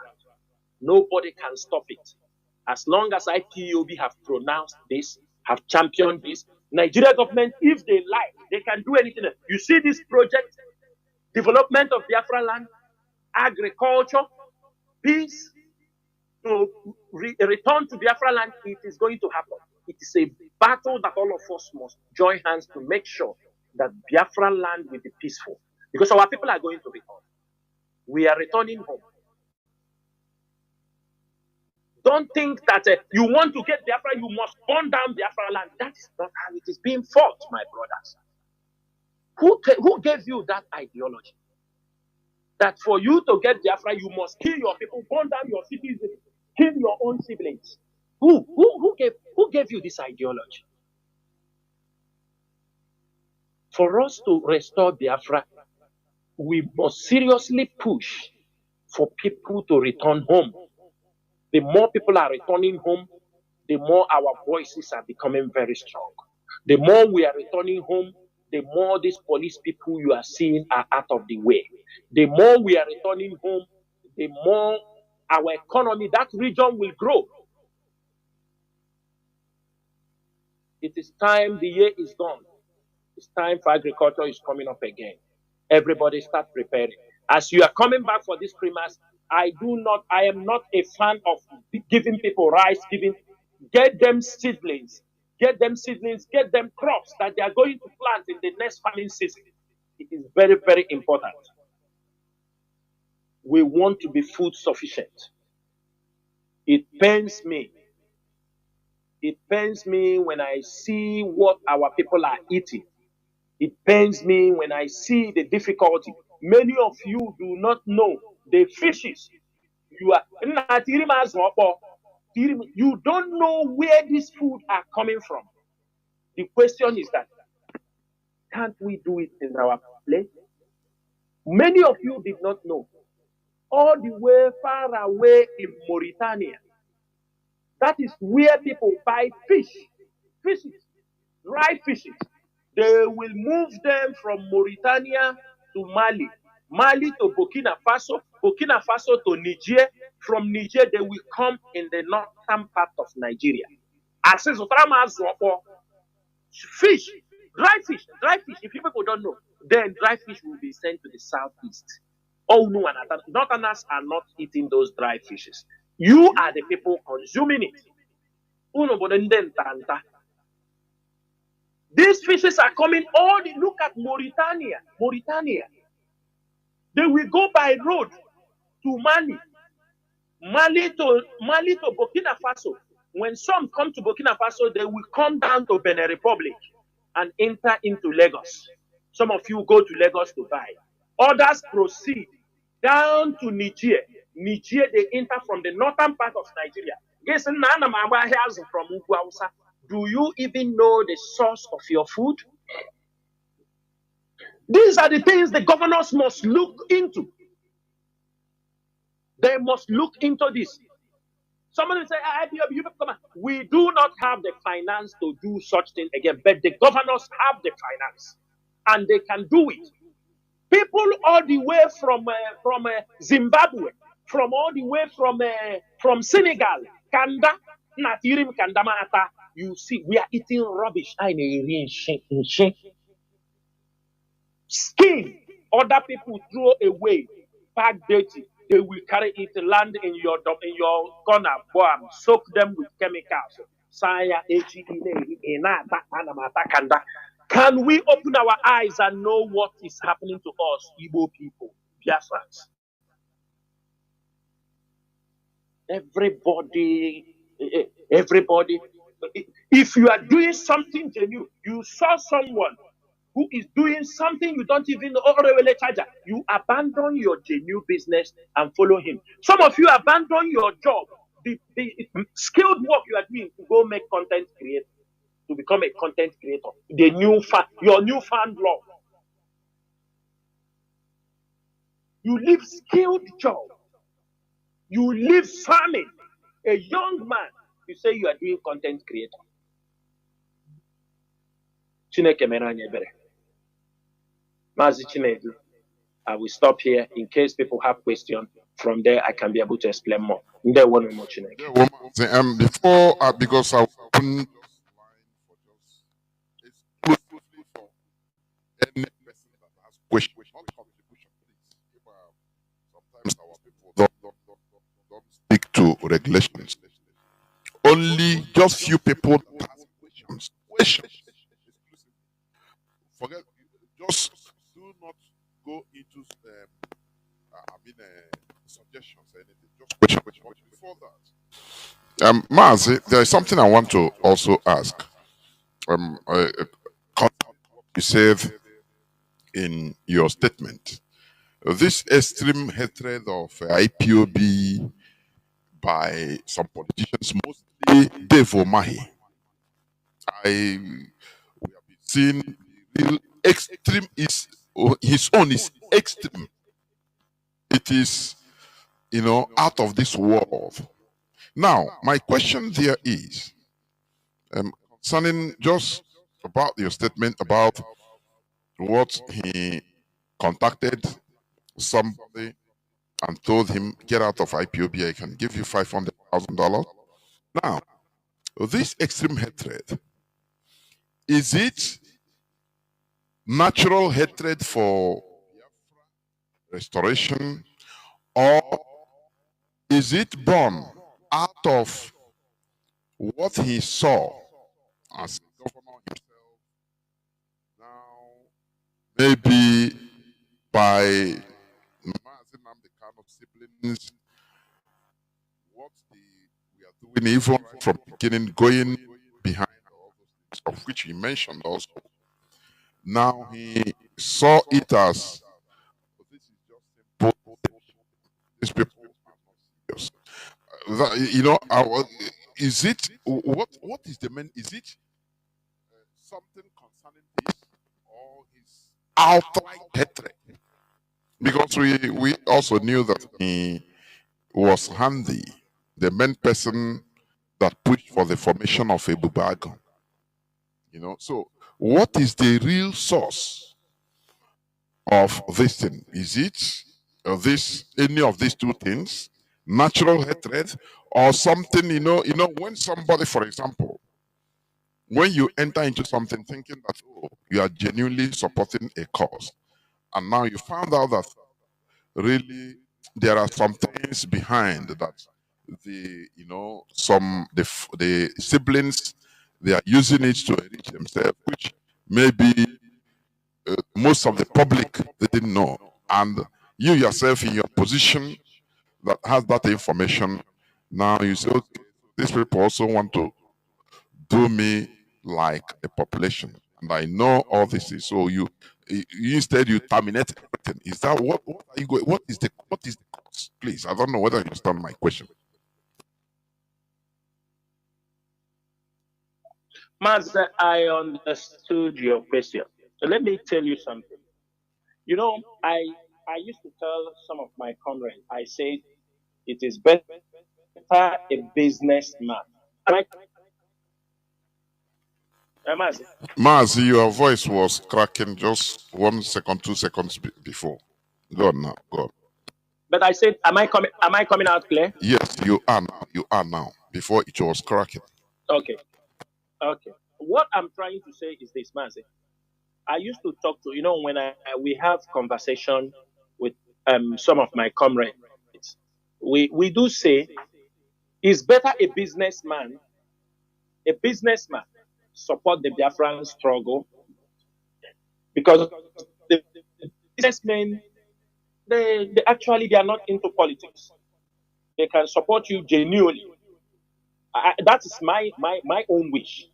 Nobody can stop it. As long as IPOB have pronounced this, have championed this, Nigeria government, if they like, they can do anything. You see this project, development of Biafra land, agriculture, peace, to return to Biafra land, it is going to happen. It is a battle that all of us must join hands to make sure that Biafra land will be peaceful. Because our people are going to return. We are returning home. Don't think that you want to get Biafra, you must burn down Biafra land. That is not how it is being fought, my brothers. Who gave you that ideology? That for you to get Biafra, you must kill your people, burn down your cities, kill your own siblings. Who gave you this ideology? For us to restore Biafra, we must seriously push for people to return home. The more people are returning home, the more our voices are becoming very strong. The more we are returning home, the more these police people you are seeing are out of the way. The more we are returning home, the more our economy, that region will grow. It is time, the year is gone. It's time for agriculture is coming up again. Everybody start preparing. As you are coming back for this Christmas, I am not a fan of giving people rice, get them seedlings, get them crops that they are going to plant in the next farming season. It is very, very important. We want to be food sufficient. It pains me. It pains me when I see what our people are eating. It pains me when I see the difficulty. Many of you do not know the fishes. You don't know where these food are coming from. The question is that, can't we do it in our place? Many of you did not know. All the way far away in Mauritania, that is where people buy fishes, dry fishes. They will move them from Mauritania to Mali, Mali to Burkina Faso to Niger. From Niger, they will come in the northern part of Nigeria. Fish, dry fish. If people don't know, then dry fish will be sent to the southeast. Oh no, northerners are not eating those dry fishes. You are the people consuming it. These fishes are coming look at Mauritania. They will go by road to Mali to Burkina Faso. When some come to Burkina Faso, they will come down to Benin Republic and enter into Lagos. Some of you go to Lagos to buy. Others proceed down to Niger. Niger, they enter from the northern part of Nigeria. Do you even know the source of your food? These are the things the governors must look into. They must look into this. Somebody will say, we do not have the finance to do such thing again, but the governors have the finance and they can do it. People all the way from Zimbabwe, all the way from Senegal, Kanda, Natirim, Kandamata, you see, we are eating rubbish. Skin, other people throw away, pack dirty. They will carry it, land in your corner, bomb, soak them with chemicals. Can we open our eyes and know what is happening to us, Igbo people, Biafrans? Everybody. If you are doing something genuine, you saw someone who is doing something you don't even know, you abandon your genuine business and follow him. Some of you abandon your job, the skilled work you are doing to go make content creator, to become a content creator. Your newfound love. You leave skilled job. You leave farming. A young man, you say you are doing content creator. Chineke mere anyị ebere. Mazi Chinedu, I will stop here in case people have questions. From there, I can be able to explain more. Before, because I open exclusively for any person that has question, not contribution, please. Sometimes our people don't stick to regulations. Only just few people that has questions. Forget, just do not go into suggestions or anything. Just question. But before that, Mazi, there is something I want to also ask. You said in your statement, this extreme hatred of IPOB by some politicians, mostly Dave Omahi. We have been seeing real extreme is his own is extreme. It is, out of this world. Now, my question there is concerning just about your statement about what he contacted somebody and told him, get out of IPOB, I can give you $500,000. Now, this extreme hatred, is it natural hatred for restoration, or is it born out of what he saw as governor himself? Now, maybe by Mazi Nnamdi Kanu siblings, what we are doing, even from beginning, going behind all those things, of which he mentioned also. Now he saw it as this is just simple. These people are not serious. Is it what is the main? Is it something concerning this, or his outright hatred? Because we also knew that he was handy, the main person that pushed for the formation of a Bubagon. So what is the real source of this thing? Is it any of these two things, natural hatred, or something? When somebody, for example, when you enter into something thinking that you are genuinely supporting a cause, and now you found out that really there are some things behind that the siblings, they are using it to enrich themselves, which maybe most of the public they didn't know, and you yourself in your position that has that information, now you say, okay, these people also want to do me like a population, and I know all this is, so you instead you terminate everything. Is that what are you going? What is the cause? Please, I don't know whether you understand my question. Master, I understood your question. Let me tell you something. I used to tell some of my comrades, I said, it is better a businessman. Mazi, your voice was cracking just 1 second, 2 seconds before. Go on now. Go on. But I said, am I coming out clear? Yes, you are now. You are now. Before it was cracking. Okay. What I'm trying to say is this, Mazi. I used to talk to, when we have conversation with some of my comrades, we do say it's better a businessman support the Biafran struggle, because the businessmen, they are not into politics. They can support you genuinely. That is my own wish.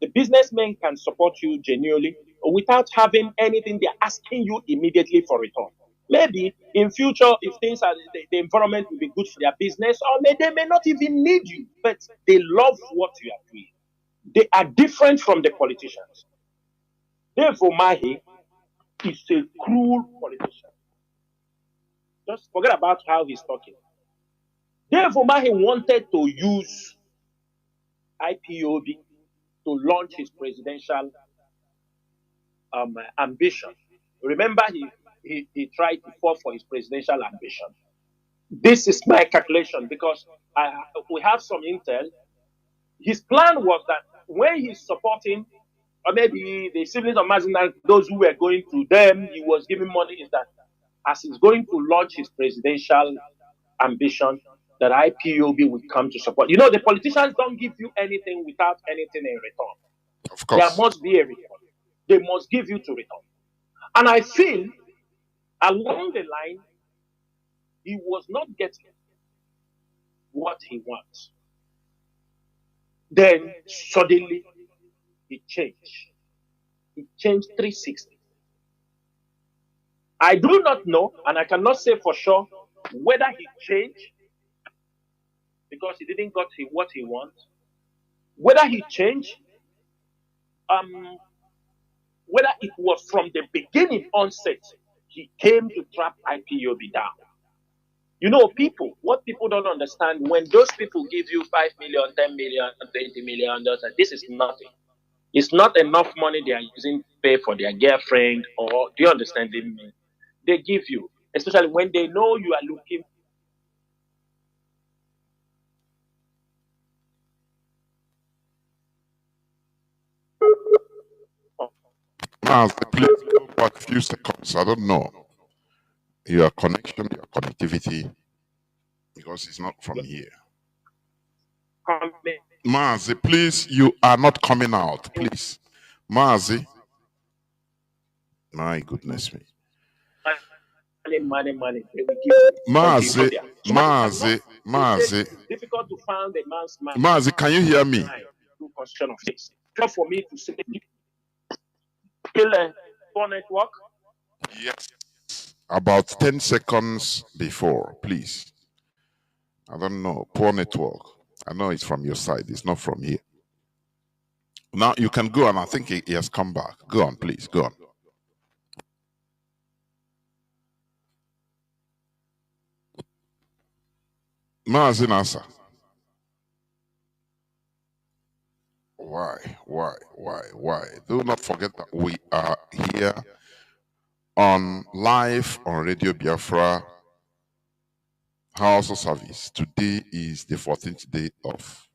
The businessmen can support you genuinely without having anything they're asking you immediately for return. Maybe in future, if things are the environment will be good for their business, or they may not even need you, but they love what you are doing. They are different from the politicians. Therefore, Mahi is a cruel politician. Just forget about how he's talking. Dave Umahi wanted to use IPOB to launch his presidential ambition. Remember, he tried to fall for his presidential ambition. This is my calculation because we have some intel. His plan was that when he's supporting, or maybe the siblings of Mazi, those who were going to them, he was giving money, is that as he's going to launch his presidential ambition, that IPOB would come to support. You know, the politicians don't give you anything without anything in return. Of course. There must be a return. They must give you to return. And I feel along the line, he was not getting what he wants. Then suddenly he changed. He changed 360. I do not know, and I cannot say for sure whether he changed because he didn't get what he wants. Whether he changed, whether it was from the beginning onset, he came to trap IPOB down. You know, what people don't understand, when those people give you 5 million, 10 million, 20 million, this is nothing. It's not enough money they are using to pay for their girlfriend, or do you understand me? They give you, especially when they know you are looking. Now, please go back a few seconds. I don't know your connection, your connectivity, because it's not from here. Mazi, please, you are not coming out, please. Mazi. My goodness me. Money. Mazi. Difficult to find a man's mind. Mazi, can you hear me? Question of this. Just for me to say, kill a poor network. Yes. About 10 seconds before, please. I don't know. Poor network. I know it's from your side. It's not from here. Now you can go, and I think he has come back. Go on, please. Go on. Mazi Nasa. Why? Do not forget that we are here on live on Radio Biafra House of Service. Today is the 14th day of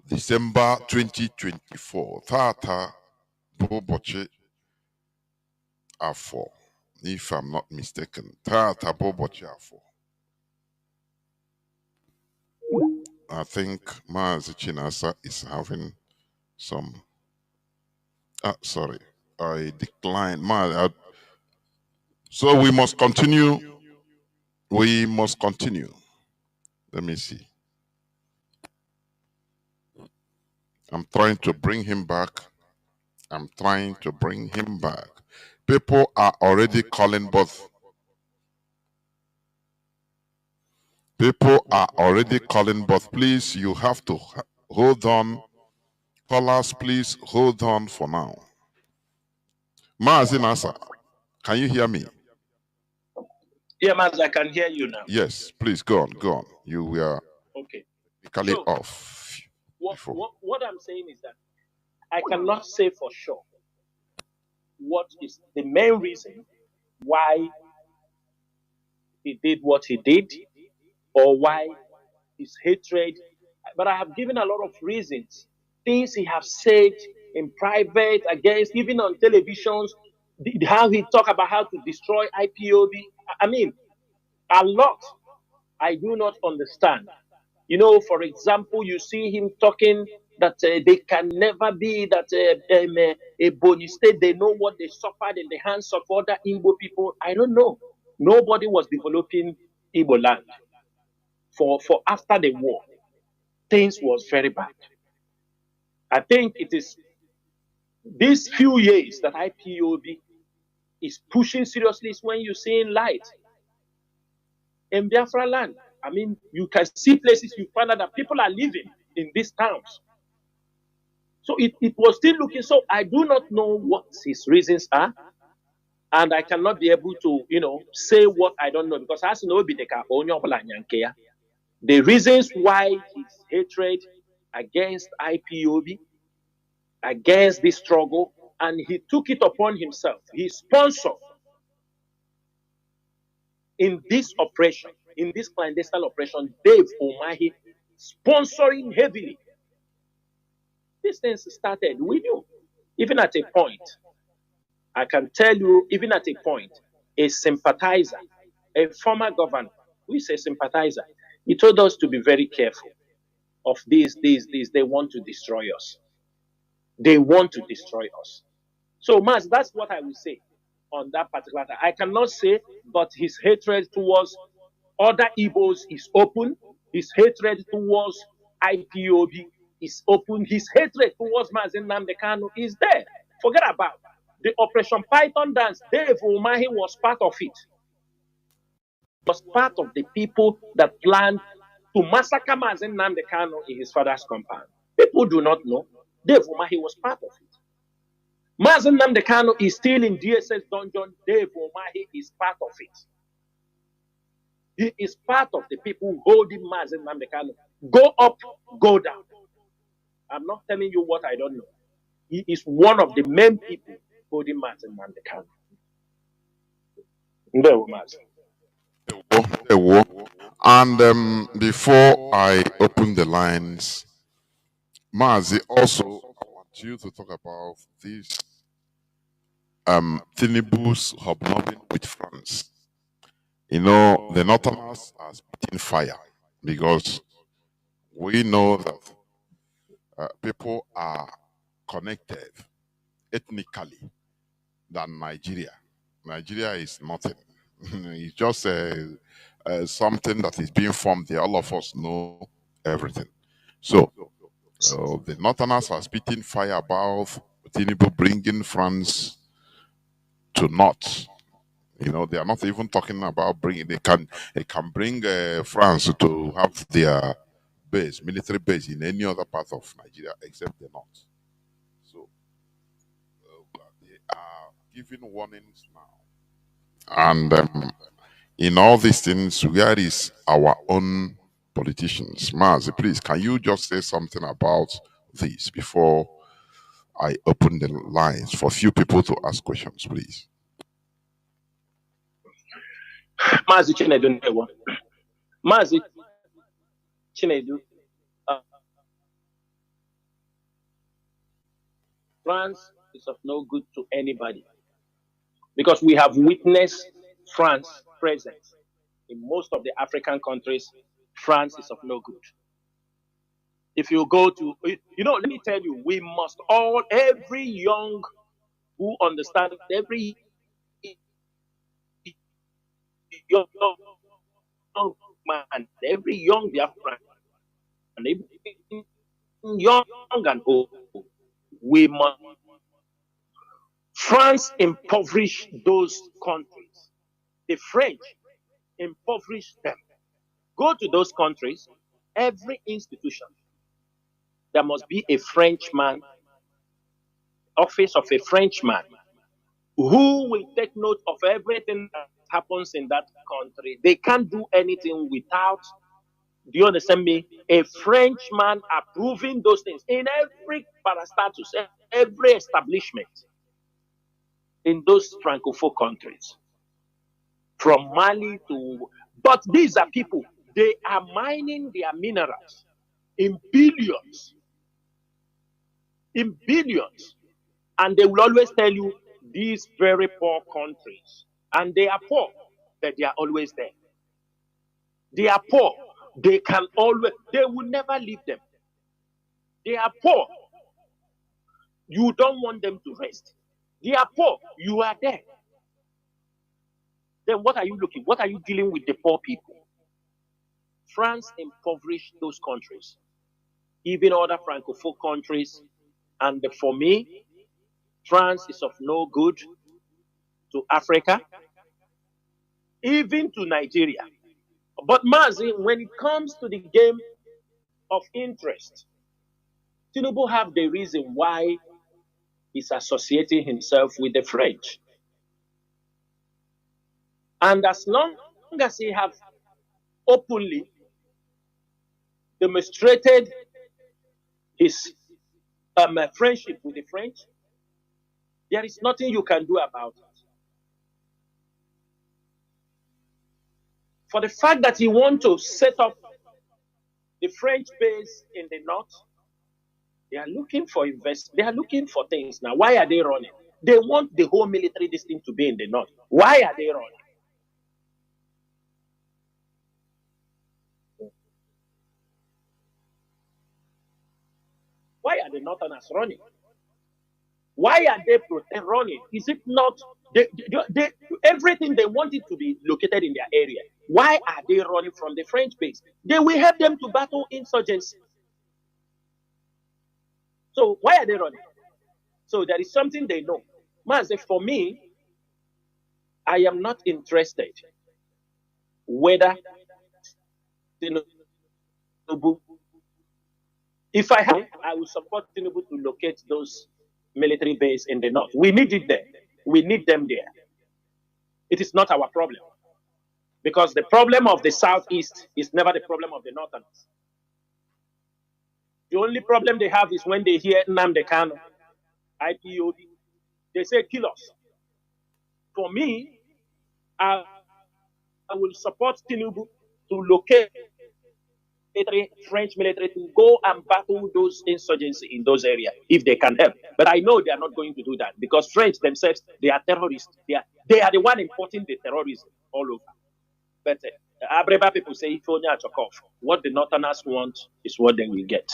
December 2024. Tata Boboche Afo. If I'm not mistaken. Tata Boboche Afo. I think Mazi Chinasa is having some. Sorry, I declined. So we must continue. We must continue. Let me see. I'm trying to bring him back. People are already calling both. Please, you have to hold on. Callers, please hold on for now. Mazi Nasa, can you hear me? Yeah, Mazi, I can hear you now. Yes, please go on. You were okay. Off. What I'm saying is that I cannot say for sure what is the main reason why he did what he did, or why his hatred. But I have given a lot of reasons, things he has said in private, against, even on televisions, how he talk about how to destroy IPOB. I mean, a lot I do not understand. You know, for example, you see him talking that they can never be that a Boni state. They know what they suffered in the hands of other Igbo people. I don't know. Nobody was developing Igbo land for after the war. Things was very bad. I think it is these few years that IPOB is pushing seriously is when you're seeing light in Biafra land. I mean, you can see places you find out that people are living in these towns. So it was still looking. So I do not know what his reasons are. And I cannot be able to, say what I don't know because as no be the reasons why his hatred against IPOB, against this struggle, and he took it upon himself. He sponsored in this operation, in this clandestine operation, Dave Umahi sponsoring heavily. These things started. We knew, even at a point. I can tell you, even at a point, a sympathizer, a former governor, who is a sympathizer, he told us to be very careful of these. They want to destroy us. They want to destroy us. So, Maz, that's what I will say on that particular time. I cannot say, but his hatred towards other Igbos is open. His hatred towards IPOB is open. His hatred towards Mazi Nnamdi Kanu is there. Forget about the Operation Python dance. Dave Umahi was part of it. Was part of the people that planned to massacre Mazi Nnamdi Kanu in his father's compound. People do not know. Dave Umahi was part of it. Mazi Nnamdi Kanu is still in DSS dungeon. Dave Umahi is part of it. He is part of the people holding Mazi Nnamdi Kanu. Go up, go down. I'm not telling you what I don't know. He is one of the main people holding Mazi Nnamdi Kanu. And before I open the lines, Mazi, also I want you to talk about this Tinubu's hobnobbing with France. You know, the Northerners are spitting fire because we know that people are connected ethnically than Nigeria. Nigeria is nothing. It's just something that is being formed there. All of us know everything. So the Northerners are spitting fire about Tinubu bringing France to North. You know, they are not even talking about bringing. They can bring France to have their base, military base in any other part of Nigeria except the North. So they are giving warnings now. And in all these things, where is our own politicians? Mazi, please, can you just say something about this before I open the lines for few people to ask questions, please? Mazi Chinedu Ndewo. Mazi Chinedu. France is of no good to anybody because we have witnessed France presence in most of the African countries. France is of no good. If you go to, let me tell you, we must all, every young who understands, every young man, every young Biafran, and every young and old, we must. France impoverished those countries. The French impoverished them. Go to those countries, every institution, there must be a Frenchman, office of a Frenchman, who will take note of everything that happens in that country. They can't do anything without, do you understand me? A Frenchman approving those things in every parastatus, every establishment in those Francophone countries. From Mali to, but these are people, they are mining their minerals in billions. In billions. And they will always tell you these very poor countries. And they are poor, but they are always there. They are poor. They can always, they will never leave them. They are poor. You don't want them to rest. They are poor. You are there. Then what are you looking? What are you dealing with the poor people? France impoverished those countries, even other Francophone countries. And for me, France is of no good to Africa, even to Nigeria. But Mazi, when it comes to the game of interest, Tinubu have the reason why he's associating himself with the French. And as long as he have openly demonstrated his friendship with the French, there is nothing you can do about it. For the fact that he wants to set up the French base in the north, they are looking for They are looking for things now. Why are they running? They want the whole military district to be in the north. Why are they running? Why are the northerners running? Why are they running? Is it not everything they want it to be located in their area? Why are they running from the French base? They will help them to battle insurgency. So why are they running? So there is something they know. Mazi, for me, I am not interested whether Tinubu, if I have, I will support Tinubu to locate those military bases in the north. We need it there. We need them there. It is not our problem. Because the problem of the southeast is never the problem of the northerners. The only problem they have is when they hear Nnamdi Kanu, IPOB, they say kill us. For me, I will support Tinubu to locate French military to go and battle those insurgency in those areas if they can help. But I know they are not going to do that because French themselves, they are terrorists. They are the one importing the terrorism all over. But Abreba people say if only what the northerners want is what they will get.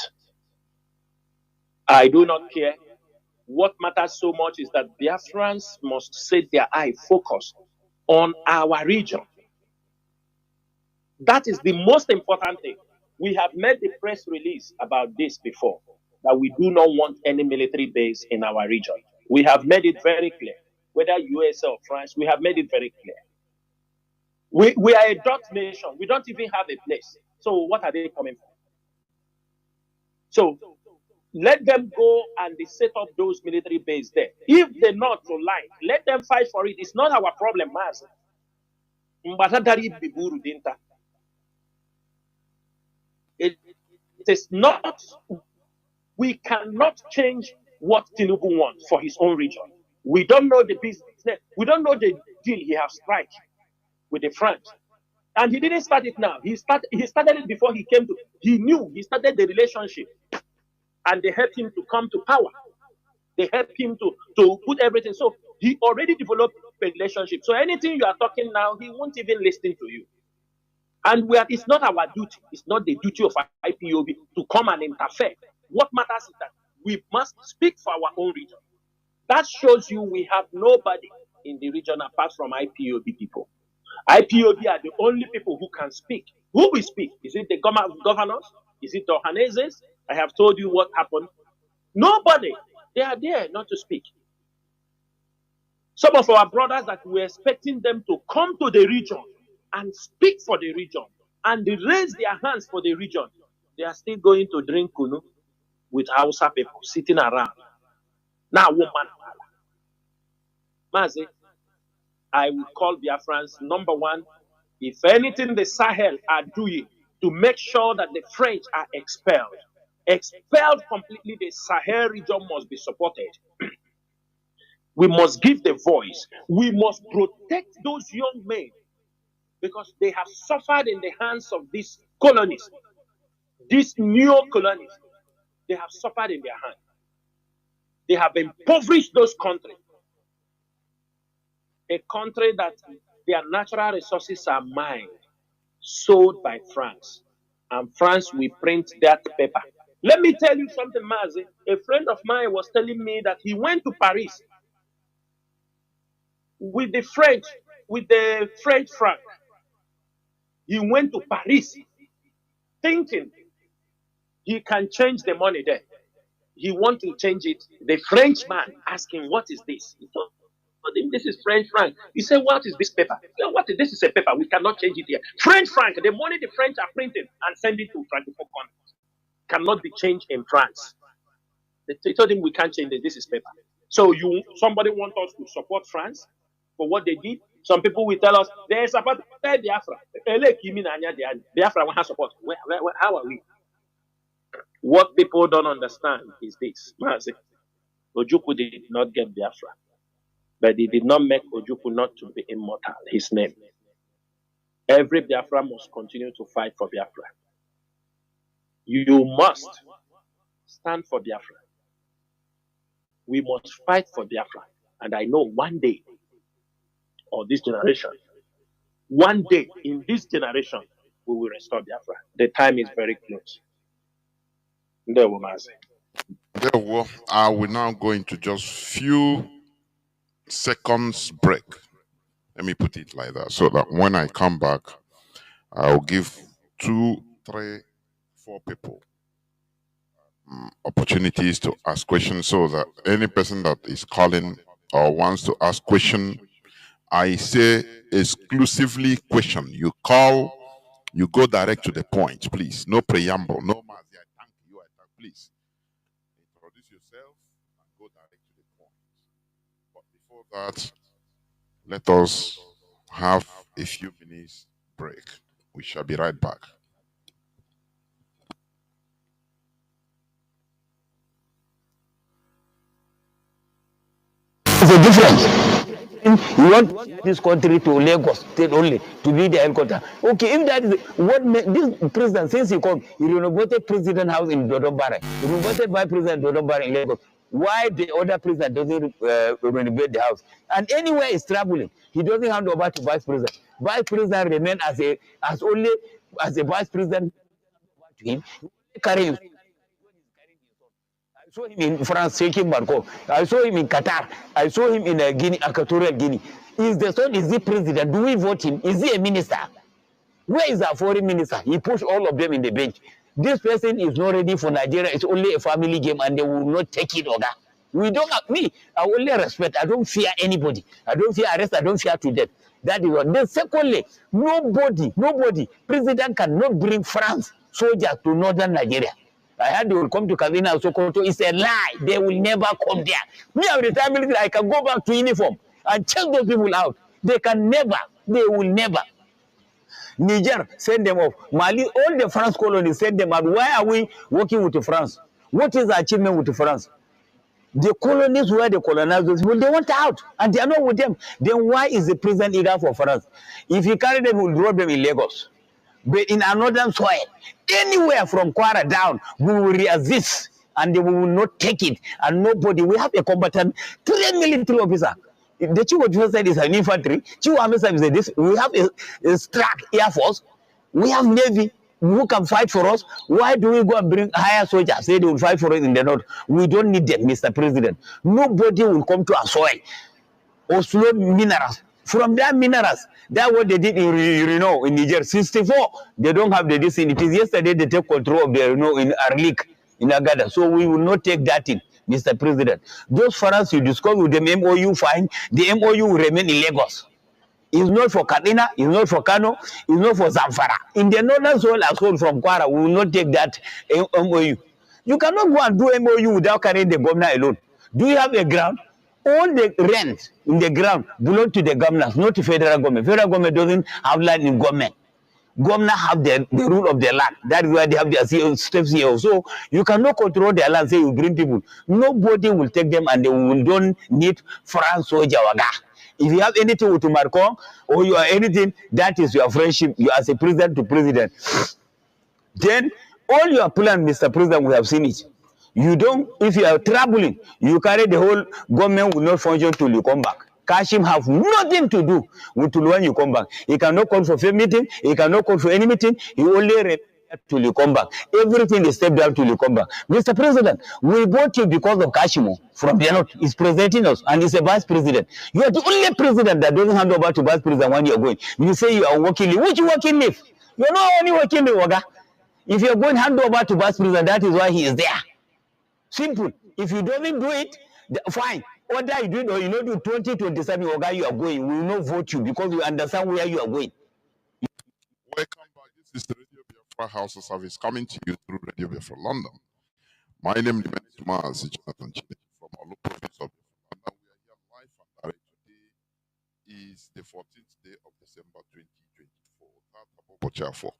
I do not care. What matters so much is that Biafrans must set their eye focused on our region. That is the most important thing. We have made the press release about this before, that we do not want any military base in our region. We have made it very clear, whether US or France, we have made it very clear. We are a dot nation. We don't even have a place. So what are they coming for? So let them go and they set up those military bases there. If they're not to line, let them fight for it. It's not our problem, Mazi. It is not, we cannot change what Tinubu wants for his own region. We don't know the business. We don't know the deal he has struck with the French. And he didn't start it now. He started it before he came to, he knew, he started the relationship. And they helped him to come to power. They helped him to put everything. So he already developed a relationship. So anything you are talking now, he won't even listen to you. And it's not our duty. It's not the duty of IPOB to come and interfere. What matters is that we must speak for our own region. That shows you we have nobody in the region apart from IPOB people. IPOB are the only people who can speak. Who will speak? Is it the governors? Is it the Ohanezes? I have told you what happened. Nobody. They are there not to speak. Some of our brothers that we're expecting them to come to the region and speak for the region and raise their hands for the region, they are still going to drink Kanu with Hausa people sitting around. Now, woman, Mazi, I will call Biafrans, number one, if anything the Sahel are doing to make sure that the French are expelled completely, the Sahel region must be supported. We must give the voice. We must protect those young men because they have suffered in the hands of these colonists, these neo-colonists. They have suffered in their hands. They have impoverished those countries. A country that their natural resources are mined, sold by France. And France will print that paper. Let me tell you something, Mazi. A friend of mine was telling me that he went to Paris with the French franc. He went to Paris thinking he can change the money there. He wants to change it. The Frenchman asked him, what is this? He told him, this is French franc. He said, what is this paper? He said, this is a paper. We cannot change it here. French franc, the money the French are printing and sending to Francophone countries cannot be changed in France. They told him we can't change it. This is paper. So somebody wants us to support France for what they did, Some people will tell us they support Biafra. Biafra has support. How are we? What people don't understand is this. Mazi, Ojukwu did not get Biafra, but he did not make Ojukwu not to be immortal. His name. Every Biafra must continue to fight for Biafra. You must stand for Biafra. We must fight for Biafra. And I know one day, or this generation, one day in this generation, we will restore Biafra. The time is very close. There I will now go into just few seconds break. Let me put it like that, so that when I come back, I'll give 2, 3, 4 people opportunities to ask questions, so that any person that is calling or wants to ask question, I say exclusively question. You call, you go direct to the point, please. No preamble, no Mazi, I thank you, please. Introduce yourself and go direct to the point. But before that, let us have a few minutes break. We shall be right back. There's a difference. You want this country to Lagos state only to be the headquarters. Okay, if that is what this president, since he come, he renovated president house in Dodombara, he renovated by president Dodombara in Lagos. Why the other president doesn't renovate the house? And anywhere is traveling, he doesn't hand over to vice president. Vice president remain as a vice president to him. He carry him. I saw him in France taking Marco. I saw him in Qatar. I saw him in Guinea, Equatorial Guinea. Is the son, is he president? Do we vote him? Is he a minister? Where is our foreign minister? He pushed all of them in the bench. This person is not ready for Nigeria. It's only a family game and they will not take it, Oga. We don't have me. I only respect. I don't fear anybody. I don't fear arrest. I don't fear to death. That is one. Then secondly, nobody, president cannot bring France soldiers to northern Nigeria. I heard they will come to Kavina or Sokoto. It's a lie. They will never come there. Me, I'm retired military. I can go back to uniform and check those people out. They can never. They will never. Niger, send them off. Mali, all the France colonies, send them out. Why are we working with France? What is the achievement with France? The colonies were the colonizers, but they want out, and they are not with them. Then why is the president eager for France? If he carry them, he will drop them in Lagos. But in another soil, anywhere from Kwara down, we will resist, and they will not take it. And nobody, we have a combatant, 3 military officer. The chief of defense is an infantry. Chief of army is this. We have a strike air force. We have navy who can fight for us. Why do we go and bring higher soldiers? Say they will fight for us in the north. We don't need them, Mr. President. Nobody will come to our soil or slow minerals. From that minerals, that's what they did in Niger. 64, they don't have the this in. It is yesterday they take control of the in Arlik, in Agada. So we will not take that in, Mr. President. Those foreigners you discuss with them MOU fine, the MOU will remain in Lagos. It's not for Katina, it's not for Kanu, it's not for Zamfara. In the northern soil as well from Kwara, we will not take that MOU. You cannot go and do MOU without carrying the governor alone. Do you have a ground? All the rent in the ground belong to the governors, not to federal government. Federal government doesn't have land in government. Governors have the rule of the land. That is why they have their steps here. So you cannot control their land, say you bring people. Nobody will take them and they will don't need France or Jawaga. If you have anything with Macron or you are anything, that is your friendship. You as a president to president. Then all your plan, Mr. President, we have seen it. You don't, if you are traveling, you carry the whole government will not function till you come back. Kashim have nothing to do with when you come back. He cannot call for a meeting, he cannot call for any meeting, he only till you come back. Everything is stepped down till you come back. Mr. President, we bought you because of Kashimo from the north. He's presenting us and he's a vice president. You are the only president that doesn't hand over to vice president when you're going. You say you are working leave. Which working leave? You're not only working leave, Oga. If you're going to hand over to vice president, that is why he is there. Simple. If you don't do it, fine. Whether you do it or you not do 2027, Oga, you are going. We will not vote you because we understand where you are going. Welcome back. This is the Radio Biafra House of Service coming to you through Radio Biafra London. My name is Mazi from our local province of London. We are here live and direct. Today is is the 14th day of December 2024.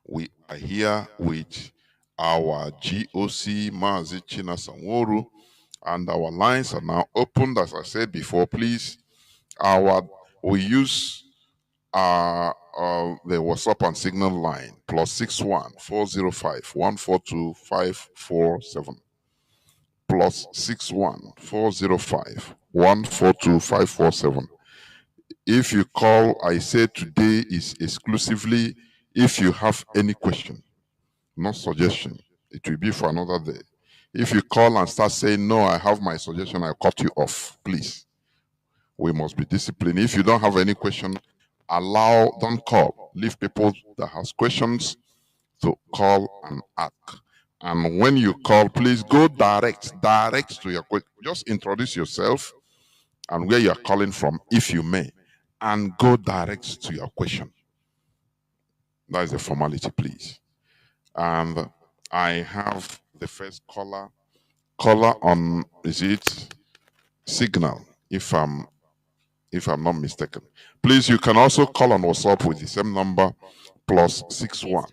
We are here with our GOC Mazi Nworu, and our lines are now opened. As I said before, please, we use the WhatsApp and Signal line +61 405 142 547 +61 405 142 547. If you call, I say today is exclusively if you have any question, not suggestion. It will be for another day. If you call and start saying, no, I have my suggestion, I cut you off, please. We must be disciplined. If you don't have any question, don't call. Leave people that has questions to call and ask. And when you call, please go direct to your question. Just introduce yourself and where you're calling from, if you may, and go direct to your question. That is a formality, please. And I have the first caller on, is it Signal, if I'm not mistaken. Please, you can also call on WhatsApp with the same number, +61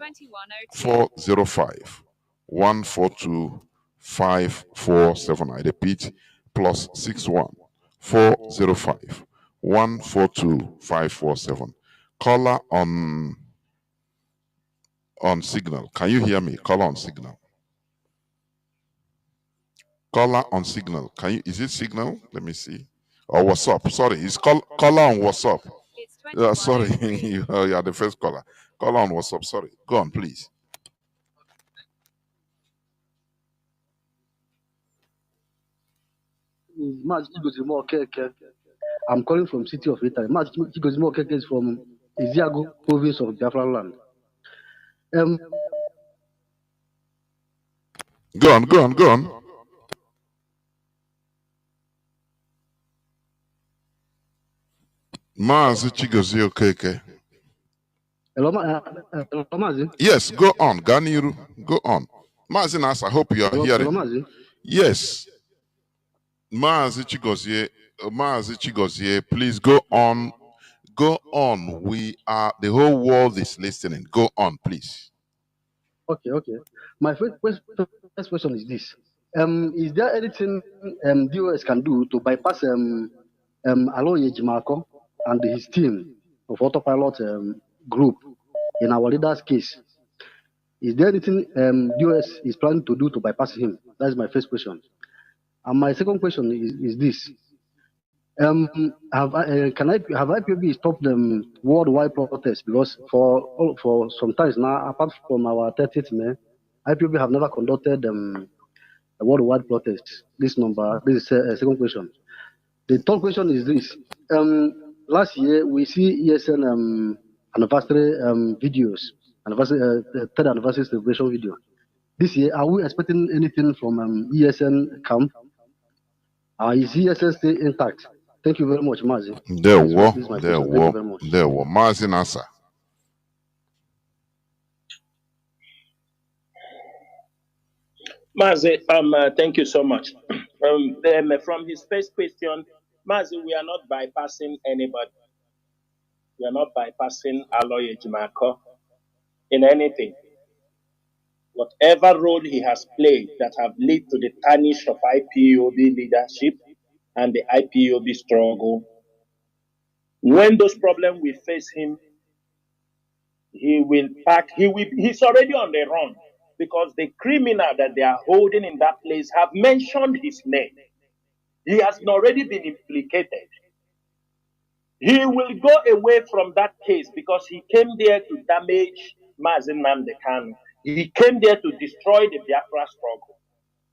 405 142 547. I repeat, +61 405 142 547. Caller on Signal. Can you hear me? Caller on Signal. Caller on Signal. Is it Signal? Let me see. Or WhatsApp. Sorry, it's caller on WhatsApp. Sorry, you are the first caller. Caller on WhatsApp. Sorry. Go on, please. I'm calling from City of Italy. Mazi is from Iziago province of Biafra land. Go on. Mazi Chigozie Okeke. Hello, Mazi? Yes, go on. Ganiru, go on. Mazi Nas, I hope you are hearing. Hello, Mazi? Yes. Mazi Chigozie, please go on. Go on. The whole world is listening. Go on, please. Okay. My first question is this. Is there anything DOS can do to bypass Aloye Jimako and his team of autopilot group in our leader's case? Is there anything DOS is planning to do to bypass him? That is my first question. And my second question is this. Have IPOB stopped the worldwide protests? Because for some time now, apart from our 30th May, IPOB have never conducted a worldwide protest. This is a second question. The third question is this. Last year, we see ESN anniversary videos, third anniversary celebration video. This year, are we expecting anything from ESN camp? Is ESN still intact? Thank you very much, Mazi. There were Mazi Nasa. Mazi, thank you so much. From his first question, Mazi, we are not bypassing anybody. We are not bypassing Aloye Jimako in anything. Whatever role he has played that have led to the tarnish of IPOB leadership and the IPOB struggle, when those problems will face him, he's already on the run, because the criminal that they are holding in that place have mentioned his name. He has already been implicated. He will go away from that case because he came there to damage Mazi Nnamdi Kanu. He came there to destroy the Biafra struggle.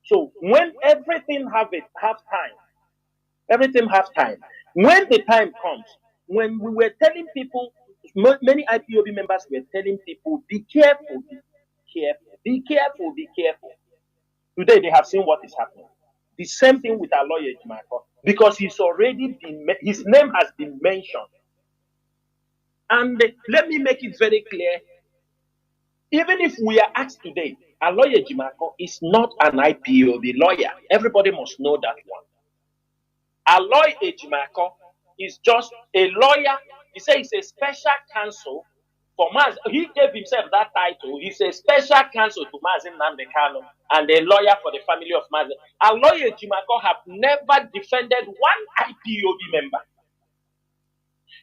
So when everything have time. When the time comes, when we were telling people, many IPOB members were telling people, be careful. Today they have seen what is happening. The same thing with our lawyer Jimako, because his name has been mentioned. And let me make it very clear, even if we are asked today, our lawyer Jimako is not an IPOB lawyer. Everybody must know that one. Aloy Ejimako is just a lawyer. He said he's a special counsel for Mazi. He gave himself that title. He's a special counsel to Mazi Nnamdi Kanu and a lawyer for the family of Mazi. And lawyer Jimako have never defended one IPOB member.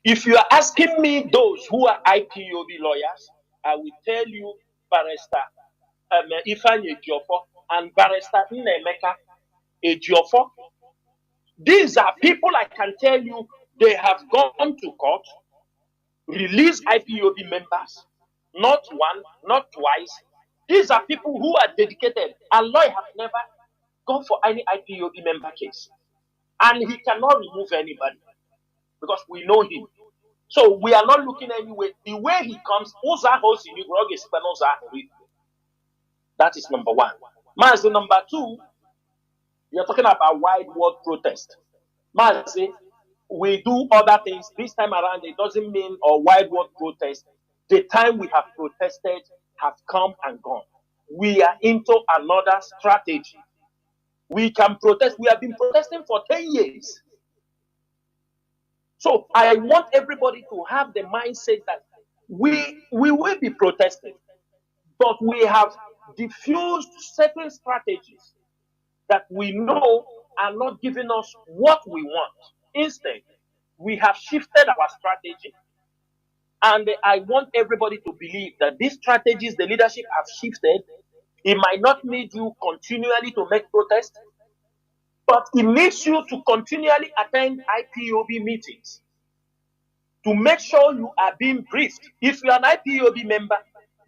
If you are asking me those who are IPOB lawyers, I will tell you Barrister Ifeanyi Ejiofor and Barrister Nnemeka Ejiofor. These are people I can tell you they have gone to court, released IPOB members, not one, not twice. These are people who are dedicated. And lawyer have never gone for any IPOB member case. And he cannot remove anybody because we know him. So we are not looking anywhere. The way he comes, that is number one. Mazi, number two, you're talking about wide world protest. Mazi, we do other things. This time around, it doesn't mean a wide world protest. The time we have protested have come and gone. We are into another strategy. We can protest. We have been protesting for 10 years. So I want everybody to have the mindset that we will be protesting, but we have diffused certain strategies that we know are not giving us what we want. Instead, we have shifted our strategy. And I want everybody to believe that these strategies the leadership have shifted. It might not need you continually to make protests, but it needs you to continually attend IPOB meetings to make sure you are being briefed. If you are an IPOB member,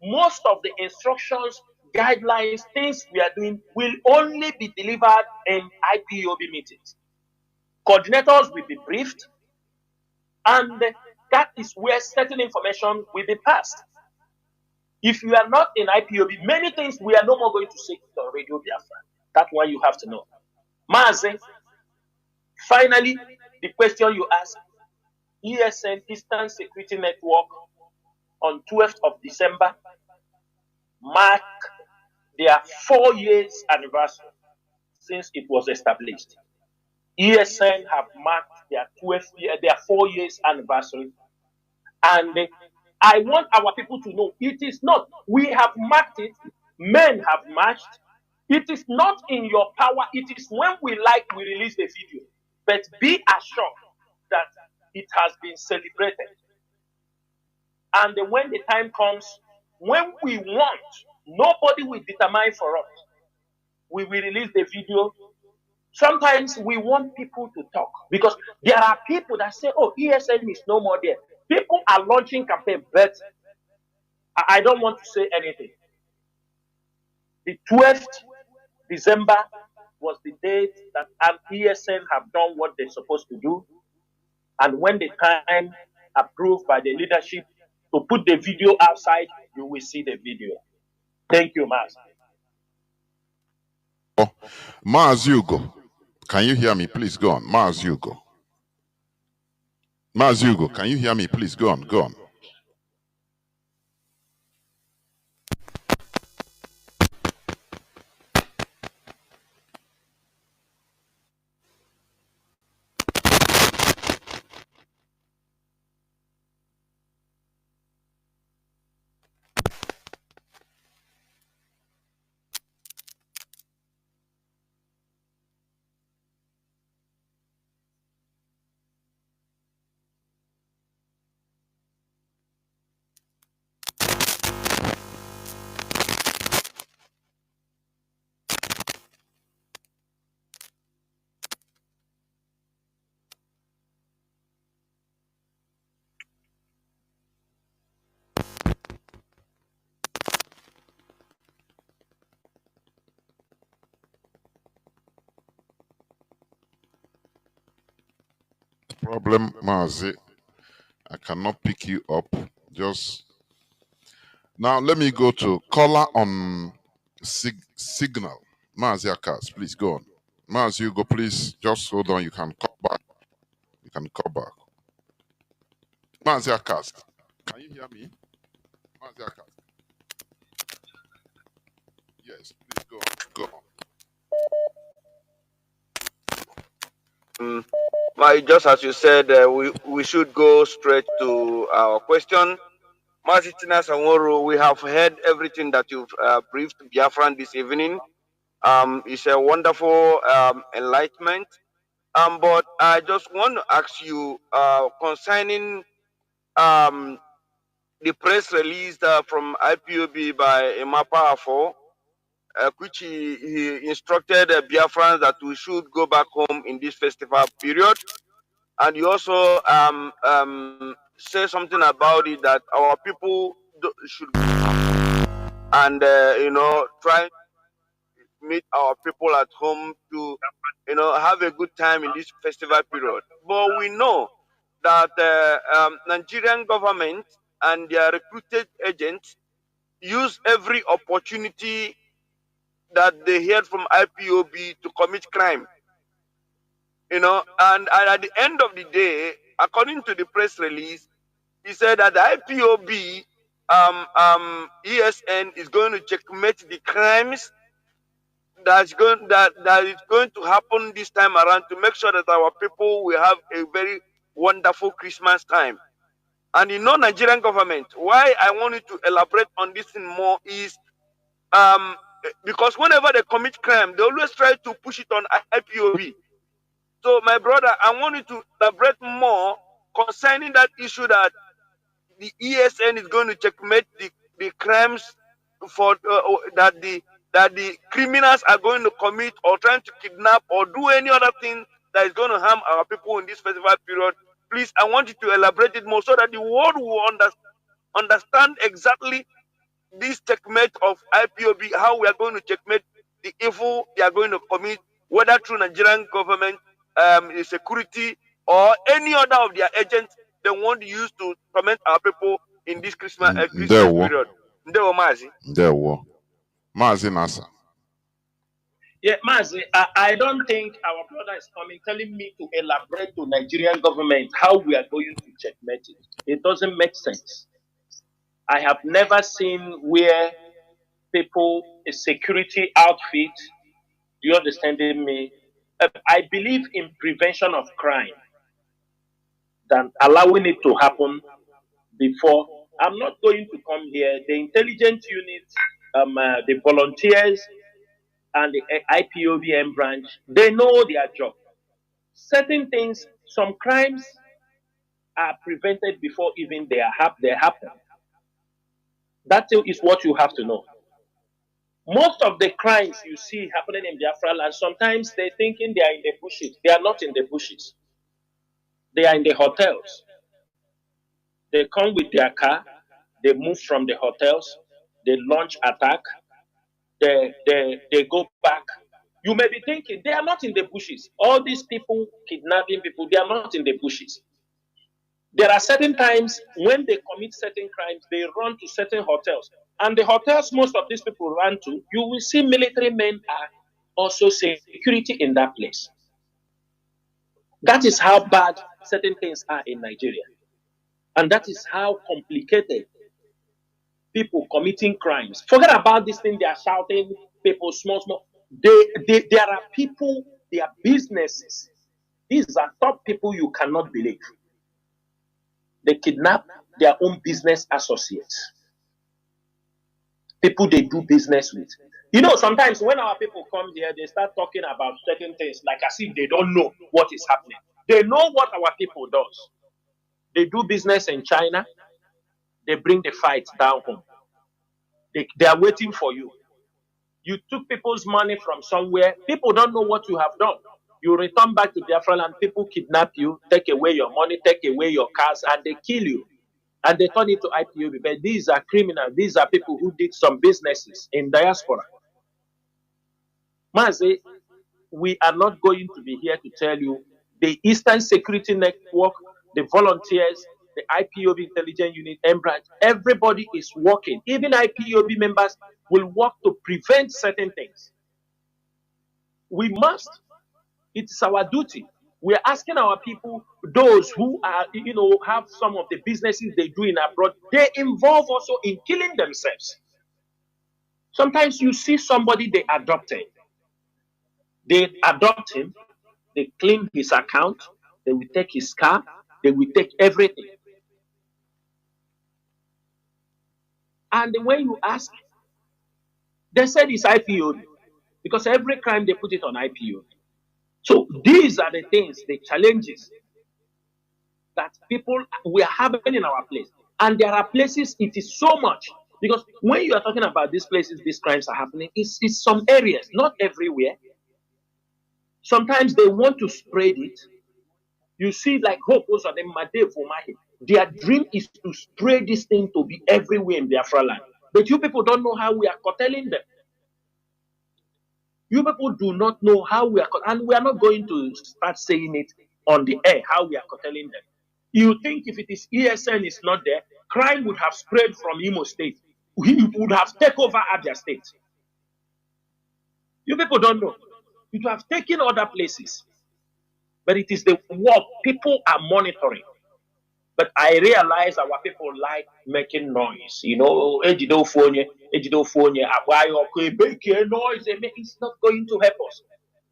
most of the instructions, guidelines, things we are doing will only be delivered in IPOB meetings. Coordinators will be briefed, and that is where certain information will be passed. If you are not in IPOB, many things we are no more going to say on Radio Biafra. That's why you have to know. Mazi, finally, the question you asked, ESN, Eastern Security Network, on 12th of December, mark their 4 years anniversary since it was established. ESN have marked their 4 years anniversary, and I want our people to know it is not. We have marked it. Men have marched. It is not in your power. It is when we like we release the video. But be assured that it has been celebrated. And when the time comes, when we want, nobody will determine for us. We will release the video. Sometimes we want people to talk because there are people that say, oh, ESN is no more there. People are launching campaign, but I don't want to say anything. The 12th December was the date that ESN have done what they're supposed to do. And when the time approved by the leadership to put the video outside, you will see the video. Thank you, Mazi. Oh, Mazi Ugo, can you hear me? Please go on. Mazi Ugo. Mazi Ugo, can you hear me? Please go on. Go on. Problem, Mazi. I cannot pick you up. Just now, let me go to caller on signal. Mazi Akas, please go on. Mazi, you go, please. Just hold on. You can call back. You can call back. Mazi Akas, can you hear me? Mazi Akas. Yes, please go on. Go on. just as you said, we should go straight to our question. Mazi and Nworu, we have heard everything that you've briefed Biafran this evening. It's a wonderful enlightenment. But I just want to ask you concerning the press release from IPOB by Emma Powerful, which he instructed Biafrans that we should go back home in this festival period. And you also say something about it that our people should and try to meet our people at home to have a good time in this festival period. But we know that Nigerian government and their recruited agents use every opportunity that they heard from IPOB to commit crime. And at the end of the day, according to the press release, he said that the IPOB ESN is going to checkmate the crimes that is going to happen this time around to make sure that our people will have a very wonderful Christmas time. And Nigerian government, why I wanted to elaborate on this thing more is because whenever they commit crime, they always try to push it on IPOB. So, my brother, I wanted to elaborate more concerning that issue that the ESN is going to checkmate the crimes for that the criminals are going to commit or trying to kidnap or do any other thing that is going to harm our people in this festival period. Please, I want you to elaborate it more so that the world will understand exactly this checkmate of IPOB, how we are going to checkmate the evil they are going to commit, whether through Nigerian government, security, or any other of their agents they want to use to torment our people in this Christmas period. Ndewo Mazi. Ndewo. Mazi Nasa. Yeah, Mazi, I don't think our brother is coming telling me to elaborate to Nigerian government how we are going to checkmate it. It doesn't make sense. I have never seen where people, a security outfit, do you understand me? I believe in prevention of crime than allowing it to happen before. I'm not going to come here. The intelligence unit, the volunteers, and the IPOBM branch, they know their job. Certain things, some crimes are prevented before even they happen. That is what you have to know. Most of the crimes you see happening in Biafra land, sometimes they're thinking they are in the bushes. They are not in the bushes. They are in the hotels. They come with their car. They move from the hotels. They launch attack. They go back. You may be thinking they are not in the bushes. All these people kidnapping people, they are not in the bushes. There are certain times when they commit certain crimes, they run to certain hotels. And the hotels most of these people run to, you will see military men are also security in that place. That is how bad certain things are in Nigeria. And that is how complicated people committing crimes. Forget about this thing they are shouting, people small. There are people, their businesses. These are top people you cannot believe. They kidnap their own business associates. People they do business with. Sometimes when our people come here, they start talking about certain things like as if they don't know what is happening. They know what our people does. They do business in China. They bring the fight down home. They are waiting for you. You took people's money from somewhere. People don't know what you have done. You return back to Biafra and people kidnap you, take away your money, take away your cars, and they kill you. And they turn it to IPOB. But these are criminals. These are people who did some businesses in diaspora. Mazi, we are not going to be here to tell you the Eastern Security Network, the volunteers, the IPOB Intelligence Unit, M-Branch, everybody is working. Even IPOB members will work to prevent certain things. We must. It's our duty. We're asking our people, those who are, have some of the businesses they do in abroad, they involve also in killing themselves. Sometimes you see somebody they adopted. They adopt him, they clean his account, They will take his car. They will take everything. And when you ask, they said it's IPO because every crime they put it on IPO. So these are the things, the challenges that people we are having in our place. And there are places it is so much. Because when you are talking about these places, these crimes are happening, it's some areas, not everywhere. Sometimes they want to spread it. You see, like Hope was on them, their dream is to spread this thing to be everywhere in Biafra land. But you people don't know how we are curtailing them. You people do not know how we are, and we are not going to start saying it on the air, how we are curtailing them. You think if it is ESN is not there, crime would have spread from Imo State. It would have taken over Abia State. You people don't know. It would have taken other places. But it is the work people are monitoring. But I realize our people like making noise. You know, ejidofonye, noise. It's not going to help us.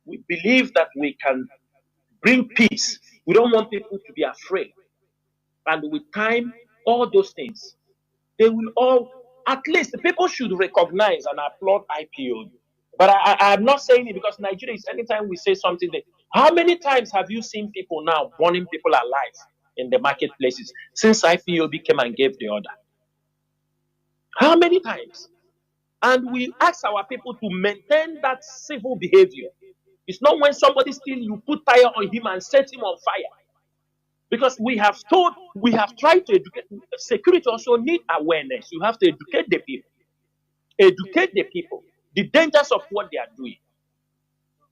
We believe that we can bring peace. We don't want people to be afraid. And with time, all those things, they will all, at least people should recognize and applaud IPO. But I'm not saying it because Nigeria is anytime we say something, how many times have you seen people now burning people alive in the marketplaces since IPOB came and gave the order? How many times? And we ask our people to maintain that civil behavior. It's not when somebody steals, you put fire on him and set him on fire. Because we have tried to educate. Security also need awareness. You have to educate the people. Educate the people. The dangers of what they are doing.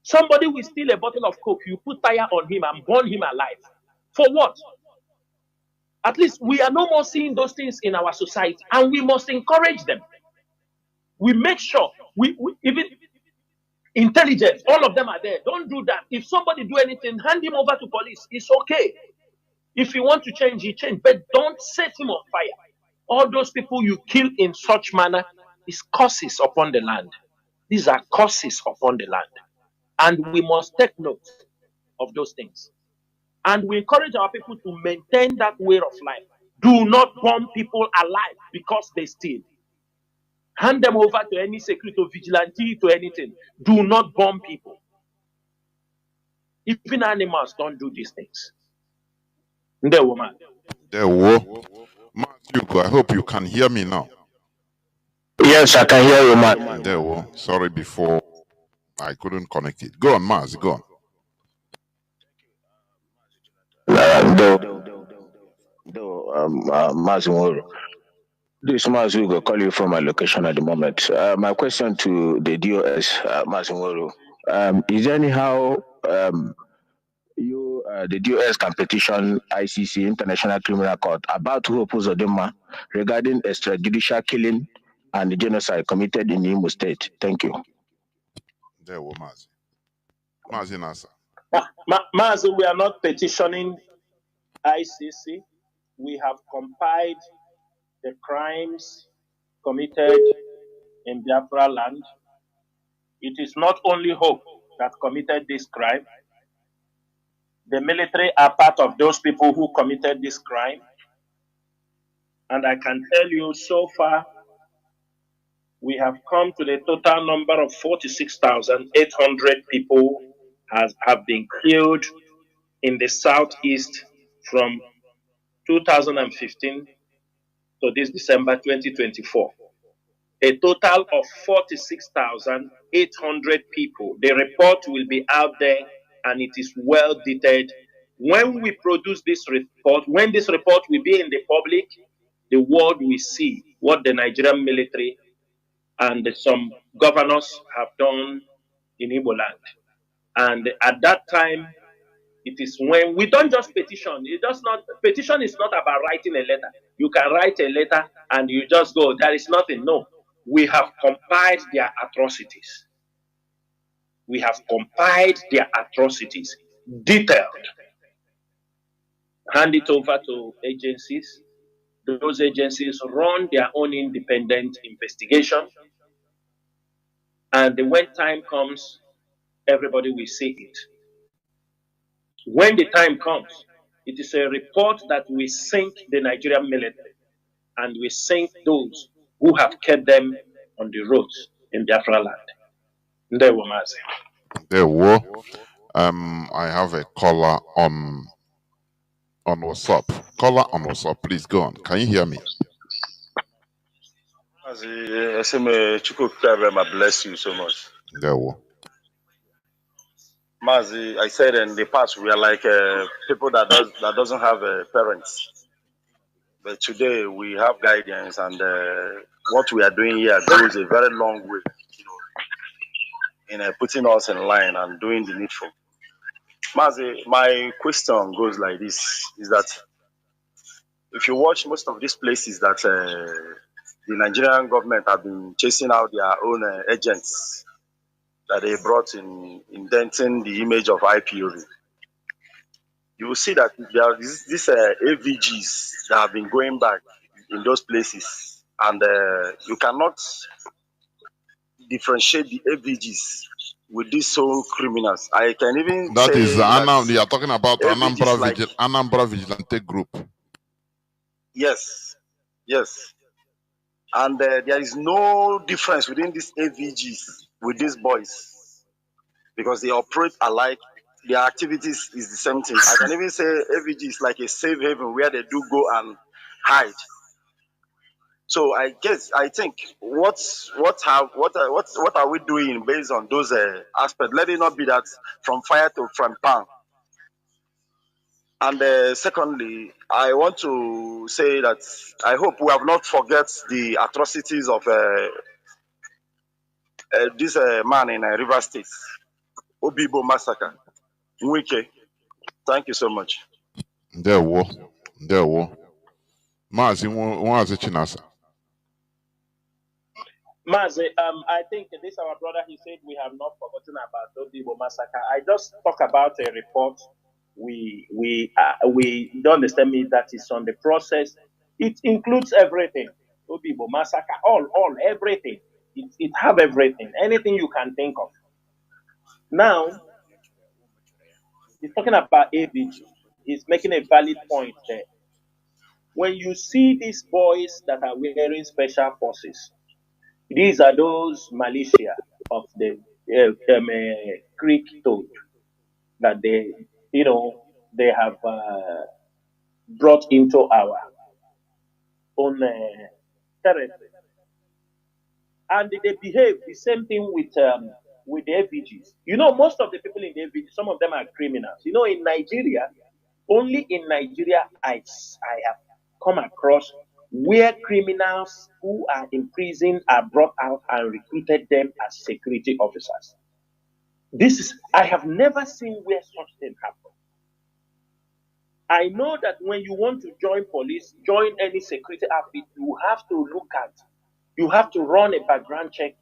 Somebody will steal a bottle of Coke, you put fire on him and burn him alive. For what? At least we are no more seeing those things in our society, and we must encourage them. We make sure, we even intelligence, all of them are there. Don't do that. If somebody do anything, hand him over to police. It's okay. If you want to change, he change, but don't set him on fire. All those people you kill in such manner is curses upon the land. These are curses upon the land. And we must take note of those things. And we encourage our people to maintain that way of life. Do not burn people alive because they steal. Hand them over to any security or vigilante, to anything. Do not burn people. Even animals don't do these things. There, woman. There, whoa. Mazi, I hope you can hear me now. Yes, I can hear you, man. There, whoa. Sorry before I couldn't connect it. Go on, Mazi, go on. Mazi Nworu. This Mazi will call you from my location at the moment. My question to the DOS, Mazi Nworu, is there anyhow the DOS can petition ICC, International Criminal Court, about who opposed Odema regarding extrajudicial killing and the genocide committed in Imo State? Thank you. There, whoa, Mazi. Mazi Nasa. Mazi, we are not petitioning ICC. We have compiled the crimes committed in Biafra land. It is not only Hope that committed this crime. The military are part of those people who committed this crime. And I can tell you so far, we have come to the total number of 46,800 people have been killed in the southeast from 2015 to this December 2024. A total of 46,800 people. The report will be out there and it is well detailed. When we produce this report, when this report will be in the public, the world will see what the Nigerian military and some governors have done in Igbo land. And at that time, it is when we don't just petition. Petition is not about writing a letter. You can write a letter and you just go, there is nothing. No. We have compiled their atrocities. We have compiled their atrocities, detailed. Hand it over to agencies. Those agencies run their own independent investigation. And when time comes, everybody will see it. When the time comes, it is a report that we sink the Nigerian military and we sink those who have kept them on the roads in Biafra land. Ndewo Mazi. There were. I have a caller on WhatsApp. Caller on WhatsApp, please go on. Can you hear me? Mazi, Chukwu bless you so much. There were. Mazi, I said in the past we are like people that doesn't have parents, but today we have guidance, and what we are doing here goes a very long way, in putting us in line and doing the needful. Mazi, my question goes like this: is that if you watch most of these places that the Nigerian government have been chasing out their own agents that they brought in indenting the image of IPOB, you will see that there are these AVGs that have been going back in those places, and you cannot differentiate the AVGs with these so criminals. I can even That is say that you are talking about AVGs like Anambra Vigilante Group. yes, and there is no difference within these AVGs with these boys because they operate alike. Their activities is the same thing. I can even say AVG is like a safe haven where they do go and hide. So I think what are we doing based on those aspects? Let it not be that from fire to from pan. And secondly, I want to say that I hope we have not forget the atrocities of this man in River State, Obibo massacre. Nwike. Thank you so much. There were. Mazi Chinasa. Mazi, I think this our brother, he said we have not forgotten about the Obibo massacre. I just talk about a report. We don't understand me that is on the process. It includes everything. Obibo massacre, all everything. It have everything, anything you can think of. Now, he's talking about ABG. He's making a valid point there. When you see these boys that are wearing special forces, these are those militia of the Greek toad that they have brought into our own territory, and they behave the same thing with the AVGs. Most of the people in the AVG, some of them are criminals. In Nigeria, only in Nigeria I have come across where criminals who are in prison are brought out and recruited them as security officers. I have never seen where such thing happen. I know that when you want to join police, join any security outfit, you have to run a background check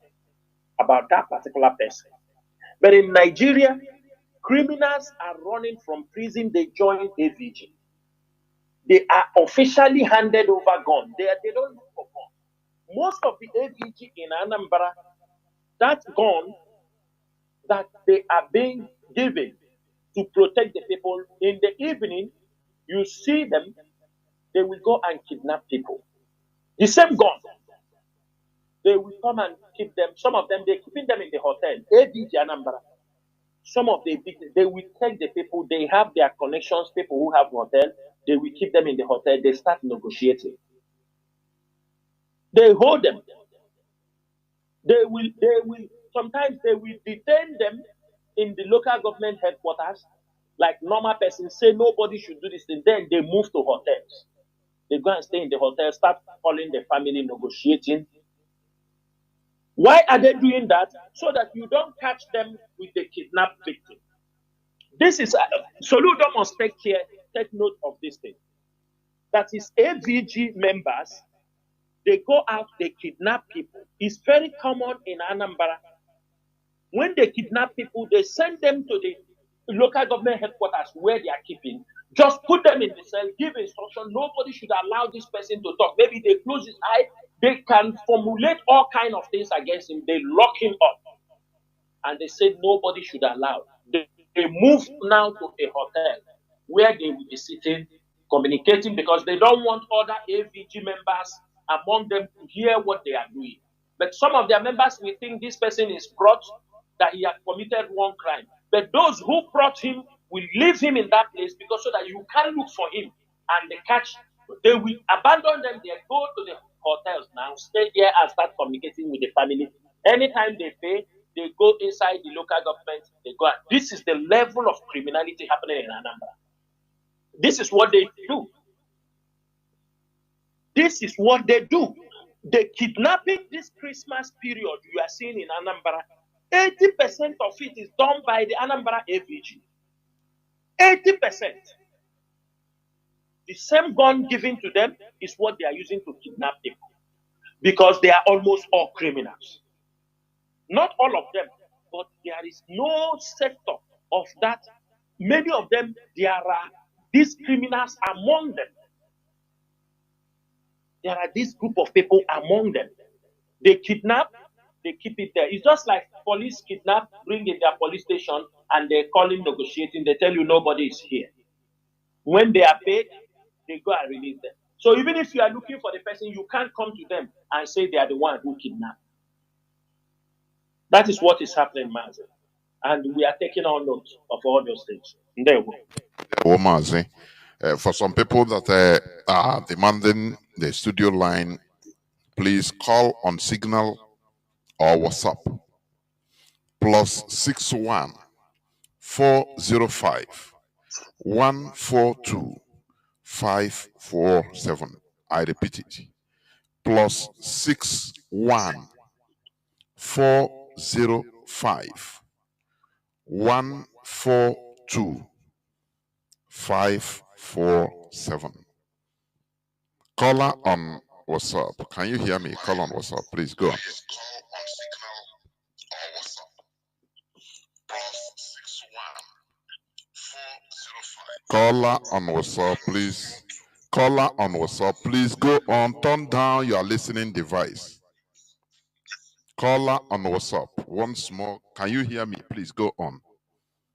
about that particular person. But in Nigeria, criminals are running from prison, they join AVG. They are officially handed over gun. They don't look for gun. Most of the AVG in Anambra, that gun that they are being given to protect the people, in the evening, you see them, they will go and kidnap people. The same gun. They will come and keep them. Some of them, they're keeping them in the hotel. AVG Anambra. Some of they will take the people, they have their connections, people who have hotel, they will keep them in the hotel, they start negotiating. They hold them. Sometimes they will detain them in the local government headquarters, like normal persons say nobody should do this thing. Then they move to hotels. They go and stay in the hotel, start calling the family, negotiating. Why are they doing that? So that you don't catch them with the kidnapped victim. This is Soludo must take note of this thing. That is AVG members, they go out, they kidnap people. It's very common in Anambra. When they kidnap people, they send them to the local government headquarters where they are keeping. Just put them in the cell, give instruction. Nobody should allow this person to talk. Maybe they close his eye. They can formulate all kinds of things against him. They lock him up. And they say nobody should allow. They moved now to a hotel where they will be sitting, communicating, because they don't want other AVG members among them to hear what they are doing. But some of their members will think this person is brought, that he has committed one crime. But those who brought him will leave him in that place because so that you can look for him and they will abandon them there, go to the hotels now, stay there and start communicating with the family. Anytime they pay, they go inside the local government, they go. This is the level of criminality happening in Anambra. This is what they do. This is what they do. The kidnapping this Christmas period you are seeing in Anambra, 80% of it is done by the Anambra AVG. 80%. The same gun given to them is what they are using to kidnap people. Because they are almost all criminals. Not all of them, but there is no sector of that. Many of them, there are these criminals among them. There are this group of people among them. They kidnap, they keep it there. It's just like police kidnap, bring it to their police station, and they're calling, negotiating. They tell you nobody is here. When they are paid, they go and release them. So even if you are looking for the person, you can't come to them and say they are the one who kidnapped. That is what is happening, Mazi. And we are taking on note of all those things. There we go. Mazi. For some people that are demanding the studio line, please call on Signal or WhatsApp. +61 405 142 547. I repeat it. +61 405 142 547. Caller on WhatsApp. Can you hear me? Call on WhatsApp. Please go on. Caller on WhatsApp, please. Caller on WhatsApp, please go on. Turn down your listening device. Caller on WhatsApp. Once more. Can you hear me? Please go on.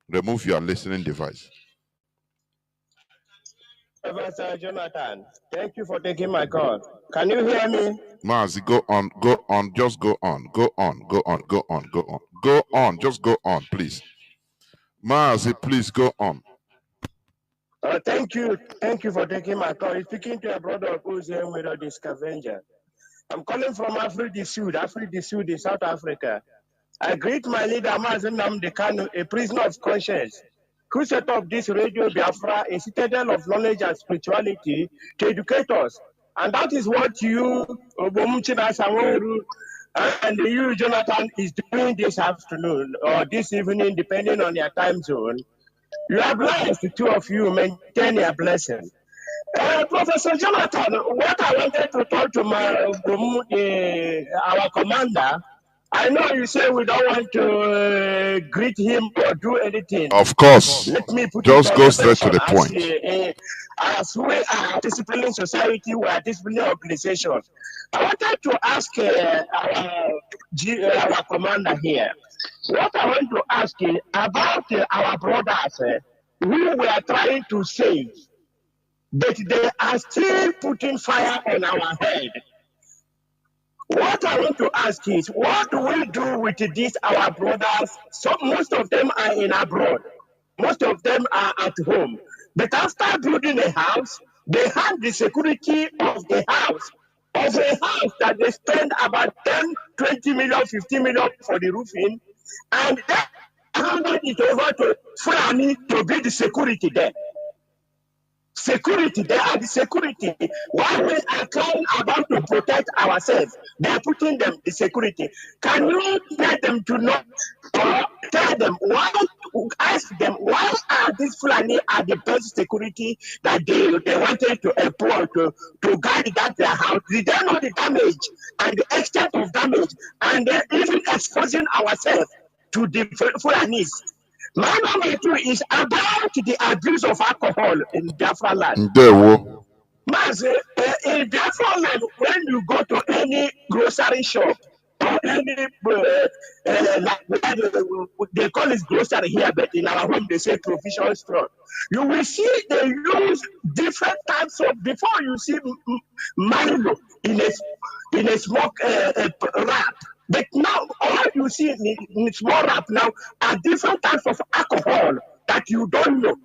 Remove your listening device. Professor Jonathan, thank you for taking my call. Can you hear me? Mazi, go on, just go on, go on, go on, go on, go on, go on, just go on, please. Mazi, please go on. Thank you for taking my call. You're speaking to a brother who's here with the scavenger. I'm calling from Africa du Sud in South Africa. I greet my leader, Mazi Nnamdi Kanu, a prisoner of conscience, who set up this Radio Biafra, a citadel of knowledge and spirituality to educate us. And that is what you, Nworu, and you, Jonathan, is doing this afternoon or this evening, depending on your time zone. You are blessed, the two of you maintain your blessing. Professor Jonathan, what I wanted to talk to our commander, I know you say we don't want to greet him or do anything. Of course. Let me put just it go straight to the point. As we are a disciplined society, we are a disciplined organization. I wanted to ask our commander here. What I want to ask is about our brothers who we are trying to save, but they are still putting fire on our head. What I want to ask is, what do we do with these our brothers? So most of them are in abroad. Most of them are at home. But after building a house, they have the security of the house. Of a house that they spend about 10, 20 million, 50 million for the roofing. And they handed it over to Fulani to be the security there. Security, they are the security. While we are trying about to protect ourselves, they are putting them the security. Can you get them to know or tell them why? Ask them why are these Fulani are the best security that they wanted to employ to guard that their house? Did they know the damage and the extent of damage, and they're even exposing ourselves to the Fulanis? My number 2 is about the abuse of alcohol in Biafra land. Mazi, in Biafra land, when you go to any grocery shop or any they call it grocery here, but in our home they say provision store. You will see they use different types of, before you see mango in a smoke wrap. But now all you see in small wrap now are different types of alcohol that you don't know.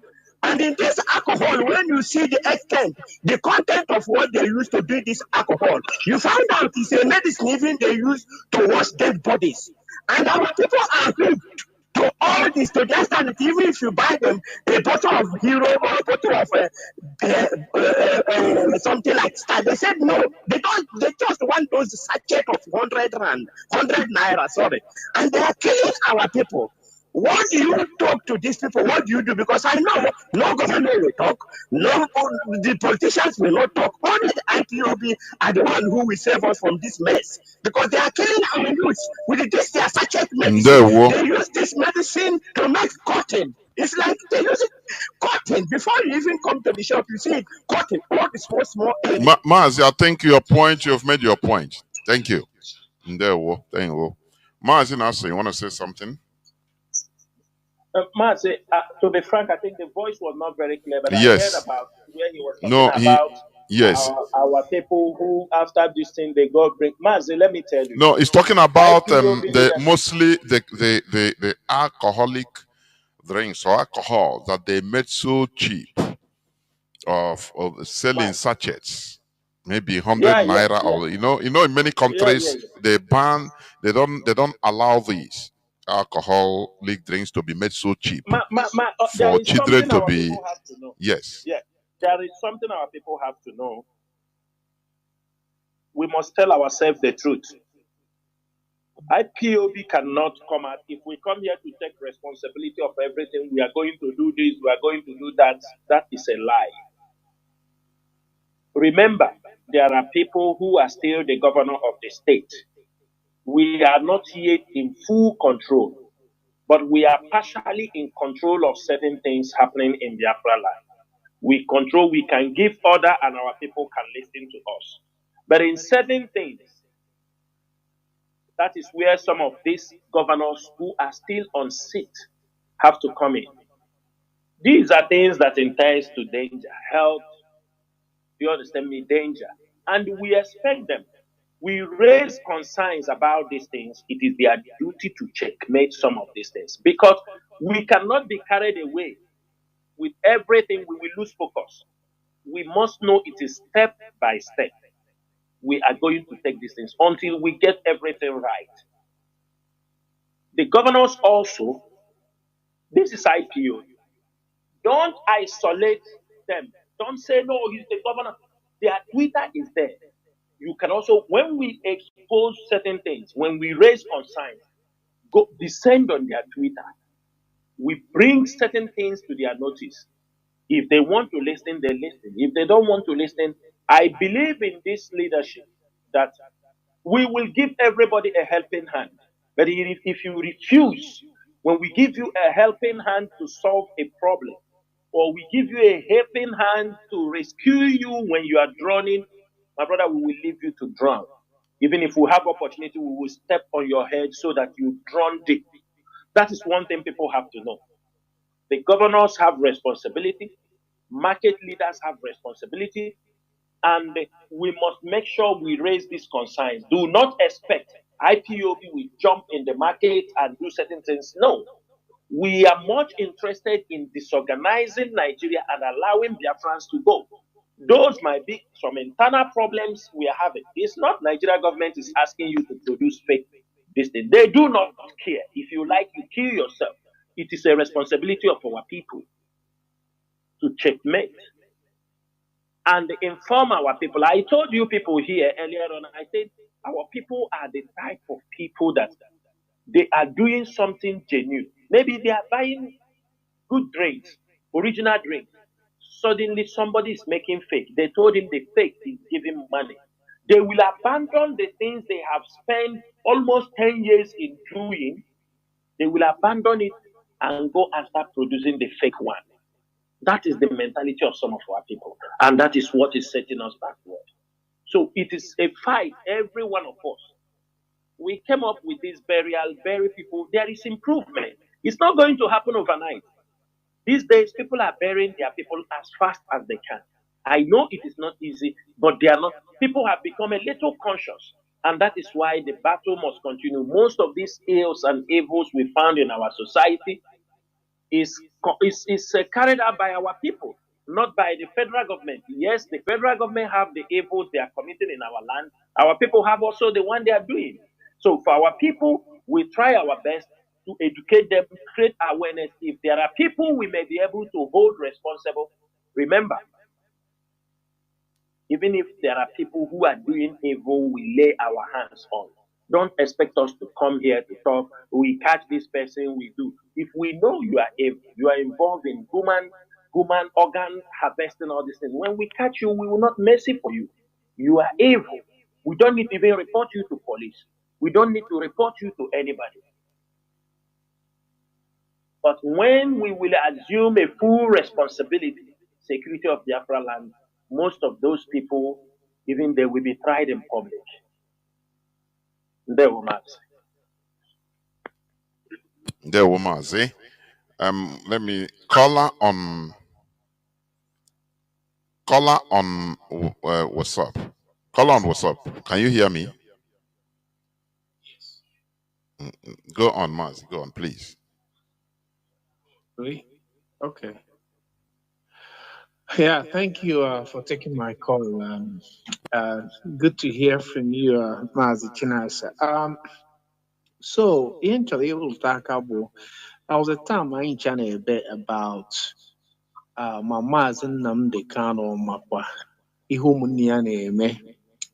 And in this alcohol, when you see the extent, the content of what they use to do this alcohol, you find out it's a medicine even they use to wash dead bodies. And our people are hooked to all this, to the extent that even if you buy them a bottle of Hero or a bottle of something like Star, they said no, they don't. They just want those sachet of 100 rand, 100 naira, sorry, and they are killing our people. What do you talk to these people? What do you do? Because I know no government will talk, no the politicians will not talk. Only the IPOB are the one who will save us from this mess. Because they are killing our youth with this their sachet medicine. Ndewo. They use this medicine to make cotton. It's like they use it cotton. Before you even come to the shop, you see it cotton. All the small area. Mazi, I think your point, you've made your point. Thank you. Ndewo. Thank you. Mazi Nasa, you want to say something? Mazi, to be frank, I think the voice was not very clear, but I Yes. heard about where he was talking No, about yes. our people who, after this thing, they go bring. Mazi, let me tell you. No, it's talking about IPOB the leadership- mostly the alcoholic drinks or alcohol that they made so cheap of selling Right. sachets, maybe 100 Yeah, naira, yeah. or in many countries they ban, they don't allow these alcoholic drinks to be made so cheap There for is children something to our be. people have to know. Yes. Yeah, there is something our people have to know. We must tell ourselves the truth. IPOB cannot come out. If we come here to take responsibility of everything, we are going to do this, we are going to do that. That is a lie. Remember, there are people who are still the governor of the state. We are not yet in full control, but we are partially in control of certain things happening in Biafra land. We control, we can give order, and our people can listen to us. But in certain things, that is where some of these governors who are still on seat have to come in. These are things that entails to danger, health, you understand me, danger. And we expect them. We raise concerns about these things. It is their duty to checkmate some of these things because we cannot be carried away with everything. We will lose focus. We must know it is step by step. We are going to take these things until we get everything right. The governors also, this is IPO. Don't isolate them. Don't say, no, he's the governor. Their Twitter is there. You can also, when we expose certain things, when we raise concerns, go descend on their Twitter. We bring certain things to their notice. If they want to listen, they listen. If they don't want to listen, I believe in this leadership that we will give everybody a helping hand. But if you refuse, when we give you a helping hand to solve a problem, or we give you a helping hand to rescue you when you are drowning, my brother, we will leave you to drown. Even if we have opportunity, we will step on your head so that you drown deep. That is one thing people have to know. The governors have responsibility, market leaders have responsibility, and we must make sure we raise these concerns. Do not expect IPOB will jump in the market and do certain things. No. We are much interested in disorganizing Nigeria and allowing Biafrans to go. Those might be some internal problems we are having. It's not Nigeria government is asking you to produce fake this thing. They do not care. If you like, you kill yourself. It is a responsibility of our people to checkmate and inform our people. I told you people here earlier on, I said our people are the type of people that they are doing something genuine. Maybe they are buying good drinks, original drinks. Suddenly somebody is making fake. They told him the fake is giving money. They will abandon the things they have spent almost 10 years in doing. They will abandon it and go and start producing the fake one. That is the mentality of some of our people. And that is what is setting us backward. So it is a fight, every one of us. we came up with this burial, bury people. There is improvement. It's not going to happen overnight. These days, people are burying their people as fast as they can. I know it is not easy, but they are not. People have become a little conscious, and that is why the battle must continue. Most of these ills and evils we found in our society is carried out by our people, not by the federal government. Yes, the federal government have the evils they are committing in our land. Our people have also the one they are doing. So for our people, we try our best to educate them, create awareness. If there are people we may be able to hold responsible, remember, even if there are people who are doing evil, we lay our hands on. Don't expect us to come here to talk. We catch this person, we do. If we know you are evil, you are involved in human organ harvesting, all these things. When we catch you, we will not mercy for you. You are evil. We don't need to even report you to police. We don't need to report you to anybody. But when we will assume a full responsibility, security of Biafra land, most of those people, even they will be tried in public. They will not. There, Mazi. Let me caller on what's up. Caller on what's up. Can you hear me? Go on, Mazi. Go on, please. Really? Okay. Yeah, thank you for taking my call. Good to hear from you, Mazi Chinasa. So, eventually, we'll talk about. There was a time I in China a bit about my Mazi Nnamdi Kanu Makwa.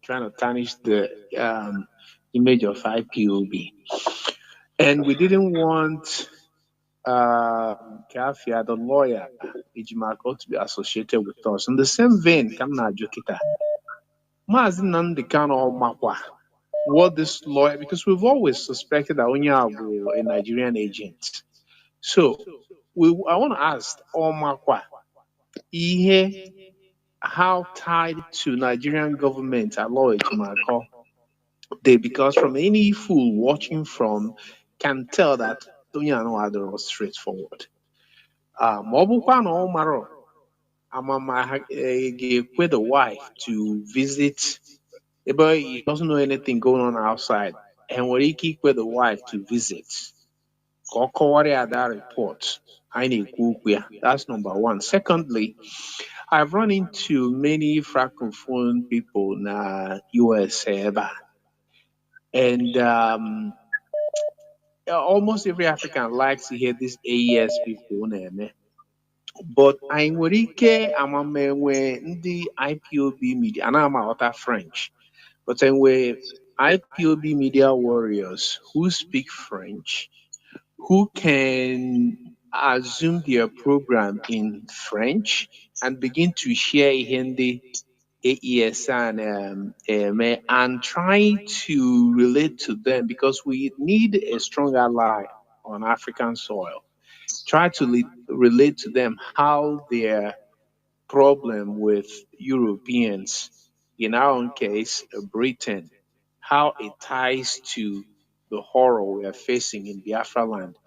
Trying to tarnish the image of IPOB. And we didn't want Kafia, the lawyer, Ijimako, to be associated with us. In the same vein, Kamna Jokita, Mazi Nnamdi Kanu Makwa, what this lawyer, because we've always suspected that Onyabu a Nigerian agent. So I want to ask Omakwa, how tied to Nigerian government are Lawyer Ijimako? Because from any fool watching from can tell that Tonyano Adoro was straightforward. Mobukwano Omaro, Amama gave with the wife to visit. The boy he doesn't know anything going on outside, and when he keep with the wife to visit, Kokowari at that report. I need Kukuya. That's number one. Secondly, I've run into many francophone people in US, and almost every African likes to hear these AES people. But I nwere ike amamenwe ndị IPOB media, and I'm out French, but anyway, IPOB media warriors who speak French, who can assume their program in French and begin to share Hindi AES and try to relate to them because we need a strong ally on African soil. Try to relate to them how their problem with Europeans, in our own case, Britain, how it ties to the horror we are facing in Biafra land.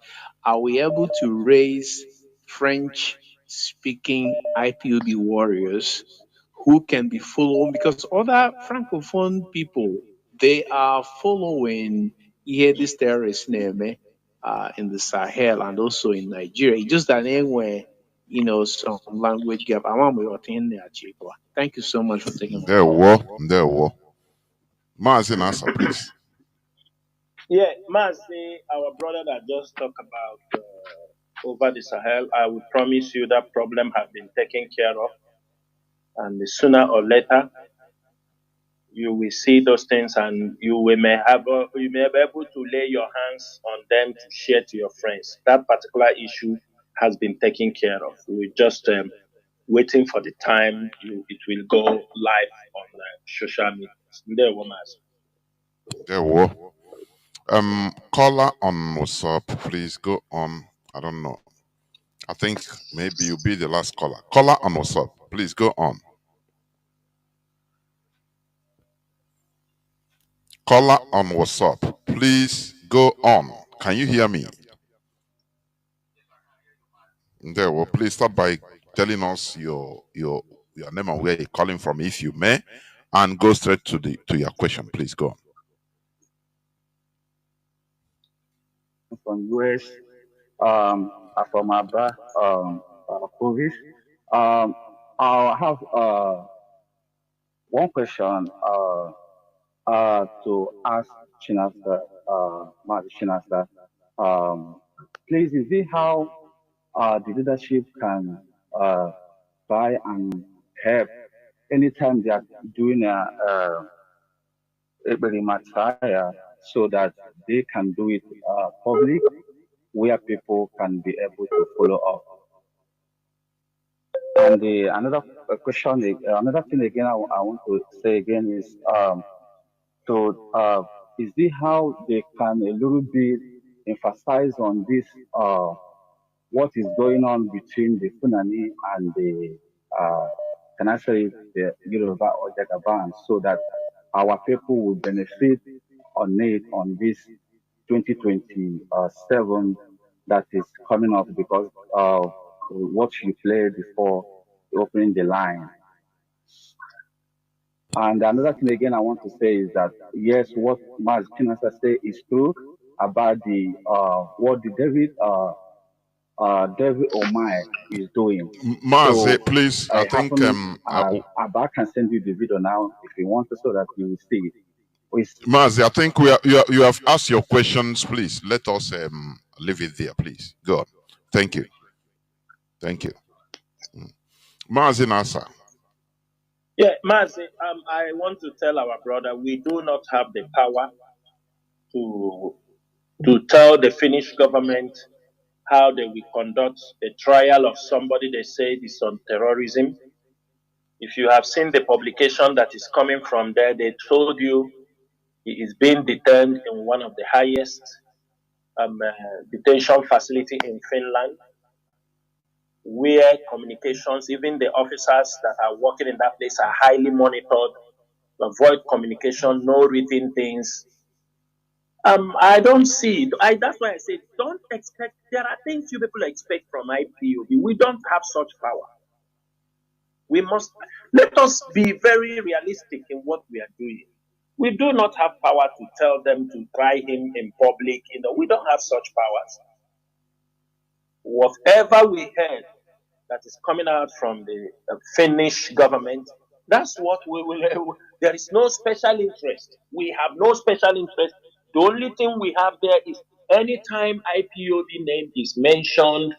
Are we able to raise French speaking IPOB warriors who can be following? Because other Francophone people, they are following this terrorist name in the Sahel and also in Nigeria. It's just that anyway, some language gap. Thank you so much for taking my call. There were. Mazi, answer, please. Yeah, Mazi, our brother that just talked about over the Sahel, I will promise you that problem has been taken care of. And sooner or later, you will see those things and you may be able to lay your hands on them to share to your friends. That particular issue has been taken care of. We're just waiting for the time it will go live on social media. There were There were. Caller on WhatsApp, please go on. I don't know. I think maybe you'll be the last caller. Caller on WhatsApp, please go on. Caller on WhatsApp, please go on. Can you hear me? There, well, please start by telling us your name and where you're calling from, if you may, and go straight to your question. Please go on. From US, from Abba, province. I have one question to ask Chinasa, Mazi Chinasa. Please, is it how the leadership can try and help anytime they are doing a Mataya so that they can do it public where people can be able to follow up? And another question, another thing again, I want to say again is, is this how they can a little bit emphasize on this, what is going on between the Funani and the, can I say, the Yoruba or Jagaban, so that our people will benefit on it on this 2027 that is coming up because of what you played before opening the line. And another thing again I want to say is that yes, what Mazi Chinasa say is true about the what the David Omai is doing. Mazi, So please, I think Abba can send you the video now if you want to, so that you will see it. Mazi, I think you have asked your questions. Please let us leave it there. Please go on. Thank you. Thank you. Mazi Nasa. Yeah, Mazi, I want to tell our brother we do not have the power to tell the Finnish government how they will conduct a trial of somebody they say is on terrorism. If you have seen the publication that is coming from there, they told you he is being detained in one of the highest detention facility in Finland, where communications, even the officers that are working in that place are highly monitored, avoid communication, no written things. I don't see. That's why I say don't expect. There are things you people expect from IPOB. We don't have such power. We must let us be very realistic in what we are doing. We do not have power to tell them to try him in public. We don't have such powers. Whatever we heard that is coming out from the Finnish government, that's what we will. There is no special interest. We have no special interest. The only thing we have there is anytime IPOB name is mentioned,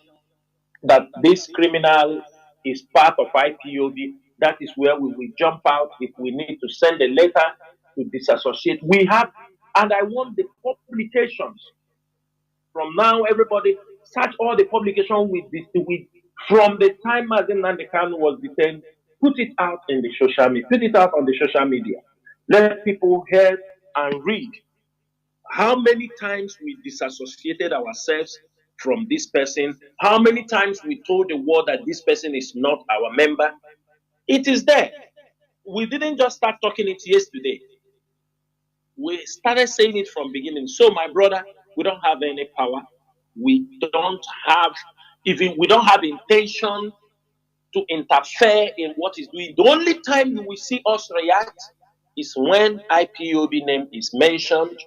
that this criminal is part of IPOB, that is where we will jump out if we need to send a letter to disassociate. We have, and I want the publications. From now, everybody search all the publications with from the time Nnamdi Kanu was detained, put it out in the social media, put it out on the social media. Let people hear and read how many times we disassociated ourselves from this person, how many times we told the world that this person is not our member. It is there. We didn't just start talking it yesterday. We started saying it from beginning. So, my brother, we don't have any power. We don't have intention to interfere in what is doing. The only time you will see us react is when IPOB name is mentioned,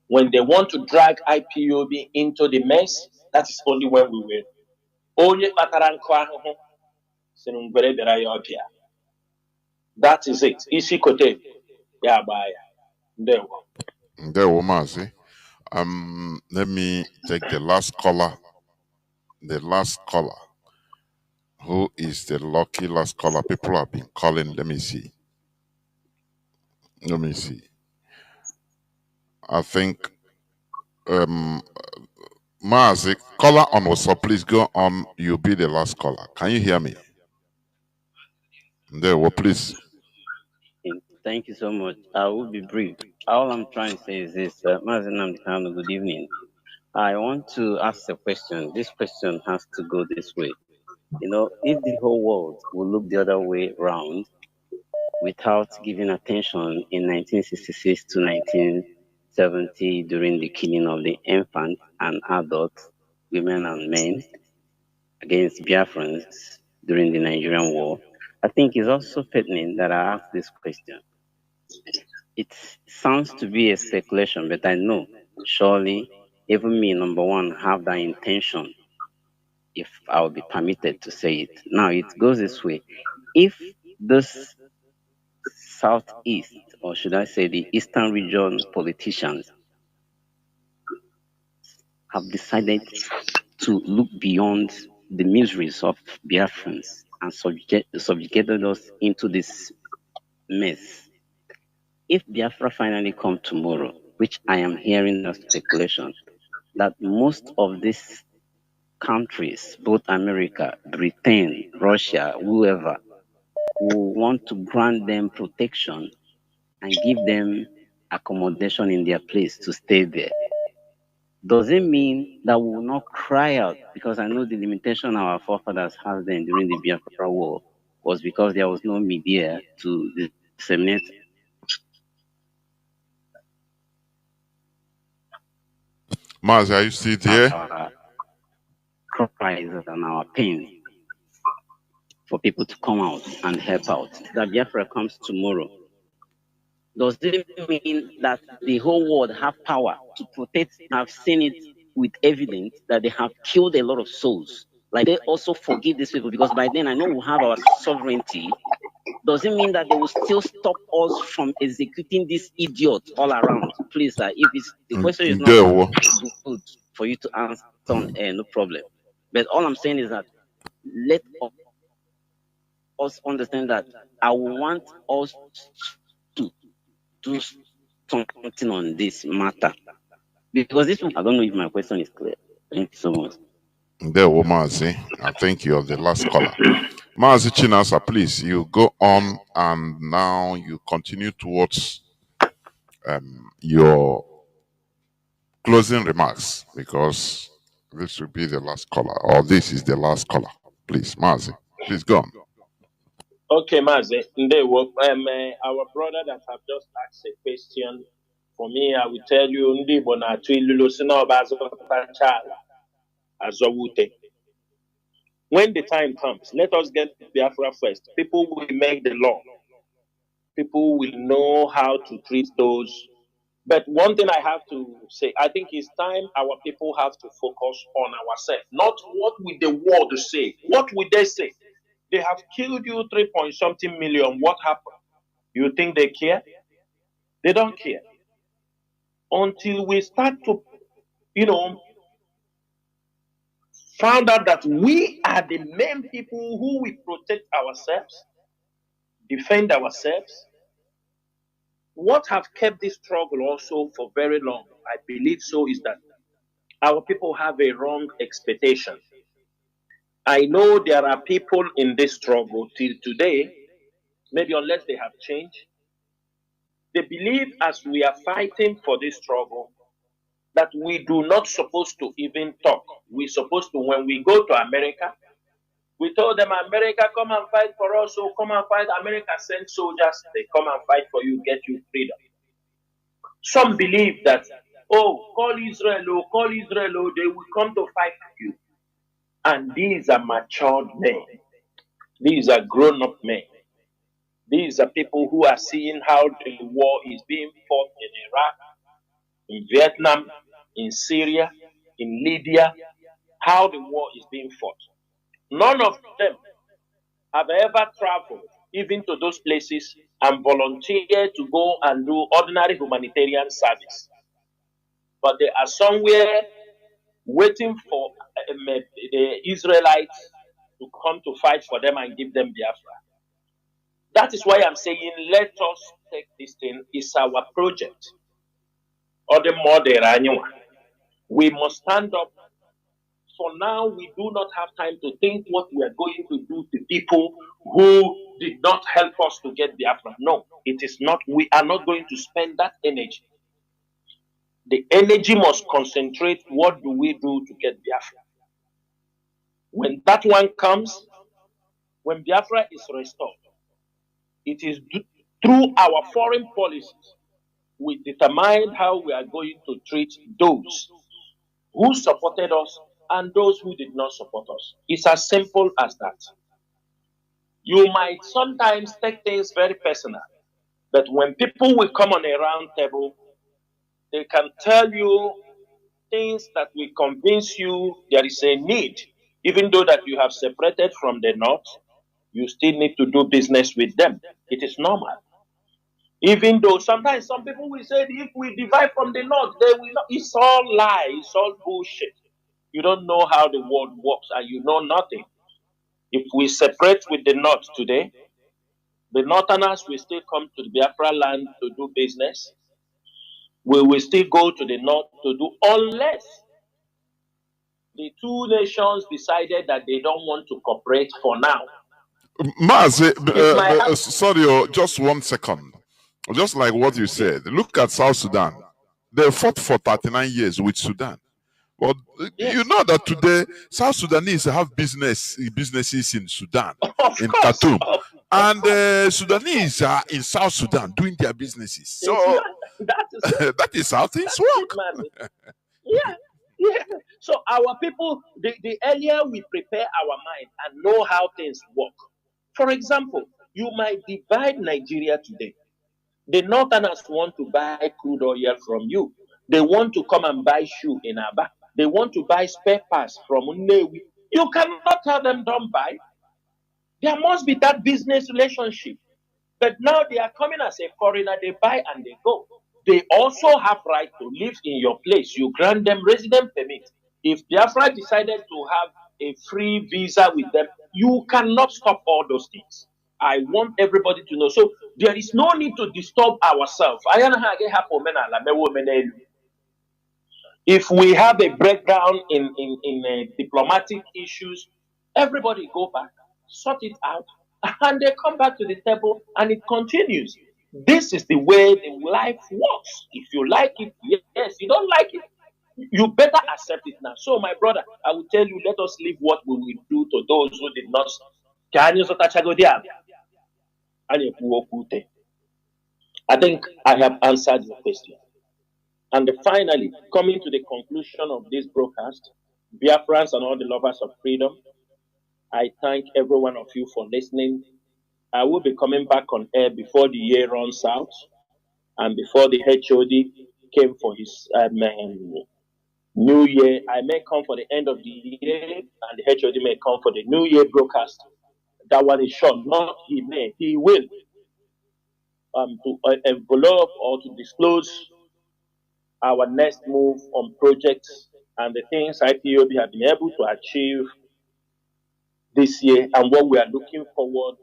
when they want to drag IPOB into the mess. That is only when we will. That is it. Isi kote. Yeah, bye. There we Mazi. Let me take the last caller. The last caller. Who is the lucky last caller? People have been calling. Let me see. Let me see. I think Mazi, caller on WhatsApp, please go on. You'll be the last caller. Can you hear me? There, well, please. Thank you so much. I will be brief. All I'm trying to say is this, Mazi Nnamdi, good evening. I want to ask a question. This question has to go this way. If the whole world will look the other way around without giving attention in 1966 to 70 during the killing of the infants and adults, women and men against Biafrans during the Nigerian war, I think it's also pertinent that I ask this question. It sounds to be a speculation, but I know surely even me, number one, have that intention if I'll be permitted to say it. Now it goes this way. If this southeast, or should I say the eastern region politicians have decided to look beyond the miseries of Biafrans and subjugated us into this mess. If Biafra finally come tomorrow, which I am hearing as speculation, that most of these countries, both America, Britain, Russia, whoever, will want to grant them protection and give them accommodation in their place to stay there. Does it mean that we will not cry out? Because I know the limitation our forefathers had then during the Biafra war was because there was no media to disseminate Mazi, are you still there? our cries and our pain for people to come out and help out. That Biafra comes tomorrow. Does it mean that the whole world have power to protect? I've seen it with evidence that they have killed a lot of souls. Like they also forgive these people because by then I know we have our sovereignty. Does it mean that they will still stop us from executing these idiots all around? Please, if it's the question is not good for you to answer on air, no problem. But all I'm saying is that let us understand that I want us to do something on this matter. Because this one, I don't know if my question is clear. Thank you so much. There, Mazi. I think you're the last caller. Mazi Chinasa, please, you go on and now you continue towards your closing remarks because this will be the last caller, or this is the last caller. Please, Mazi, please go on. Okay, Mazi, our brother that have just asked a question, for me, I will tell you, Ndi bona tuilulu sina obazo tachala azowute. When the time comes, let us get Biafra first. People will make the law. People will know how to treat those. But one thing I have to say, I think it's time our people have to focus on ourselves. Not what will the world say. What will they say? They have killed you 3 point something million. What happened? You think they care? They don't care. Until we start to, found out that we are the main people who will protect ourselves, defend ourselves. What have kept this struggle also for very long, I believe so, is that our people have a wrong expectation. I know there are people in this struggle till today, maybe unless they have changed, they believe as we are fighting for this struggle that we do not supposed to even talk. We're supposed to, when we go to America, we told them, America, come and fight for us, so come and fight. America send soldiers, they come and fight for you, get you freedom. Some believe that, call Israel, they will come to fight for you. And these are matured men. These are grown-up men. These are people who are seeing how the war is being fought in Iraq, in Vietnam, in Syria, in Libya, how the war is being fought. None of them have ever traveled even to those places and volunteered to go and do ordinary humanitarian service. But they are somewhere waiting for the Israelites to come to fight for them and give them Biafra. That is why I'm saying, let us take this thing. It's our project. Or the more we must stand up. For now, we do not have time to think what we are going to do to people who did not help us to get Biafra. No, it is not. We are not going to spend that energy. The energy must concentrate. What do we do to get Biafra? When that one comes, when Biafra is restored, it is through our foreign policies. we determined how we are going to treat those who supported us and those who did not support us. It's as simple as that. You might sometimes take things very personal, but when people will come on a round table, they can tell you things that will convince you there is a need. Even though that you have separated from the North, you still need to do business with them. It is normal. Even though sometimes some people will say, if we divide from the North, they will not. It's all lie. It's all bullshit. You don't know how the world works and you know nothing. If we separate with the North today, the Northerners will still come to the Biafra land to do business. We will still go to the North to do, unless the two nations decided that they don't want to cooperate for now. Mazi, It might happen. sorry, just 1 second. Just like what you said, look at South Sudan. They fought for 39 years with Sudan. But you know that today South Sudanese have businesses in Sudan, Of in course. Khartoum, and Sudanese are in South Sudan doing their businesses. So that is that is how things work. Yeah. So our people, the earlier we prepare our mind and know how things work. For example, you might divide Nigeria today. The Northerners want to buy crude oil from you. They want to come and buy shoe in Aba. They want to buy spare parts from Nnewi. You cannot tell them don't buy. There must be that business relationship. But now they are coming as a foreigner, they buy and they go. They also have right to live in your place. You grant them resident permit. If Biafra decided to have a free visa with them, you cannot stop all those things. I want everybody to know. So there is no need to disturb ourselves. If we have a breakdown in diplomatic issues, everybody go back, sort it out, and they come back to the table and it continues. This is the way the life works. If you like it, yes. You don't like it, you better accept it now. So, my brother, I will tell you, let us leave what we will do to those who did not. I think I have answered your question. And finally, coming to the conclusion of this broadcast, Biafrans and all the lovers of freedom, I thank every one of you for listening. I will be coming back on air before the year runs out and before the HOD came for his New Year. I may come for the end of the year and the HOD may come for the New Year broadcast. That one is short. Not he may, he will. To envelope or to disclose our next move on projects and the things IPOB have been able to achieve this year and what we are looking forward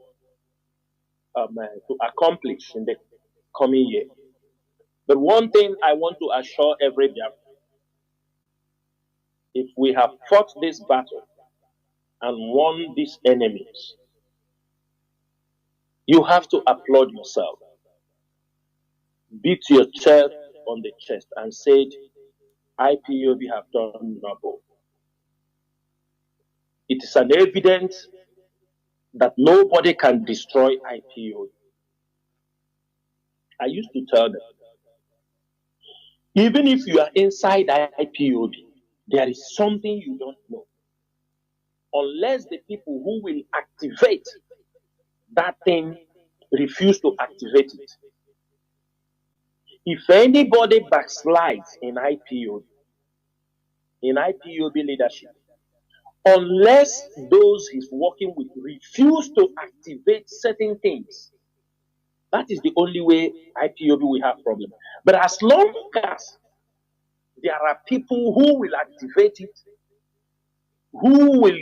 to accomplish in the coming year. But one thing I want to assure every Biafran, if we have fought this battle and won these enemies, you have to applaud yourself. Beat yourself on the chest and say, IPOB have done noble. It is an evidence that nobody can destroy IPOB. I used to tell them, even if you are inside IPOB, there is something you don't know. Unless the people who will activate that thing refuse to activate it. If anybody backslides in IPOB leadership, unless those he's working with refuse to activate certain things, that is the only way IPOB will have problem. But as long as there are people who will activate it, who will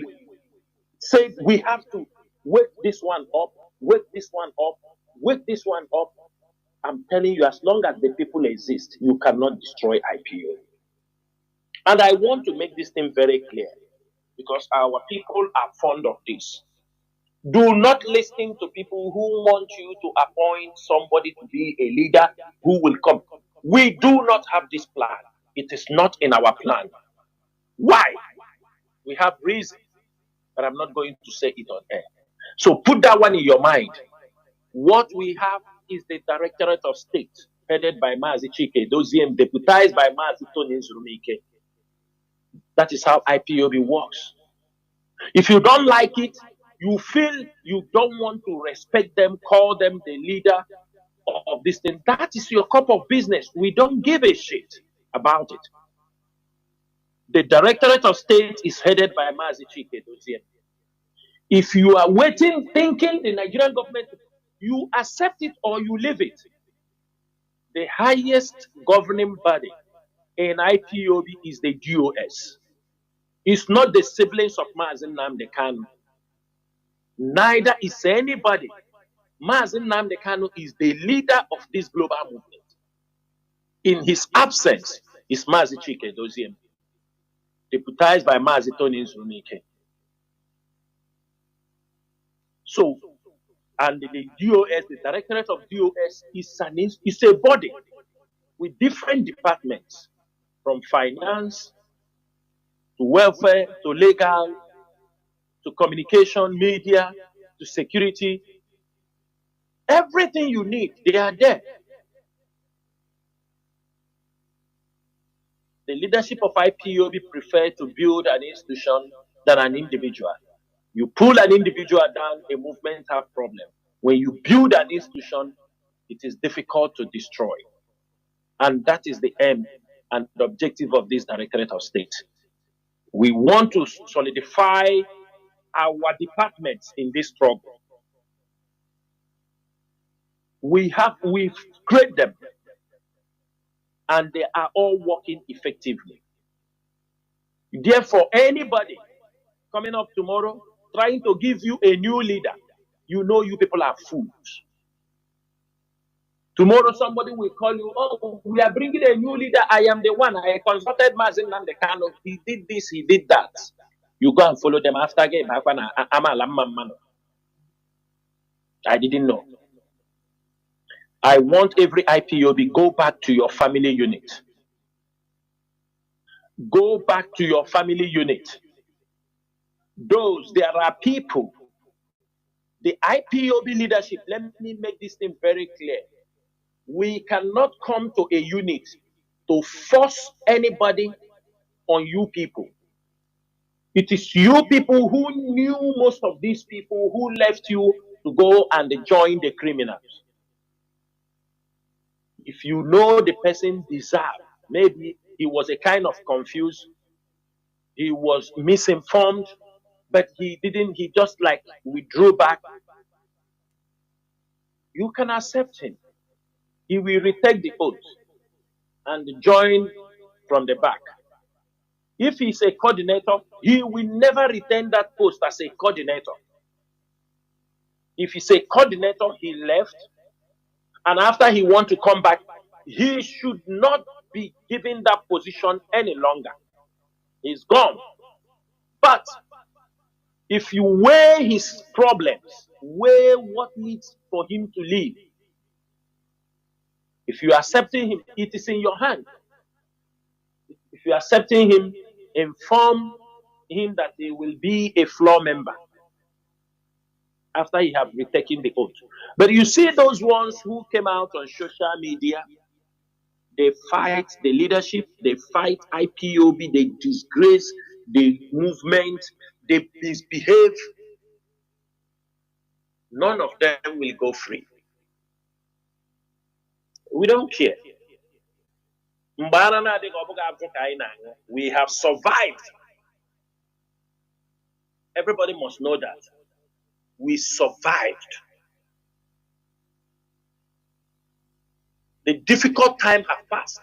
say we have to wake this one up, wake this one up, wake this one up, I'm telling you, as long as the people exist, you cannot destroy IPOB. And I want to make this thing very clear, because our people are fond of this. Do not listen to people who want you to appoint somebody to be a leader who will come. We do not have this plan. It is not in our plan. Why? We have reason, but I'm not going to say it on air. So put that one in your mind. What we have is the Directorate of State. headed by Mazi Chike, Doziem, deputized by Mazi Tony Zurumike. That is how IPOB works. If you don't like it, you feel you don't want to respect them, call them the leader of this thing, that is your cup of business. We don't give a shit about it. The Directorate of State is headed by Mazi Chike Doziem. If you are waiting, thinking the Nigerian government, you accept it or you leave it. The highest governing body in IPOB is the DOS. It's not the siblings of Mazi Nnamdi Kanu. Neither is anybody. Mazi Nnamdi Kanu is the leader of this global movement. In his absence is Mazi Chike Doziem, deputized by Mazi Tony Zunike. So, and the DOS, the Directorate of DOS, is a body with different departments, from finance to welfare to legal to communication, media to security. Everything you need, they are there. The leadership of IPOB prefer to build an institution than an individual. You pull an individual down, a movement have problem. When you build an institution, it is difficult to destroy. And that is the aim and the objective of this Directorate of State. We want to solidify our departments in this struggle. We've created them, and they are all working effectively. Therefore, anybody coming up tomorrow trying to give you a new leader, you know you people are fools. Tomorrow somebody will call you, oh, we are bringing a new leader. I am the one. I consulted Mazi Nnamdi Kanu. He did this, he did that. You go and follow them after game. I didn't know. I want every IPOB, go back to your family unit. Go back to your family unit. There are people. The IPOB leadership, let me make this thing very clear. We cannot come to a unit to force anybody on you people. It is you people who knew most of these people who left you to go and join the criminals. If you know the person deserved, maybe he was a kind of confused, he was misinformed, but he just like withdrew back. You can accept him. He will retake the oath and join from the back. If he's a coordinator, he will never retain that post as a coordinator. If he's a coordinator, he left, and after he wants to come back, he should not be given that position any longer. He's gone. But if you weigh his problems, weigh what needs for him to leave, if you are accepting him, it is in your hand. If you are accepting him, inform him that he will be a floor member after he have retaken the oath. But you see those ones who came out on social media, they fight the leadership, they fight IPOB, they disgrace the movement, they misbehave. None of them will go free. We don't care. We have survived. Everybody must know that. We survived. The difficult time has passed.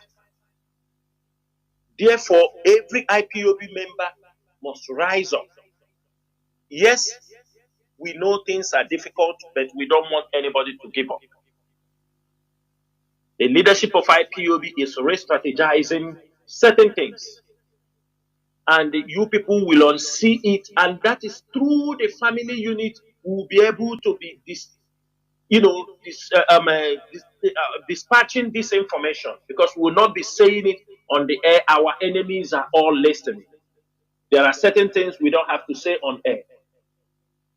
Therefore, every IPOB member must rise up. Yes, we know things are difficult, but we don't want anybody to give up. The leadership of IPOB is re-strategizing certain things. And you people will unsee it, and that is through the family unit will be able to be dispatching this information, because we will not be saying it on the air. Our enemies are all listening. There are certain things we don't have to say on air.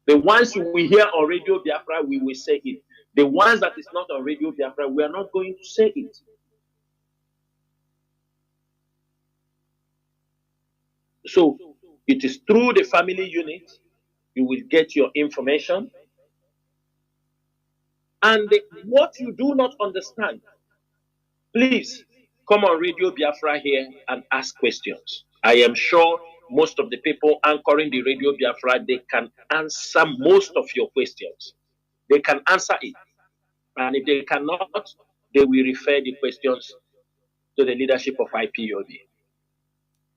The ones we hear on Radio Biafra, we will say it. The ones that is not on Radio Biafra, we are not going to say it. So it is through the family unit you will get your information. And what you do not understand, please come on Radio Biafra here and ask questions. I am sure most of the people anchoring the Radio Biafra, they can answer most of your questions. They can answer it. And if they cannot, they will refer the questions to the leadership of IPOB.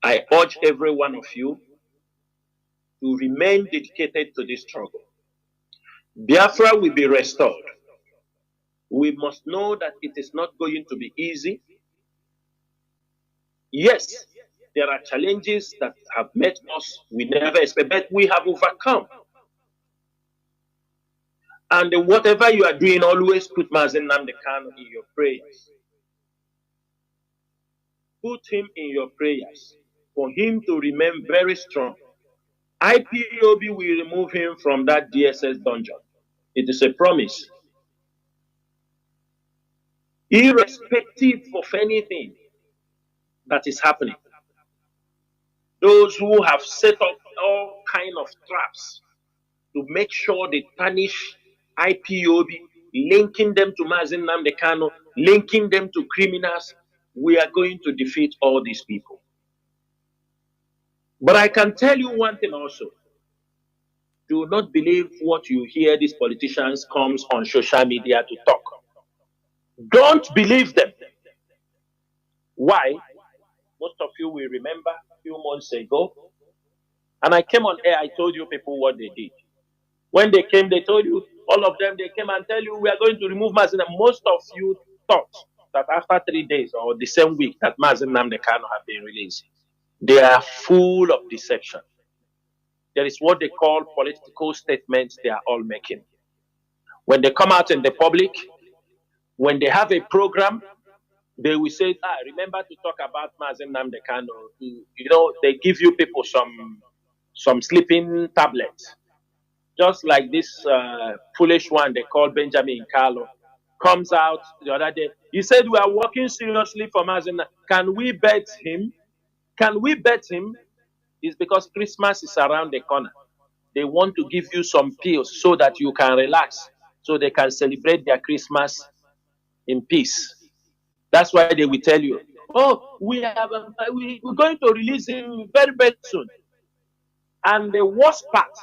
I urge every one of you to remain dedicated to this struggle. Biafra will be restored. We must know that it is not going to be easy. Yes, there are challenges that have met us we never expected, but we have overcome. And whatever you are doing, always put Mazi Nnamdi Kanu in your prayers. Put him in your prayers for him to remain very strong. IPOB will remove him from that DSS dungeon. It is a promise. Irrespective of anything that is happening, those who have set up all kind of traps to make sure they punish IPOB, linking them to Mazi Nnamdi Kanu, linking them to criminals, we are going to defeat all these people. But I can tell you one thing also. Do not believe what you hear these politicians comes on social media to talk. Don't believe them. Why? Most of you will remember a few months ago, and I came on air, I told you people what they did. When they came, they told you, all of them, they came and tell you, we are going to remove Mazi. Most of you thought that after 3 days or the same week that Mazi Nnamdi Kanu have been released. They are full of deception. There is what they call political statements they are all making. When they come out in the public, when they have a program, they will say, remember to talk about Mazi Nnamdi Kanu. You know, they give you people some sleeping tablets. Just like this foolish one they call Benjamin Carlo comes out the other day. He said, we are working seriously for Mazi Nnamdi. Can we bet him? Can we bet him? It's because Christmas is around the corner. They want to give you some pills so that you can relax, so they can celebrate their Christmas in peace. That's why they will tell you, oh, we're going to release him very, very soon. And the worst part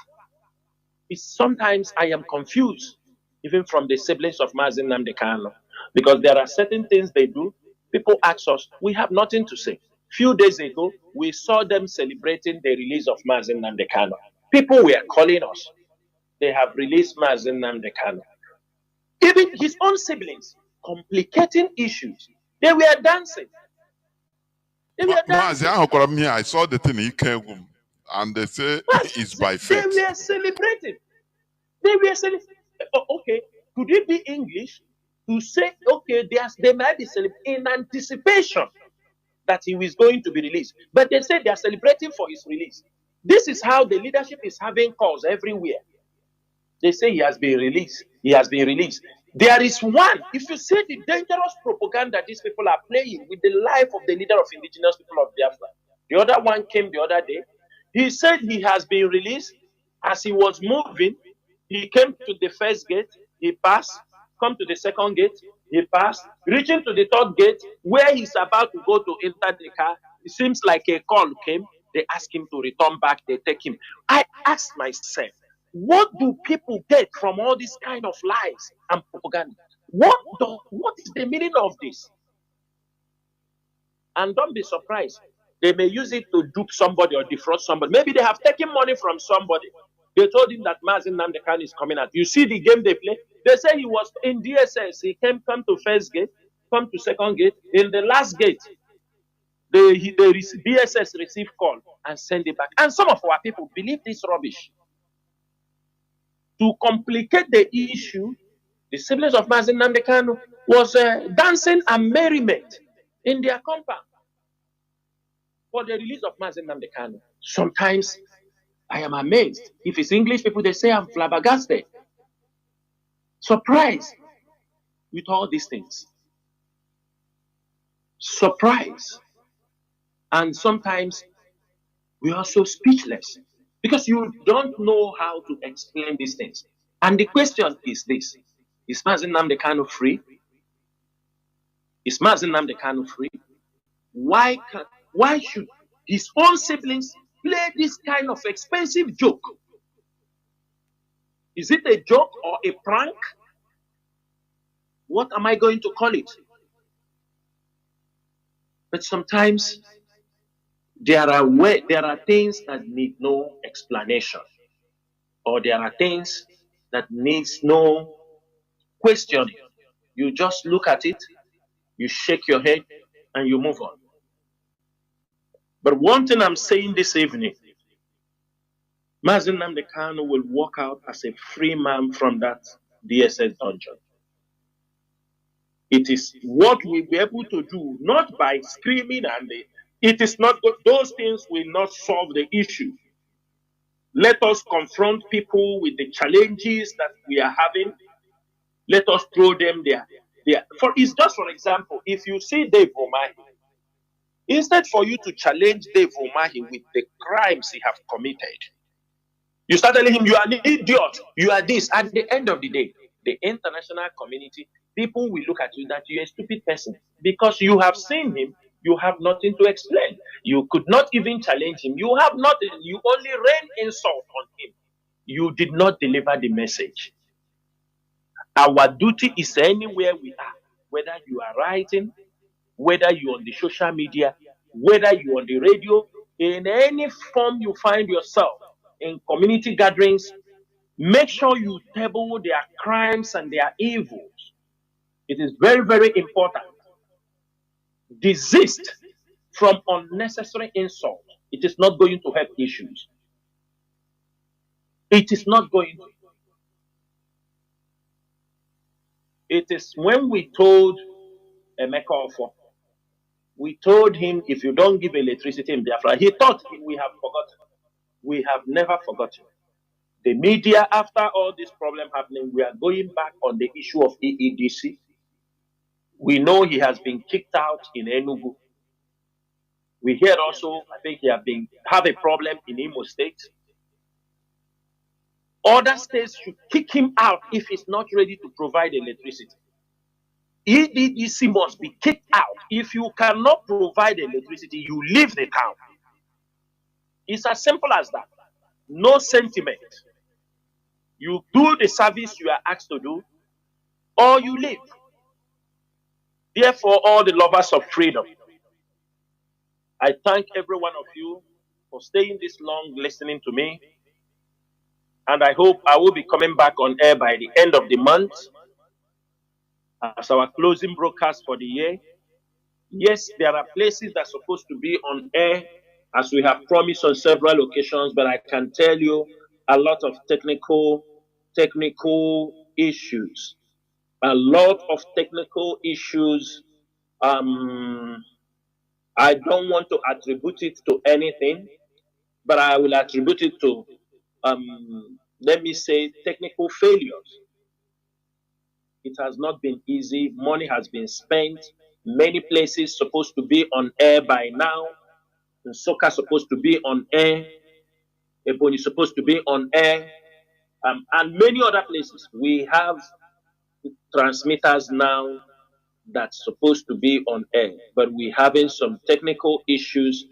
is sometimes I am confused, even from the siblings of Mazi Nnamdi Kanu, because there are certain things they do. People ask us, we have nothing to say. Few days ago, we saw them celebrating the release of Mazi Nnamdi Kanu. People were calling us. They have released Mazi Nnamdi Kanu. Even his own siblings, complicating issues. They were dancing. They were dancing. I saw the thing he came and they say it's by fate. They were celebrating. They were celebrating. Okay, could it be English to say, okay, they might be celebrating in anticipation that he was going to be released. But they say they are celebrating for his release. This is how the leadership is having calls everywhere. They say he has been released. He has been released. There is one. If you see the dangerous propaganda these people are playing with the life of the leader of indigenous people of Biafra. The other one came the other day. He said he has been released. As he was moving, he came to the first gate. He passed. Come to the second gate. He passed. Reaching to the third gate, where he's about to go to enter the car, it seems like a call came. They ask him to return back. They take him. I asked myself, what do people get from all these kind of lies and propaganda? What is the meaning of this? And don't be surprised. They may use it to dupe somebody or defraud somebody. Maybe they have taken money from somebody. They told him that Mazi Nnamdi Kanu is coming out. You see the game they play? They say he was in DSS. He come to first gate, come to second gate. In the last gate, DSS receive call and send it back. And some of our people believe this rubbish. To complicate the issue, the siblings of Mazi Nnamdi Kanu was dancing and merriment in their compound for the release of Mazi Nnamdi Kanu. Sometimes I am amazed. If it's English people, they say I'm flabbergasted. Surprised with all these things. Surprise. And sometimes we are so speechless because you don't know how to explain these things. And the question is this: is Mazi Nnamdi Kanu free? Is Mazi Nnamdi Kanu free? Why should his own siblings play this kind of expensive joke? Is it a joke or a prank? What am I going to call it? But sometimes there are things that need no explanation, or there are things that needs no questioning. You just look at it, you shake your head, and you move on. But one thing I'm saying this evening, Mazi Nnamdi Kanu will walk out as a free man from that DSS dungeon. It is what we'll be able to do, not by screaming, and it is not, those things will not solve the issue. Let us confront people with the challenges that we are having. Let us throw them there. For example, if you see Dave Omahi, instead for you to challenge Dave Omahi with the crimes he have committed, you start telling him you are an idiot, you are this. At the end of the day, the international community, people will look at you that you're a stupid person because you have seen him. You have nothing to explain. You could not even challenge him. You have nothing. You only rain insult on him. You did not deliver the message. Our duty is anywhere we are, whether you are writing, whether you're on the social media, whether you're on the radio, in any form you find yourself, in community gatherings, make sure you table their crimes and their evils. It is very, very important. Desist from unnecessary insult. It is not going to help issues. It is not going to. It is when we told Emeka Ofo, we told him, if you don't give electricity in Biafra, he thought we have forgotten. We have never forgotten. The media, after all this problem happening, we are going back on the issue of EEDC. We know he has been kicked out in Enugu. We hear also, I think he have a problem in Imo State. Other states should kick him out if he's not ready to provide electricity. EDDC must be kicked out. If you cannot provide electricity, you leave the town. It's as simple as that. No sentiment. You do the service you are asked to do, or you leave. Therefore, all the lovers of freedom, I thank every one of you for staying this long listening to me. And I hope I will be coming back on air by the end of the month as our closing broadcast for the year. Yes, there are places that are supposed to be on air as we have promised on several occasions, but I can tell you a lot of technical issues. A lot of technical issues. I don't want to attribute it to anything, but I will attribute it to, let me say, technical failures. It has not been easy. Money has been spent. Many places supposed to be on air by now. Soka supposed to be on air. Ebony is supposed to be on air. And many other places. We have transmitters now that's supposed to be on air, but we're having some technical issues.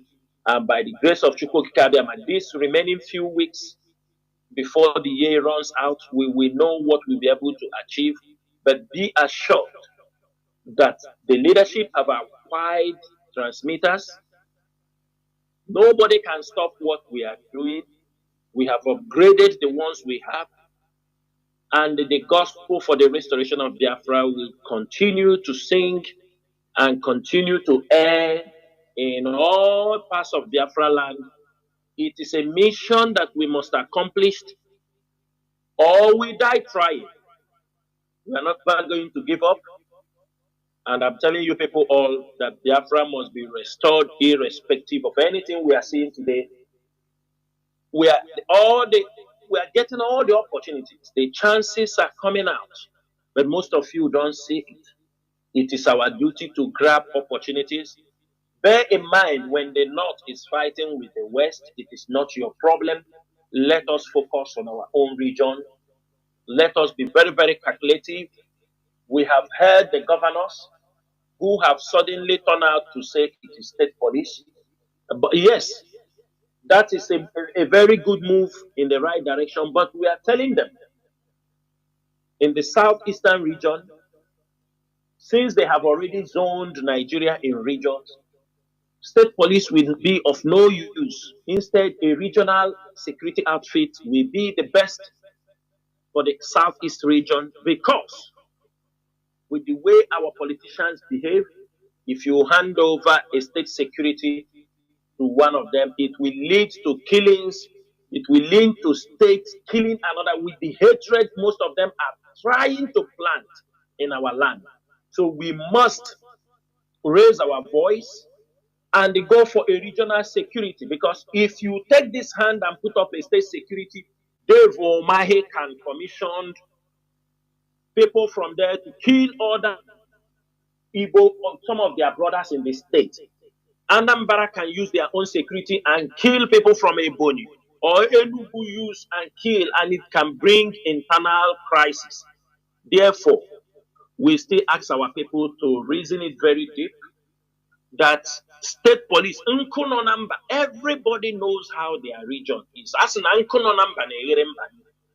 And by the grace of Chukwukikabiam, these remaining few weeks before the year runs out, we will know what we'll be able to achieve. But be assured that the leadership have acquired transmitters. Nobody can stop what we are doing. We have upgraded the ones we have. And the gospel for the restoration of Biafra will continue to sing and continue to air in all parts of Biafra land. It is a mission that we must accomplish, or we die trying. We are not going to give up. And I'm telling you people all that Biafra must be restored irrespective of anything we are seeing today. We are getting all the opportunities. The chances are coming out. but most of you don't see it. It is our duty to grab opportunities. Bear in mind, when the North is fighting with the West, it is not your problem. Let us focus on our own region. Let us be very, very calculative. We have heard the governors who have suddenly turned out to say it is state police. But yes, that is a very good move in the right direction. But we are telling them in the southeastern region, since they have already zoned Nigeria in regions, state police will be of no use. Instead, a regional security outfit will be the best for the southeast region, because with the way our politicians behave, if you hand over a state security to one of them, it will lead to killings. It will lead to states killing another with the hatred most of them are trying to plant in our land. So we must raise our voice and go for a regional security, because if you take this hand and put up a state security, Dave Omahe can commission people from there to kill other Igbo or some of their brothers in the state. Anambra can use their own security and kill people from Ebony, or Enugu use and kill, and it can bring internal crisis. Therefore, we still ask our people to reason it very deep, that state police, everybody knows how their region is.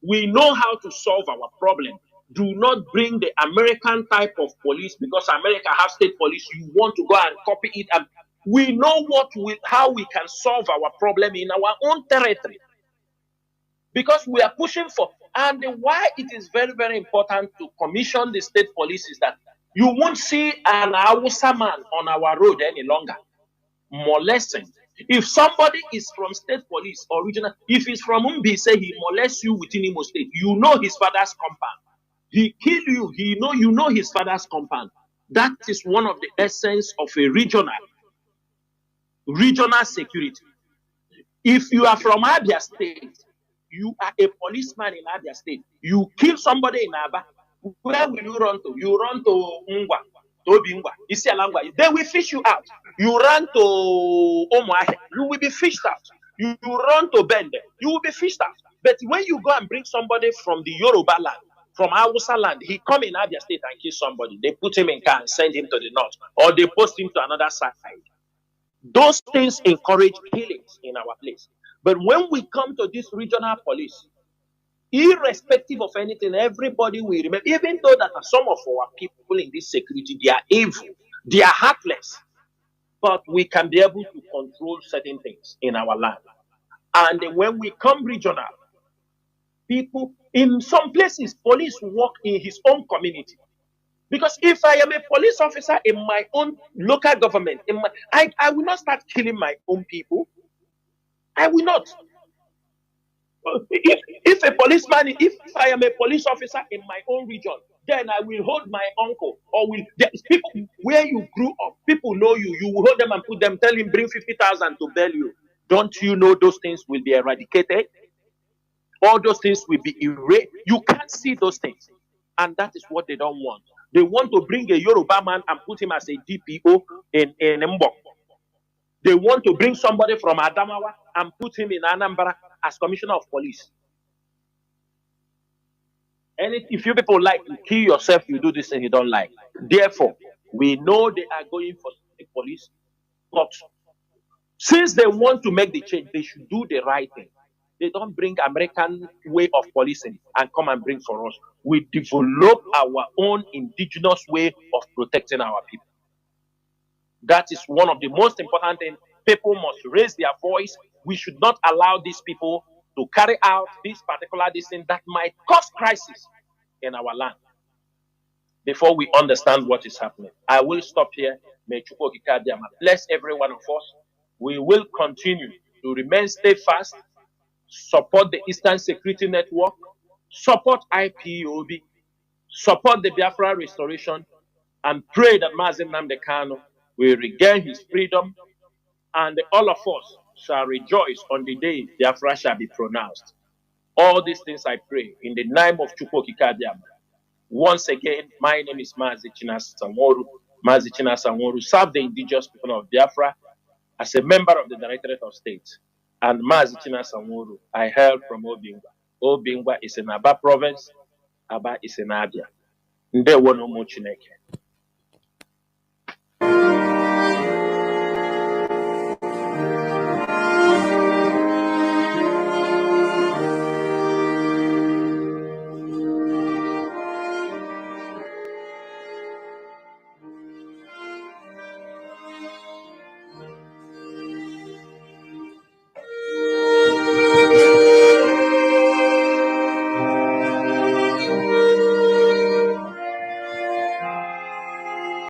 We know how to solve our problem. Do not bring the American type of police, because America has state police. You want to go and copy it. And we know how we can solve our problem in our own territory, because we are pushing for. And why it is very, very important to commission the state police is that you won't see an Hausa man on our road any longer molesting. If somebody is from state police or regional, if he's from Umbi, say he molests you within Imo State, you know his father's compound. He kill you, you know his father's compound. That is one of the essence of a regional security. If you are from Abia State, you are a policeman in Abia State, you kill somebody in Aba, where will you run to? You run to Ngwa, to Obingwa, Isialangwa. They will fish you out. You run to Omuahe, you will be fished out. You run to Bende, you will be fished out. But when you go and bring somebody from the Yoruba land, from Hausa land, he come in Abia State and kill somebody, they put him in car and send him to the north, or they post him to another side. Those things encourage killings in our place. But when we come to this regional police, irrespective of anything, everybody will remember, even though that some of our people in this security, they are evil, they are heartless, but we can be able to control certain things in our land. And when we come regional, people, in some places, police work in his own community. Because if I am a police officer in my own local government, I will not start killing my own people. I will not. If I am a police officer in my own region, then I will hold my uncle, or people where you grew up, people know you. You will hold them and put them, tell him bring 50,000 to bail you. Don't you know those things will be eradicated? All those things will be erased. You can't see those things, and that is what they don't want. They want to bring a Yoruba man and put him as a DPO in Mbok. They want to bring somebody from Adamawa and put him in Anambra as commissioner of police. And if you people like to kill yourself, you do this thing you don't like. Therefore, we know they are going for the police, but since they want to make the change, they should do the right thing. They don't bring American way of policing and come and bring for us. We develop our own indigenous way of protecting our people. That is one of the most important things. People must raise their voice. We should not allow these people to carry out this particular thing that might cause crisis in our land. Before we understand what is happening, I will stop here. May Chukwu Okike bless every one of us. We will continue to remain steadfast, support the Eastern Security Network, support IPOB, support the Biafra restoration, and pray that Mazi Nnamdi Kanu will regain his freedom, and all of us shall rejoice on the day Biafra shall be pronounced. All these things I pray in the name of Chukwu Okike. Once again, my name is Mazi Nworu. Mazi Nworu served the indigenous people of Biafra as a member of the Directorate of State. And Mazi Nworu, I hail from Obingwa. Obingwa is in Aba province. Aba is in Abia. Ndewo no mu Chineke.